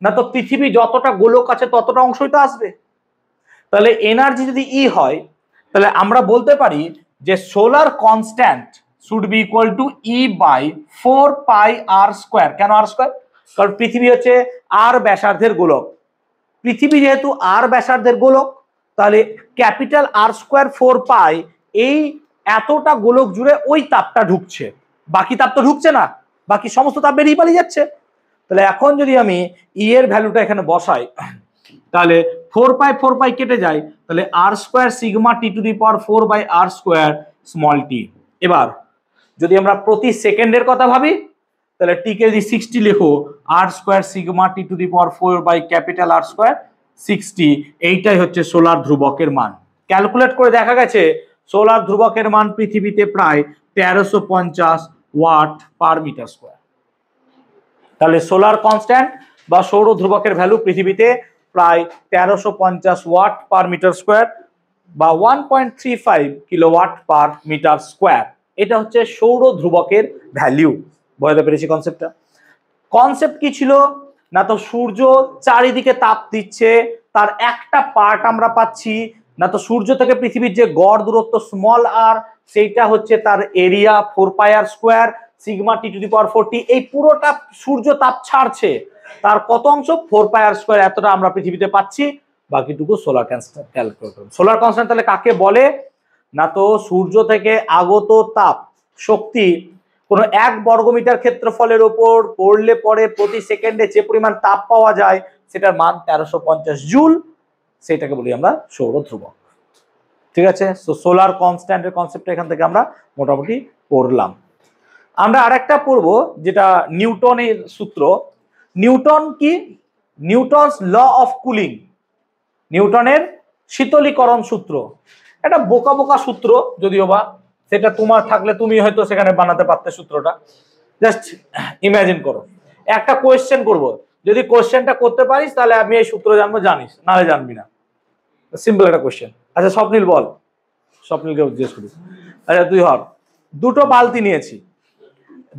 না তো পৃথিবী যতটা গোলক আছে ততটা অংশই তো আসবে। তাহলে এনার্জি যদি ই হয়, তাহলে আমরা বলতে পারি যে solar constant should be equal to E by 4πr²। কেন r²? কারণ পৃথিবী হচ্ছে আর ব্যাসার্ধের গোলক। পৃথিবী যেহেতু আর ব্যাসার্ধের গোলক, তাহলে ক্যাপিটাল r² 4π, এই এতটা গোলক জুড়ে ওই তাপটা ঢুকছে, বাকি তাপ তো ঢুকছে না, বাকি সমস্ত তাপ বেরিয়ে পালিয়ে যাচ্ছে। তাহলে এখন যদি আমি ই এর ভ্যালুটা এখানে বসাই, তাহলে 4π কেটে যায়, তাহলে r² sigma T⁴/r² small tea. এবার যদি আমরা প্রতি সেকেন্ডের কথা ভাবি, তাহলে টি কে যদি 60 লিখো, r² সিগমা T⁴/R², 60, এইটাই হচ্ছে সোলার ধ্রুবকের মান। ক্যালকুলেট করে দেখা গেছে সোলার ধ্রুবকের মান পৃথিবীতে প্রায় 1350 ওয়াট পার মিটার স্কোয়ার। তাহলে সোলার কনস্ট্যান্ট বা সৌর ধ্রুবকের ভ্যালু পৃথিবীতে প্রায় 1350 ওয়াট পার মিটার স্কোয়ার বা 1.35 কিলোওয়াট পার মিটার স্কোয়ার। এটা হচ্ছে সৌর ধ্রুবকের ভ্যালু। বুঝতে পেরেছি কনসেপ্টটা? কনসেপ্ট কি ছিল না, তো সূর্য চারিদিকে তাপ দিচ্ছে, তার একটা পার্ট আমরা পাচ্ছি না, তো সূর্য থেকে পৃথিবীর যে গড় দূরত্ব স্মল আর, সেইটা হচ্ছে তার area 4πr square sigma T to the power 40। এই পুরোটা সূর্য তাপ ছাড়ছে, তার কত অংশ 4πr স্কোয়ার, এতটা আমরা পৃথিবীতে পাচ্ছি, বাকিটুকু সোলার কনস্ট্যান্ট ক্যালকুলেট করুন। সোলার কনস্ট্যান্ট তাহলে কাকে বলে না, তো সূর্য থেকে আগত তাপ শক্তি কোনো 1 বর্গমিটার ক্ষেত্রফলের উপর পড়লে পরে প্রতি সেকেন্ডে যে পরিমাণ তাপ পাওয়া যায় সেটার মান 1350 জুল, সেটাকে বলি আমরা সৌর ধ্রুবক। ঠিক আছে, সো সোলার কনস্ট্যান্টের কনসেপ্টটা এখান থেকে আমরা মোটামুটি পড়লাম। আমরা আরেকটা পড়ব যেটা নিউটনের সূত্র। নিউটন কি? নিউটনস ল অফ কুলিং, নিউটনের শীতলীকরণ সূত্র। এটা বোকা বোকা সূত্র যদিও বা, সেটা তোমার থাকলে তুমি হয়তো সেখানে বানাতে পারতে সূত্রটা। জাস্ট ইমাজিন করো, একটা কোয়েশ্চেন করব, যদি কোয়েশ্চেনটা করতে পারিস তাহলে আমি এই সূত্র জানবো, জানিস নাহলে জানবি না। সিম্পল একটা কোয়েশ্চেন। আচ্ছা স্বপ্নিল বল, স্বপ্নিলকে জিজ্ঞেস করি। আচ্ছা তুই হর, দুটো বালতি নিয়েছি,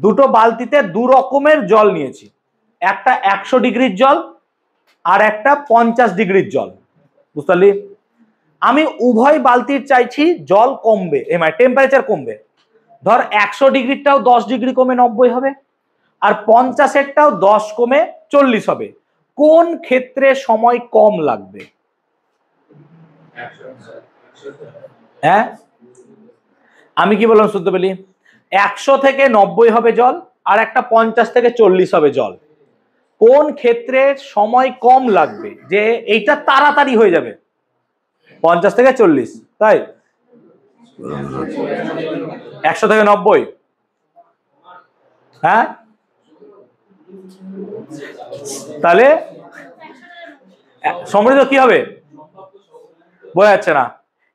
দুটো বালতিতে দু রকমের জল নিয়েছি, একটা 100 ডিগ্রির জল আর একটা 50 ডিগ্রির জল, বুঝতে পারলি? আমি উভয় বালতির চাইছি জল কমবে, মানে টেম্পারেচার কমবে। ধর 100 ডিগ্রিটাও 10 ডিগ্রি কমে 90 হবে, আর 50-এরটাও 10 কমে 40 হবে। কোন ক্ষেত্রে সময় কম লাগবে? হ্যাঁ, আমি কি বললাম শুনতে পেলি? 100 থেকে 90 হবে জল, আর একটা 50 থেকে 40 হবে জল। কোন ক্ষেত্রে সময় কম লাগবে, যে এইটা তাড়াতাড়ি হয়ে যাবে? 50 থেকে 40, তাই 100 থেকে 90। হ্যাঁ, তাহলে সমৃদ্ধ কি হবে বোঝা যাচ্ছে না।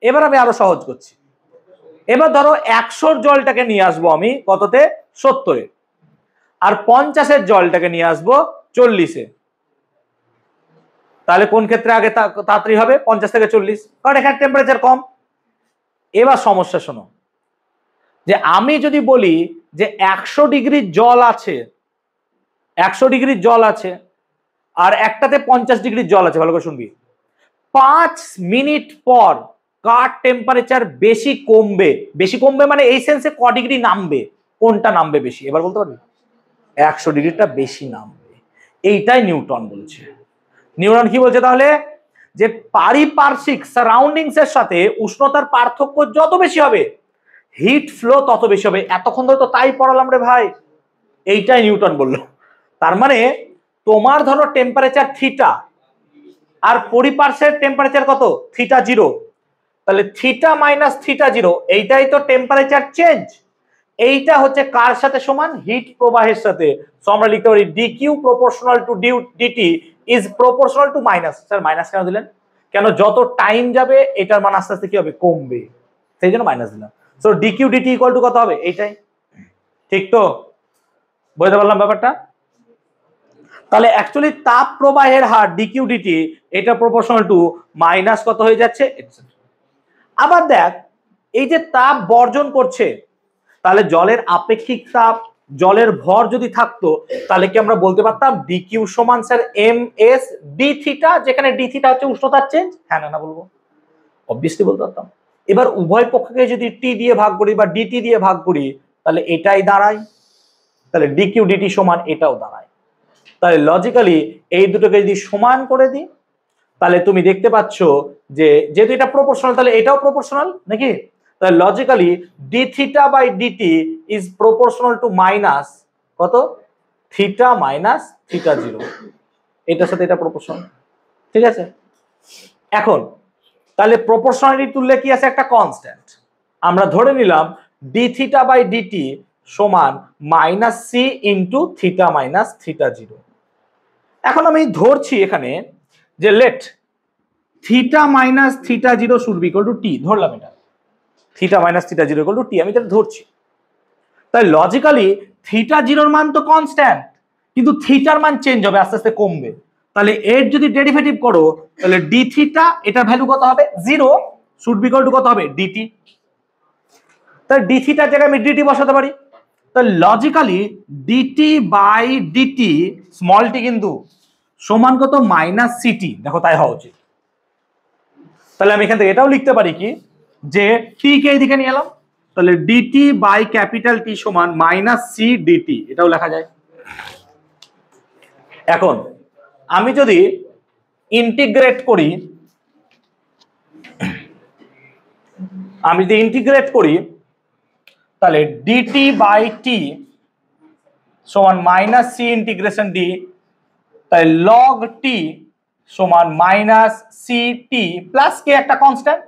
এবার আমি আরো সহজ করছি। এবার ধরো 100 জলটাকে নিয়ে আসবো আমি কততে? 70-এ, আর 50-এর জলটাকে নিয়ে আসবো 40-এ। তাহলে কোন ক্ষেত্রে আগে তাড়াতাড়ি হবে? 50 থেকে 40, কারণ এখানে টেম্পারেচার কম। এবার সমস্যা শোনো, যে আমি যদি বলি যে 100 ডিগ্রির জল আছে, 100 ডিগ্রির জল আছে, আর একটাতে 50 ডিগ্রির জল আছে, ভালো করে শুনবি, 5 মিনিট পর কার টেম্পারেচার বেশি কমবে? বেশি কমবে মানে এই সেন্সে ক ডিগ্রি নামবে, কোনটা নামবে বেশি? এবার বলতে পারবি? 100 ডিগ্রিটা বেশি নামবে। এইটাই নিউটন বলছে। নিউটন কি বলছে তাহলে? যে পারিপার্শ্বিক সারাউন্ডিংস এর সাথে উষ্ণতার পার্থক্য যত বেশি হবে, হিট ফ্লো তত বেশি হবে। এতক্ষণ ধরে তো তাই পড়ালাম রে ভাই, এইটাই নিউটন বললো। তার মানে তোমার ধরো টেম্পারেচার থিটা, আর পরিপার্শ্বের টেম্পারেচার কত? থিটা 0, তাহলে থিটা মাইনাস থিটা 0, এইটাই তো টেম্পারেচার চেঞ্জ। এইটা হচ্ছে কার সাথে সমান? হিট প্রবাহের সাথে। সো আমরা লিখতে পারি dq proportional to dt is proportional to minus. Sir minus কেন দিলেন? কেন যত টাইম যাবে এটার মান আস্তে আস্তে কি হবে? কমবে, সেই জন্য মাইনাস দিলাম। So dq dt equal to কত হবে? এইটাই। ঠিক তো? বুঝতে পারলাম ব্যাপারটা? তাহলে অ্যাকচুয়ালি তাপ প্রবাহের হার dq dt এটা প্রপোর্শনাল টু মাইনাস কত হয়ে যাচ্ছে? আবার দেখ, এই যে তাপ বর্জন করছে, তাহলে জলের আপেক্ষিক তাপ, জলের ভর যদি থাকতো, তাহলে কি আমরা বলতে পারতাম dq সমান স্যার ms d থিটা, যেখানে d থিটা হচ্ছে উষ্ণতার চেঞ্জ? হ্যাঁ না বলবো? অবভিয়াসলি বলতে পারতাম। এবার উভয় পক্ষকে যদি t দিয়ে ভাগ করি বা dt দিয়ে ভাগ করি, তাহলে এটাই দাঁড়ায়, তাহলে dq dt সমান এটাও দাঁড়ায়। তাহলে লজিক্যালি এই দুটোকে যদি সমান করে দিই, তাহলে তুমি দেখতে পাচ্ছ যে যেহেতু এটা প্রপোর্শনাল, তাহলে এটাও প্রপোর্শনাল নাকি? তাহলে logically d theta by dt is proportional to minus কত? থিটা মাইনাস থিটা 0, এটার সাথে এটা প্রপোর্শনাল। ঠিক আছে, এখন তাহলে প্রপোর্শনালিটি তুললে কি আছে? একটা কনস্ট্যান্ট। আমরা ধরে নিলাম d থিটা বাই dt সমান minus c into theta minus theta 0। এখন আমি ধরছি এখানে যে let theta minus theta 0 should be equal to T, ধরলাম এটা theta minus theta 0 equal to T, আমি এটা ধরছি। তাই লজিক্যালি থিটা 0-র মান তো কনস্ট্যান্ট, কিন্তু থিটার মান চেঞ্জ হবে, আস্তে আস্তে কমবে। তাহলে এর যদি ডেরিভেটিভ করো তাহলে ডি থিটা এটার ভ্যালু কত হবে 0 শুড বি ইকুয়াল টু কত হবে ডিটি। তাহলে ডি থিটার জায়গায় আমি ডিটি বসাতে পারি। তাহলে logically dT by dt small t কিন্তু সমান কত মাইনাস সিটি, দেখো তাই হওয়া উচিত। তাহলে আমি এখান থেকে এটাও লিখতে পারি কি যে টি কে এইদিকে নিয়ে এলাম, তাহলে ডিটি বাই ক্যাপিটাল টি সমান মাইনাস সি ডিটি, এটাও লেখা যায়। এখন আমি যদি ইন্টিগ্রেট করি, তাহলে ডিটি বাই টি সমান মাইনাস সি ইন্টিগ্রেশন ডি, তাহলে লগ টি সমান মাইনাস সি টি প্লাস কে একটা কনস্ট্যান্ট।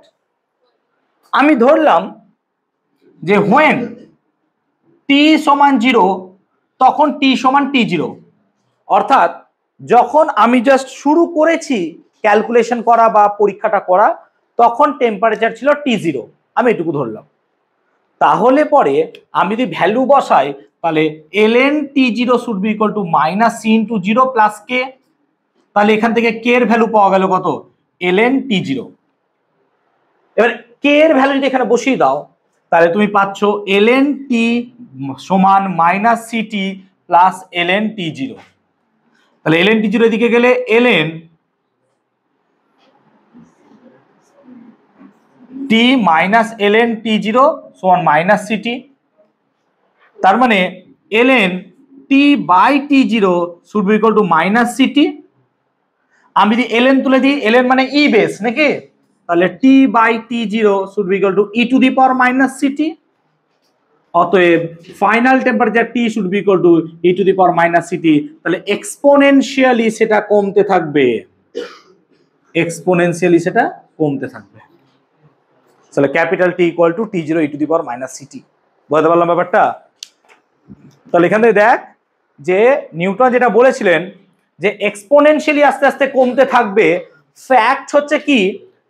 আমি ধরলাম যে হোয়েন টি সমান 0 তখন টি সমান টি 0, অর্থাৎ যখন আমি জাস্ট শুরু করেছি ক্যালকুলেশন করা বা পরীক্ষাটা করা তখন টেম্পারেচার ছিল T0, আমি এটুকু ধরলাম। তাহলে পরে আমি যদি ভ্যালু বসাই তাহলে ln T0 should be equal to minus c into 0 plus K, তাহলে এখান থেকে কে এর ভ্যালু পাওয়া গেল কত ln T0। এবার কে এর ভ্যালু যদি এখানে বসিয়ে দাও তাহলে তুমি পাচ্ছ ln T সমান minus city plus ln T0। তাহলে ln T0 এদিকে গেলে ln T minus ln T0 সমান মাইনাস সিটি, তার মানে ln T by T0 should be equal to minus CT. আমি যদি ln তুলে দিই, ln মানে ই বেস নাকি, তাহলে T by T0 should be equal to e to the power minus ct. অতএব final temperature T should be equal to e to the power minus ct. তাহলে exponentially সেটা কমতে থাকবে, সেটা কমতে থাকবে। তাহলে capital T equal to T0 e to the power minus ct. বুঝতে পারলাম ব্যাপারটা? তাহলে এখান থেকে দেখ যে নিউটন যেটা বলেছিলেন যে এক্সপোনেনশিয়ালি আস্তে আস্তে কমতে থাকবে, ফ্যাক্ট হচ্ছে কি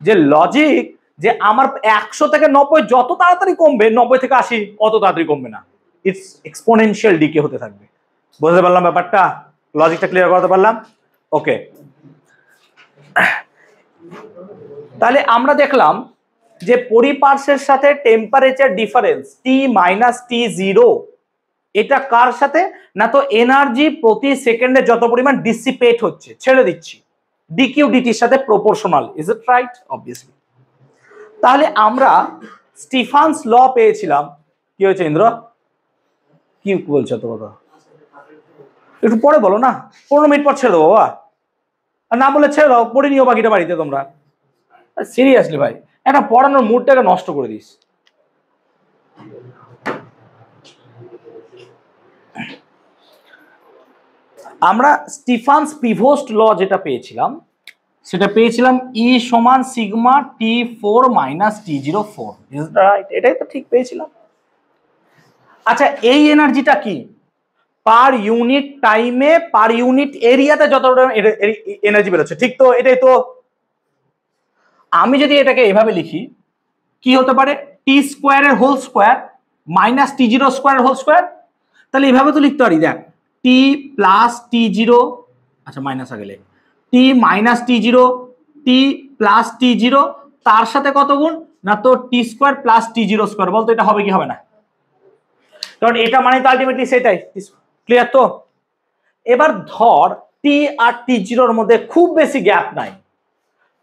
যে লজিক যে আমার 100 থেকে 90 যত তাড়াতাড়ি কমবে 90 থেকে 80 অত তাড়াতাড়ি কমবে না, ইটস এক্সপোনেনশিয়াল ডিকে হতে থাকবে। বুঝতে পারলাম ব্যাপারটা? লজিকটা ক্লিয়ার করতে পারলাম? ওকে, তাহলে আমরা দেখলাম যে পরিপার্শ্বের সাথে temperature difference T minus T0 এটা কার সাথে না, তো এনার্জি প্রতি সেকেন্ডে যত পরিমাণ ডিসিপেট হচ্ছে ছেড়ে দিচ্ছি ডিকিউ ডিটির সাথে proportional. Is it right? Obviously. তাহলে আমরা স্টিফানস ল পেয়েছিলাম। কি হয়েছে ইন্দ্র, কি বলছো তো কথা? একটু পরে বলো না, 15 মিনিট পর ছেড়ে দেবো বাবা। আর না বলে ছেড়ে দাও, পড়ে নিও বাকিটা বাড়িতে তোমরা। সিরিয়াসলি ভাই, একটা পড়ানোর মুডটাকে নষ্ট করে দিস। আমরা স্টিফানস প্রিভোস্ট ল যেটা পেয়েছিলাম সেটা পেয়েছিলাম E সমান sigma T4 minus T04। Is that right? এটাই তো ঠিক পেয়েছিলাম। আচ্ছা, এই এনার্জিটা কি পার ইউনিট টাইমে পার ইউনিট এরিয়াতে যতটা এনার্জি বেরোচ্ছে, ঠিক তো? এটাই তো। আমি যদি এটাকে এভাবে লিখি কি হতে পারে, টি স্কোয়ারের হোল স্কোয়ার মাইনাস T0 স্কোয়ারের হোল স্কোয়ার। তাহলে এভাবে তো লিখতে পারি, দেখ টি প্লাস T0, আচ্ছা মাইনাস আগে লেখ, টি মাইনাস T0 টি প্লাস T0 তার সাথে কত গুণ না, তো টি স্কোয়ার প্লাস T0 স্কোয়ার। বলতো এটা হবে কি হবে না? কারণ এটা মানে তো আলটিমেটলি সেটাই। ক্লিয়ার তো? এবার ধর টি আর T0 মধ্যে খুব বেশি গ্যাপ নাই,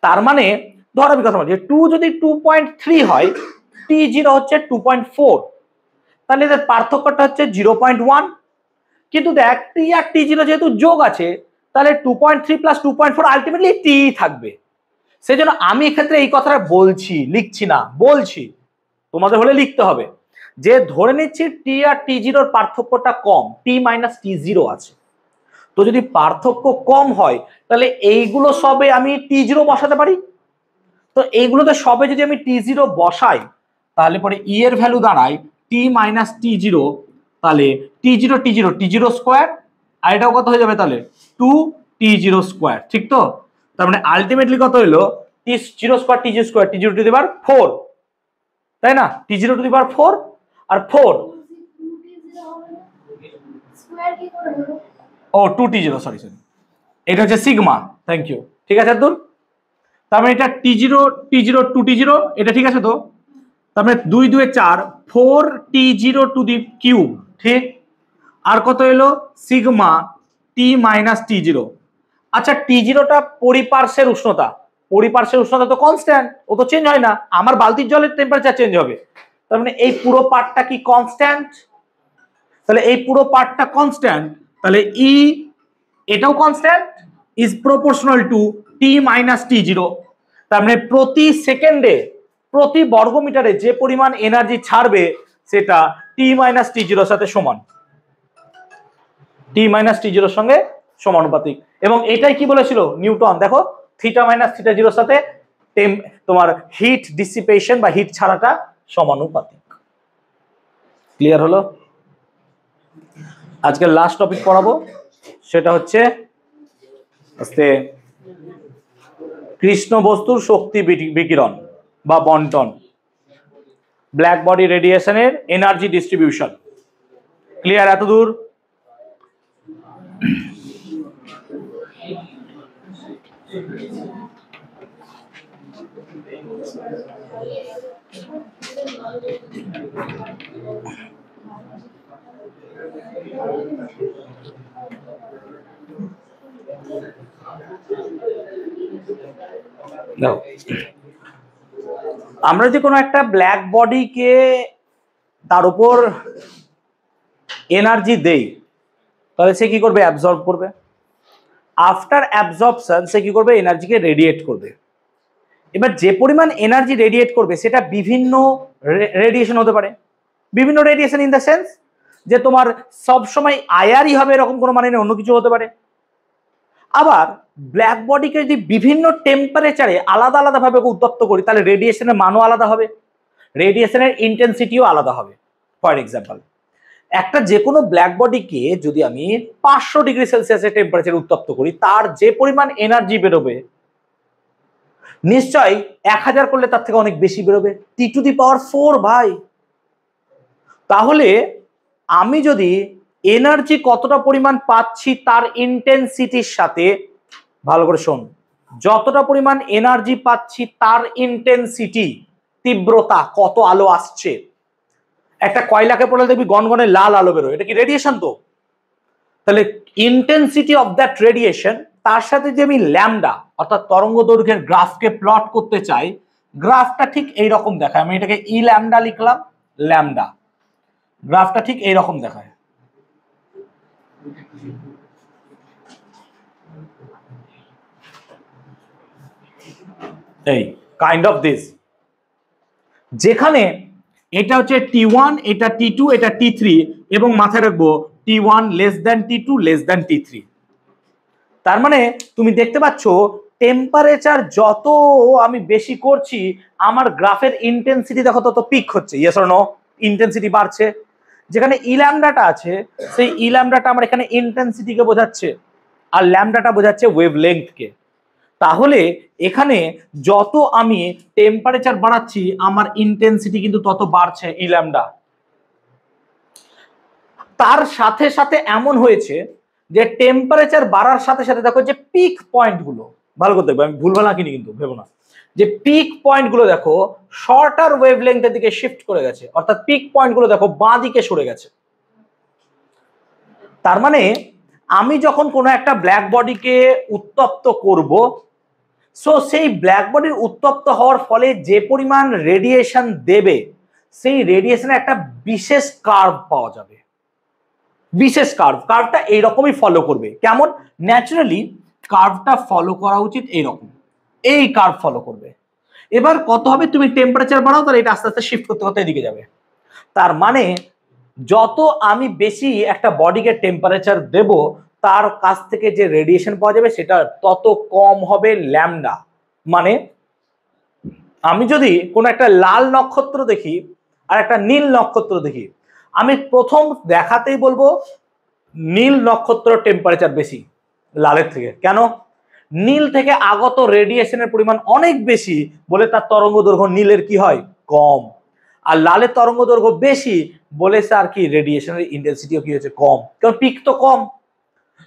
তার মানে ধর আমি কথা বলছি 2 যদি 2.3 হয়, T0 হচ্ছে 2.4, তাহলে এদের পার্থক্যটা হচ্ছে 0.1। কিন্তু দেখ টি আর T0 যেহেতু যোগ আছে তাহলে 2.3 প্লাস 2.4 আলটিমেটলি টি থাকবে। সেই জন্য আমি এক্ষেত্রে এই কথাটা বলছি, লিখছি না, বলছি। তোমাদের হলে লিখতে হবে যে ধরে নিচ্ছি টি আর T0 পার্থক্যটা কম, টি মাইনাস T0 আছে। তো যদি পার্থক্য কম হয় তাহলে এইগুলো সবে আমি T0 বসাতে পারি। তো এইগুলোতে সবে যদি আমি T0 বসাই তাহলে পরে ই এর ভ্যালু দাঁড়ায় টি মাইনাস T0, তাহলে T0 স্কোয়ার, আর এটাও কত হয়ে যাবে তাহলে 2T0 স্কোয়ার। ঠিক তো? তার মানে আলটিমেটলি কত হলো T0 square T0 square T0 to the power 4, তাই না? T0 to the power 4 R 4 O 2T0, sorry এটা হচ্ছে সিগমা। থ্যাংক ইউ, ঠিক আছে আব্দুল। তার মানে এটা T0 T0 2T0, এটা ঠিক আছে তো? তার মানে 2 2 4 4T0 টু দি কিউব, ঠিক। আর কত এলো সিগমা T মাইনাস T0। আচ্ছা T0টা পরিপার্শ্বের উষ্ণতা, পরিপার্শ্বের উষ্ণতা তো কনস্ট্যান্ট, ও তো চেঞ্জ হয় না। আমার বালতির জলের টেম্পারেচার চেঞ্জ হবে, তার মানে এই পুরো পার্টটা কি কনস্ট্যান্ট? তাহলে এই পুরো পার্টটা কনস্ট্যান্ট, তাহলে ই এটাও constant, is proportional two T minus T0। তার মানে প্রতি সেকেন্ডে প্রতি বর্গমিটারে যে পরিমাণ এনার্জি ছাড়বে সেটা টি মাইনাস T0 সাথে সমান, টি মাইনাস T0 সঙ্গে সমানুপাতিক। এবং এটাই কি বলেছিল নিউটন, দেখো থিটা মাইনাস থিটা জিরোর সাথে তোমার হিট ডিসিপেশন বা হিট ছাড়াটা সমানুপাতিক। ক্লিয়ার হলো? আজকে লাস্ট টপিক পড়াবো, সেটা হচ্ছে আস্তে কৃষ্ণ বস্তুর শক্তি বিকিরণ বা বন্টন, ব্ল্যাক বডি রেডিয়েশনের এনার্জি ডিস্ট্রিবিউশন। ক্লিয়ার এতদূর? আমরা যদি কোনো একটা ব্ল্যাক বডিকে তার উপর এনার্জি দেই, তাহলে সে কি করবে? অ্যাবজর্ব করবে। আফটার অ্যাবজর্পশন সে কি করবে? এনার্জিকে রেডিয়েট করবে। এবার যে পরিমাণ এনার্জি রেডিয়েট করবে সেটা বিভিন্ন রেডিয়েশন হতে পারে। বিভিন্ন রেডিয়েশন ইন দ্য সেন্স যে তোমার সব সময় আয়ারই হবে এরকম কোনো মানে নেই, অন্য কিছু হতে পারে। আবার ব্ল্যাক বডিকে যদি বিভিন্ন টেম্পারেচারে আলাদা আলাদা ভাবে উত্তপ্ত করি তাহলে রেডিয়েশনের মানও আলাদা হবে, রেডিয়েশনের ইন্টেন্সিটিও আলাদা হবে। ফর এক্সাম্পল, একটা যে কোনো ব্ল্যাক বডিকে যদি আমি 500 ডিগ্রি সেলসিয়াসের টেম্পারেচারে উত্তপ্ত করি, তার যে পরিমাণ এনার্জি বেরোবে নিশ্চয়ই 1000 করলে তার থেকে অনেক বেশি বেরোবে, T⁴ ভাই। তাহলে আমি যদি এনার্জি কতটা পরিমাণ পাচ্ছি তার ইন্টেন্সিটির সাথে, ভালো করে শোন, যতটা পরিমাণ এনার্জি পাচ্ছি তার ইন্টেন্সিটি, তীব্রতা, কত আলো আসছে। একটা কয়লাকে পড়লে দেখবি গনগনে লাল আলো বেরোয়, এটা কি রেডিয়েশন? তো তাহলে ইন্টেন্সিটি অফ দ্যাট রেডিয়েশন, তার সাথে যে আমি ল্যামডা অর্থাৎ তরঙ্গ দৈর্ঘ্যের গ্রাফকে প্লট করতে চাই, গ্রাফটা ঠিক এই রকম দেখায়। আমি এটাকে ই ল্যামডা লিখলাম, ল্যামডা গ্রাফটা ঠিক এই রকম দেখায়। এই কাইন্ড অফ দিস, যেখানে এটা হচ্ছে T1, এটা T2, এটা T3, এবং মাথায় রাখবো T1 less than T2 less than T3। তার মানে তুমি দেখতে পাচ্ছ টেম্পারেচার যত আমি বেশি করছি আমার গ্রাফের ইন্টেন্সিটি দেখো তত পিক হচ্ছে। Yes or no? ইন্টেন্সিটি বাড়ছে। যেখানে ই ল্যামডাটা আছে সেই ই ল্যামডাটা আমার এখানে ইন্টেন্সিটিকে বোঝাচ্ছে, আর ল্যামডাটা বোঝাচ্ছে ওয়েভলেংথকে। তাহলে এখানে যত আমি টেম্পারেচার বাড়াচ্ছি আমার ইন্টেন্সিটি কিন্তু তত বাড়ছে ই ল্যামডা। তার সাথে সাথে এমন হয়েছে যে টেম্পারেচার বাড়ার সাথে সাথে দেখো যে পিক পয়েন্ট গুলো, ভালো করে দেখবে, আমি ভুলভাল আঁকিনি কিন্তু, ভেবো না, যে পিক পয়েন্ট গুলো দেখো শর্টার ওয়েভলেংথের দিকে শিফট করে গেছে, অর্থাৎ পিক পয়েন্ট গুলো দেখো বাঁ দিকে সরে গেছে। তার মানে আমি যখন কোনো একটা ব্ল্যাক বডিকে উত্তপ্ত করব, সো সেই ব্ল্যাক বডির উত্তপ্ত হওয়ার ফলে যে পরিমাণ রেডিয়েশন দেবে সেই রেডিয়েশনের একটা বিশেষ কার্ভ পাওয়া যাবে। বিশেষ কার্ভটা এইরকমই ফলো করবে। কেমন? ন্যাচারালি কার্ভটা ফলো করা উচিত এইরকম, এই কার্ভ ফলো করবে। এবার কত হবে? তুমি টেম্পারেচার বাড়াও তাহলে এটা আস্তে আস্তে শিফট করতে করতে এদিকে যাবে। তার মানে যত আমি বেশি একটা বডিকে টেম্পারেচার দেব তার কাছ থেকে যে রেডিয়েশন পাওয়া যাবে সেটা তত কম হবে ল্যামডা। মানে আমি যদি কোনো একটা লাল নক্ষত্র দেখি আর একটা নীল নক্ষত্র দেখি, আমি প্রথম দেখাতেই বলবো নীল নক্ষত্র টেম্পারেচার বেশি লালের থেকে। কেন? নীল থেকে আগত রেডিয়েশনের পরিমাণ অনেক বেশি বলে তার তরঙ্গ দৈর্ঘ্য নীলের কি হয়? কম। আর লালের তরঙ্গ দৈর্ঘ্য বেশি বলে তার কি রেডিয়েশনের ইন্টেন্সিটিও কি হচ্ছে? কম, কারণ পিক তো কম।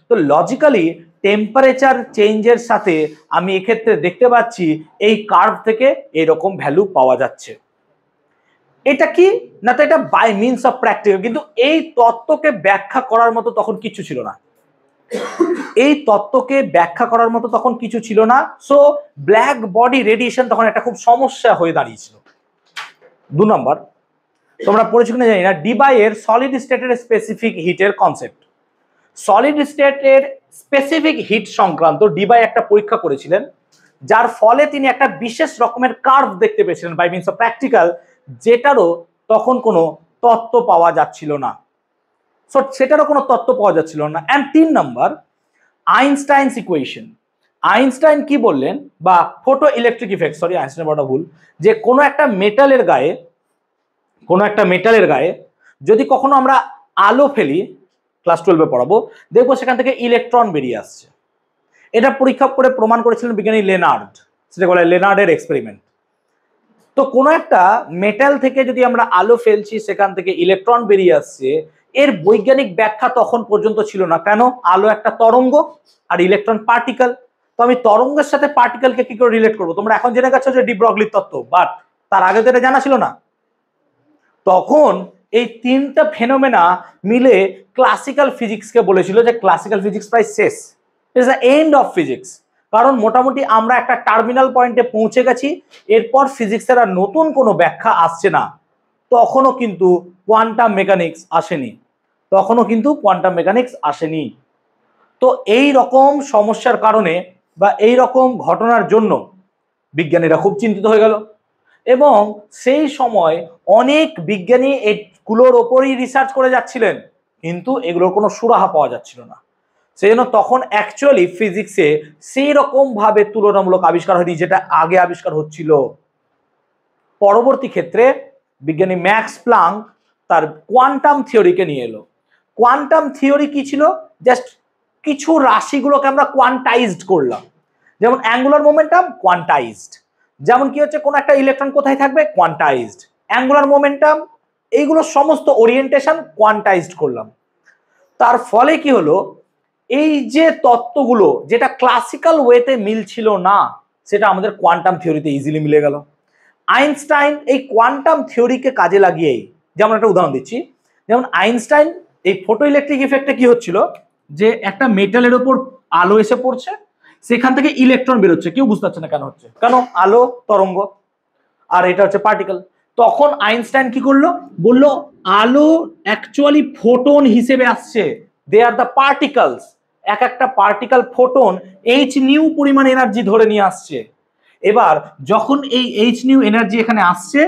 তো লজিক্যালি টেম্পারেচার চেঞ্জের সাথে আমি এক্ষেত্রে দেখতে পাচ্ছি এই কার্ভ থেকে এরকম ভ্যালু পাওয়া যাচ্ছে। এটা কি না, তো এটা বাই মিনস অফ প্র্যাকটিক্যাল, কিন্তু এই তত্ত্বকে ব্যাখ্যা করার মতো তখন কিছু ছিল না। এই তত্ত্বকে ব্যাখ্যা করার মতো তখন কিছু ছিল না। সো ব্ল্যাক বডি রেডিয়েশন তখন একটা খুব সমস্যা হয়ে দাঁড়িয়েছিল। 2 নম্বর, তোমরা পড়েছো কিনা জানি না, ডিবাই এর সলিড স্টেটের স্পেসিফিক হিটের কনসেপ্ট। সলিড স্টেটের স্পেসিফিক হিট সংক্রান্ত ডিবাই একটা পরীক্ষা করেছিলেন, যার ফলে তিনি একটা বিশেষ রকমের কার্ভ দেখতে পেয়েছিলেন বাই মিনস অফ প্র্যাকটিক্যাল, যেটারও তখন কোনো তত্ত্ব পাওয়া যাচ্ছিল না। সো সেটারও কোনো তত্ত্ব পাওয়া যাচ্ছিল না। অ্যান্ড 3 নম্বর, আইনস্টাইনস ইকুয়েশন। আইনস্টাইন কি বললেন, বা photoelectric effect, sorry Einstein বলা ভুল, যে কোনো একটা মেটালের গায়ে যদি কখনো আমরা আলো ফেলি, ক্লাস 12-এ পড়াবো, দেখবো সেখান থেকে ইলেকট্রন বেরিয়ে আসছে। এটা পরীক্ষা করে প্রমাণ করেছিলেন বিজ্ঞানী লেনার্ড, সেটা বলে লেনার্ডের এক্সপেরিমেন্ট। তো কোনো একটা মেটাল থেকে যদি আমরা আলো ফেলছি, সেখান থেকে ইলেকট্রন বেরিয়ে আসছে, এর বৈজ্ঞানিক ব্যাখ্যা তখন পর্যন্ত ছিল না। কেন? আলো একটা তরঙ্গ আর ইলেকট্রন পার্টিকেল। তো আমি তরঙ্গের সাথে পার্টিকেলকে কি করে রিলেট করবো? তোমরা এখন জেনে গেছো যে ডি ব্রগলির তত্ত্ব, বাট তার আগে তো এটা জানা ছিল না। তখন এই 3টা ফেনোমেনা মিলে ক্লাসিক্যাল ফিজিক্সকে বলেছিল যে ক্লাসিক্যাল ফিজিক্স প্রায় শেষ, it's the end of physics. কারণ মোটামুটি আমরা একটা টার্মিনাল পয়েন্টে পৌঁছে গেছি, এরপর ফিজিক্সের আর নতুন কোনো ব্যাখ্যা আসছে না। তখনও কিন্তু কোয়ান্টাম মেকানিক্স আসেনি। তো এই রকম সমস্যার কারণে বা এই রকম ঘটনার জন্য বিজ্ঞানীরা খুব চিন্তিত হয়ে গেল, এবং সেই সময় অনেক বিজ্ঞানী এগুলোর ওপরই রিসার্চ করে যাচ্ছিলেন, কিন্তু এগুলোর কোনো সুরাহা পাওয়া যাচ্ছিল না। সেই জন্য তখন অ্যাকচুয়ালি ফিজিক্সে সেই রকম ভাবে তুলনামূলক আবিষ্কার হয়নি যেটা আগে আবিষ্কার হচ্ছিল। পরবর্তী ক্ষেত্রে বিজ্ঞানী ম্যাক্স প্লাঙ্ক তার কোয়ান্টাম থিওরিকে নিয়ে এলো। কোয়ান্টাম থিওরি কি ছিল? জাস্ট কিছু রাশিগুলোকে আমরা কোয়ান্টাইজড করলাম। যেমন অ্যাঙ্গুলার মোমেন্টাম কোয়ান্টাইজড, যেমন কি হচ্ছে কোন একটা ইলেকট্রন কোথায় থাকবে, কোয়ান্টাইজড। অ্যাঙ্গুলার মোমেন্টাম, এইগুলো সমস্ত ওরিয়েন্টেশন কোয়ান্টাইজড করলাম। তার ফলে কি হলো, এই যে তত্ত্বগুলো যেটা ক্লাসিক্যাল ওয়েতে মিলছিল না, সেটা আমাদের কোয়ান্টাম থিওরিতে ইজিলি মিলে গেল। আইনস্টাইন এই কোয়ান্টাম থিওরিকে কাজে লাগিয়েই, যেমন একটা উদাহরণ দিচ্ছি, যেমন আইনস্টাইন এই ফটো ইলেকট্রিক ইফেক্টে কি হচ্ছিল, যে একটা মেটালের ওপর আলো এসে পড়ছে, সেখান থেকে ইলেকট্রন বেরোচ্ছে, কেউ বুঝতে পারছে না কেন হচ্ছে, কেন? আলো তরঙ্গ আর এটা হচ্ছে পার্টিকেল। তখন আইনস্টাইন কি করলো, বলল আলো অ্যাকচুয়ালি ফোটন হিসেবে আসছে, দে আর দ্য পার্টিকলস। এক একটা পার্টিকেল ফোটন এইচ নিউ পরিমাণ এনার্জি ধরে নিয়ে আসছে। এবার যখন এই এইচ নিউ এনার্জি এখানে আসছে,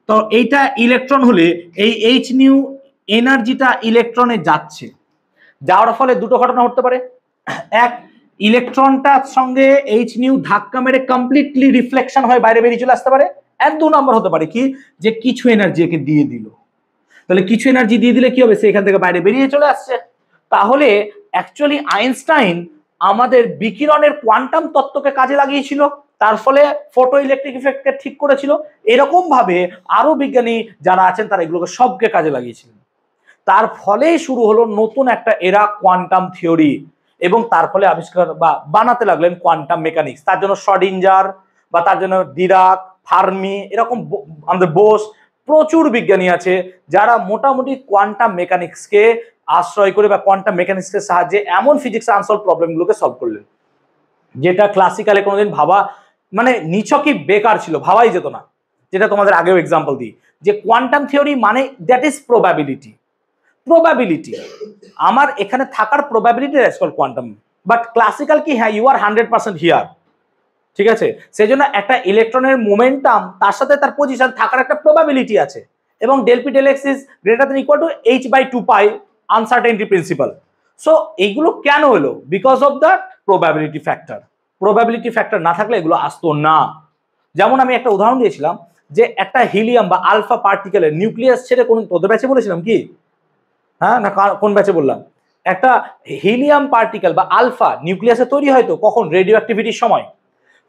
তো এইটা ইলেকট্রন হলে এই এইচ নিউ এনার্জিটা ইলেকট্রনে যাচ্ছে, যাওয়ার ফলে দুটো ঘটনা হতে পারে। এক, ইলেকট্রনটার সঙ্গে এইচ নিউ ধাক্কা মেরে কমপ্লিটলি রিফ্লেকশন হয়ে বাইরে বেরিয়ে চলে আসতে পারে। আর 2 নম্বর হতে পারে কি, যে কিছু এনার্জি একে দিয়ে দিল। তাহলে কিছু এনার্জি দিয়ে দিলে কি হবে, সে এখান থেকে বাইরে বেরিয়ে চলে আসছে। তাহলে অ্যাকচুয়ালি আইনস্টাইন আমাদের বিকিরণের কোয়ান্টাম তত্ত্বকে কাজে লাগিয়েছিল, তার ফলে ফটো ইলেকট্রিক ইফেক্টকে ঠিক করেছিল। এরকম ভাবে আরো বিজ্ঞানী যারা আছেন তারা এগুলোকে সবকে কাজে লাগিয়েছিলেন। তার ফলেই শুরু হলো নতুন একটা এরা, কোয়ান্টাম থিওরি, এবং তার ফলে আবিষ্কার বা বানাতে লাগলেন কোয়ান্টাম মেকানিক্স। তার জন্য শর্ডিঞ্জার বা তার জন্য ডিরাক, ফার্মি, এরকম আমাদের বোস, প্রচুর বিজ্ঞানী আছে যারা মোটামুটি কোয়ান্টাম মেকানিক্সকে আশ্রয় করে বা কোয়ান্টাম মেকানিক্সের সাহায্যে এমন ফিজিক্স আনসলভ প্রবলেমগুলোকে সলভ করলেন, যেটা ক্লাসিক্যালে কোনোদিন ভাবা মানে নিছকই বেকার ছিল, ভাবাই যেত না। যেটা তোমাদের আগেও এক্সাম্পল দিই, যে কোয়ান্টাম থিওরি মানে দ্যাট ইজ প্রবাবিলিটি। আমার এখানে থাকার probability that's called quantum. But classical কি, হ্যাঁ ইউ আর 100% হিয়ার, ঠিক আছে। সেই জন্য একটা ইলেকট্রনের মোমেন্টাম, তার সাথে তার পজিশন থাকার একটা প্রবাবিলিটি আছে, এবং del P del X is greater than equal to h/2π uncertainty principle. So এইগুলো কেন হলো? Because of the probability factor. Probability factor না থাকলে এগুলো আসতো না। যেমন আমি একটা উদাহরণ দিয়েছিলাম, যে একটা হিলিয়াম বা আলফা পার্টিকেলের নিউক্লিয়াস ছেড়ে কোন, তোদের ব্যাচে বলেছিলাম কি, হ্যাঁ না কোন ব্যাচে বললাম, একটা হিলিয়াম পার্টিকেল বা আলফা নিউক্লিয়াসে তৈরি হয় তো কখন, রেডিও অ্যাক্টিভিটির সময়।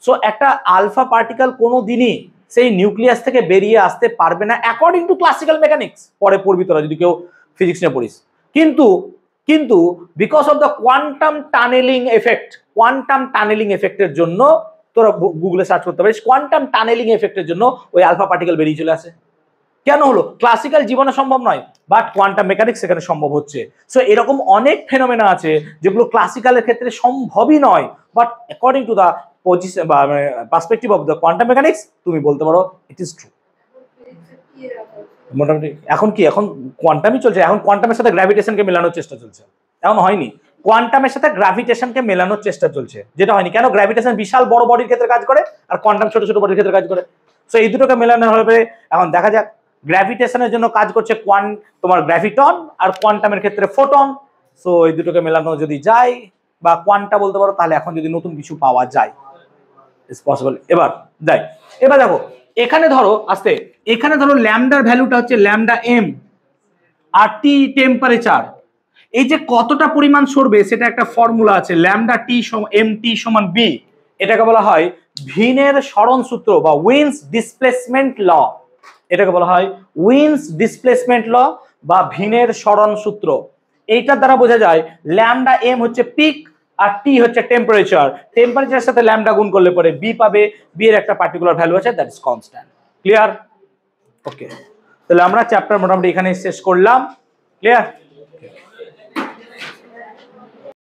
সো একটা আলফা পার্টিকেল কোনো দিনই সেই নিউক্লিয়াস থেকে বেরিয়ে আসতে পারবে না অ্যাকর্ডিং টু ক্লাসিক্যাল মেকানিক্স। পরে পড়বি তোরা যদি কেউ ফিজিক্স নিয়ে পড়িস। কিন্তু কিন্তু because of the quantum tunneling এফেক্টের জন্য তোরা গুগলে সার্চ করতে পারিস, কোয়ান্টাম টানেলিং এফেক্টের জন্য ওই আলফা পার্টিকেল বেরিয়ে চলে আসে। কেন হলো? ক্লাসিক্যাল জীবনে সম্ভব নয়, বাট কোয়ান্টাম মেকানিক্স এখানে সম্ভব হচ্ছে। সো এরকম অনেক ফেনোমেনা আছে যেগুলো ক্লাসিক্যালের ক্ষেত্রে সম্ভবই নয়, but according to the position বা perspective of the quantum mechanics তুমি বলতে পারো ইট ইজ ট্রু। মোটামুটি এখন কোয়ান্টামই চলছে, এখন কোয়ান্টামের সাথে গ্র্যাভিটেশনকে মেলানোর চেষ্টা চলছে, এখন হয়নি। কোয়ান্টামের সাথে গ্র্যাভিটেশনকে মেলানোর চেষ্টা চলছে, যেটা হয়নি। কেন? গ্র্যাভিটেশন বিশাল বড় বডির ক্ষেত্রে কাজ করে, আর কোয়ান্টাম ছোট ছোট বডির ক্ষেত্রে কাজ করে। সো এই দুটোকে মেলানো হবে। এখন দেখা যাক, গ্র্যাভিটেশনের জন্য কাজ করছে তোমার গ্র্যাভিটন, আর কোয়ান্টামের ক্ষেত্রে ফোটন। সো এই দুটোকে মেলানো যদি যায় বা কোয়ান্টা বলতে পারো, তাহলে এখন যদি নতুন কিছু পাওয়া যায় ইটস পসিবল। এবার দেখো এখানে ধরো এখানে ধরো ল্যামডার ভ্যালুটা হচ্ছে ল্যামডা এম, আর টি টেম্পারেচার। এই যে কতটা পরিমাণ সরবে সেটা একটা ফর্মুলা আছে, ল্যামডা টি এম টি সমান বি। এটাকে বলা হয় ভিনের সরণ সূত্র বা উইন্স ডিসপ্লেসমেন্ট ল। এটাকে বলা হয় উইন্স ডিসপ্লেসমেন্ট ল বা ভিনের সরণ সূত্র। এইটার দ্বারা বোঝা যায় ল্যামডা এম হচ্ছে পিক আর টি হচ্ছে টেম্পারেচার। টেম্পারেচারের সাথে ল্যামডা গুণ করলে পরে বি পাবে, বি এর একটা পার্টিকুলার ভ্যালু আছে, দ্যাট ইজ কনস্ট্যান্ট। ক্লিয়ার? ওকে, তাহলে আমরা চ্যাপ্টার মোটামুটি এখানে শেষ করলাম। ক্লিয়ার?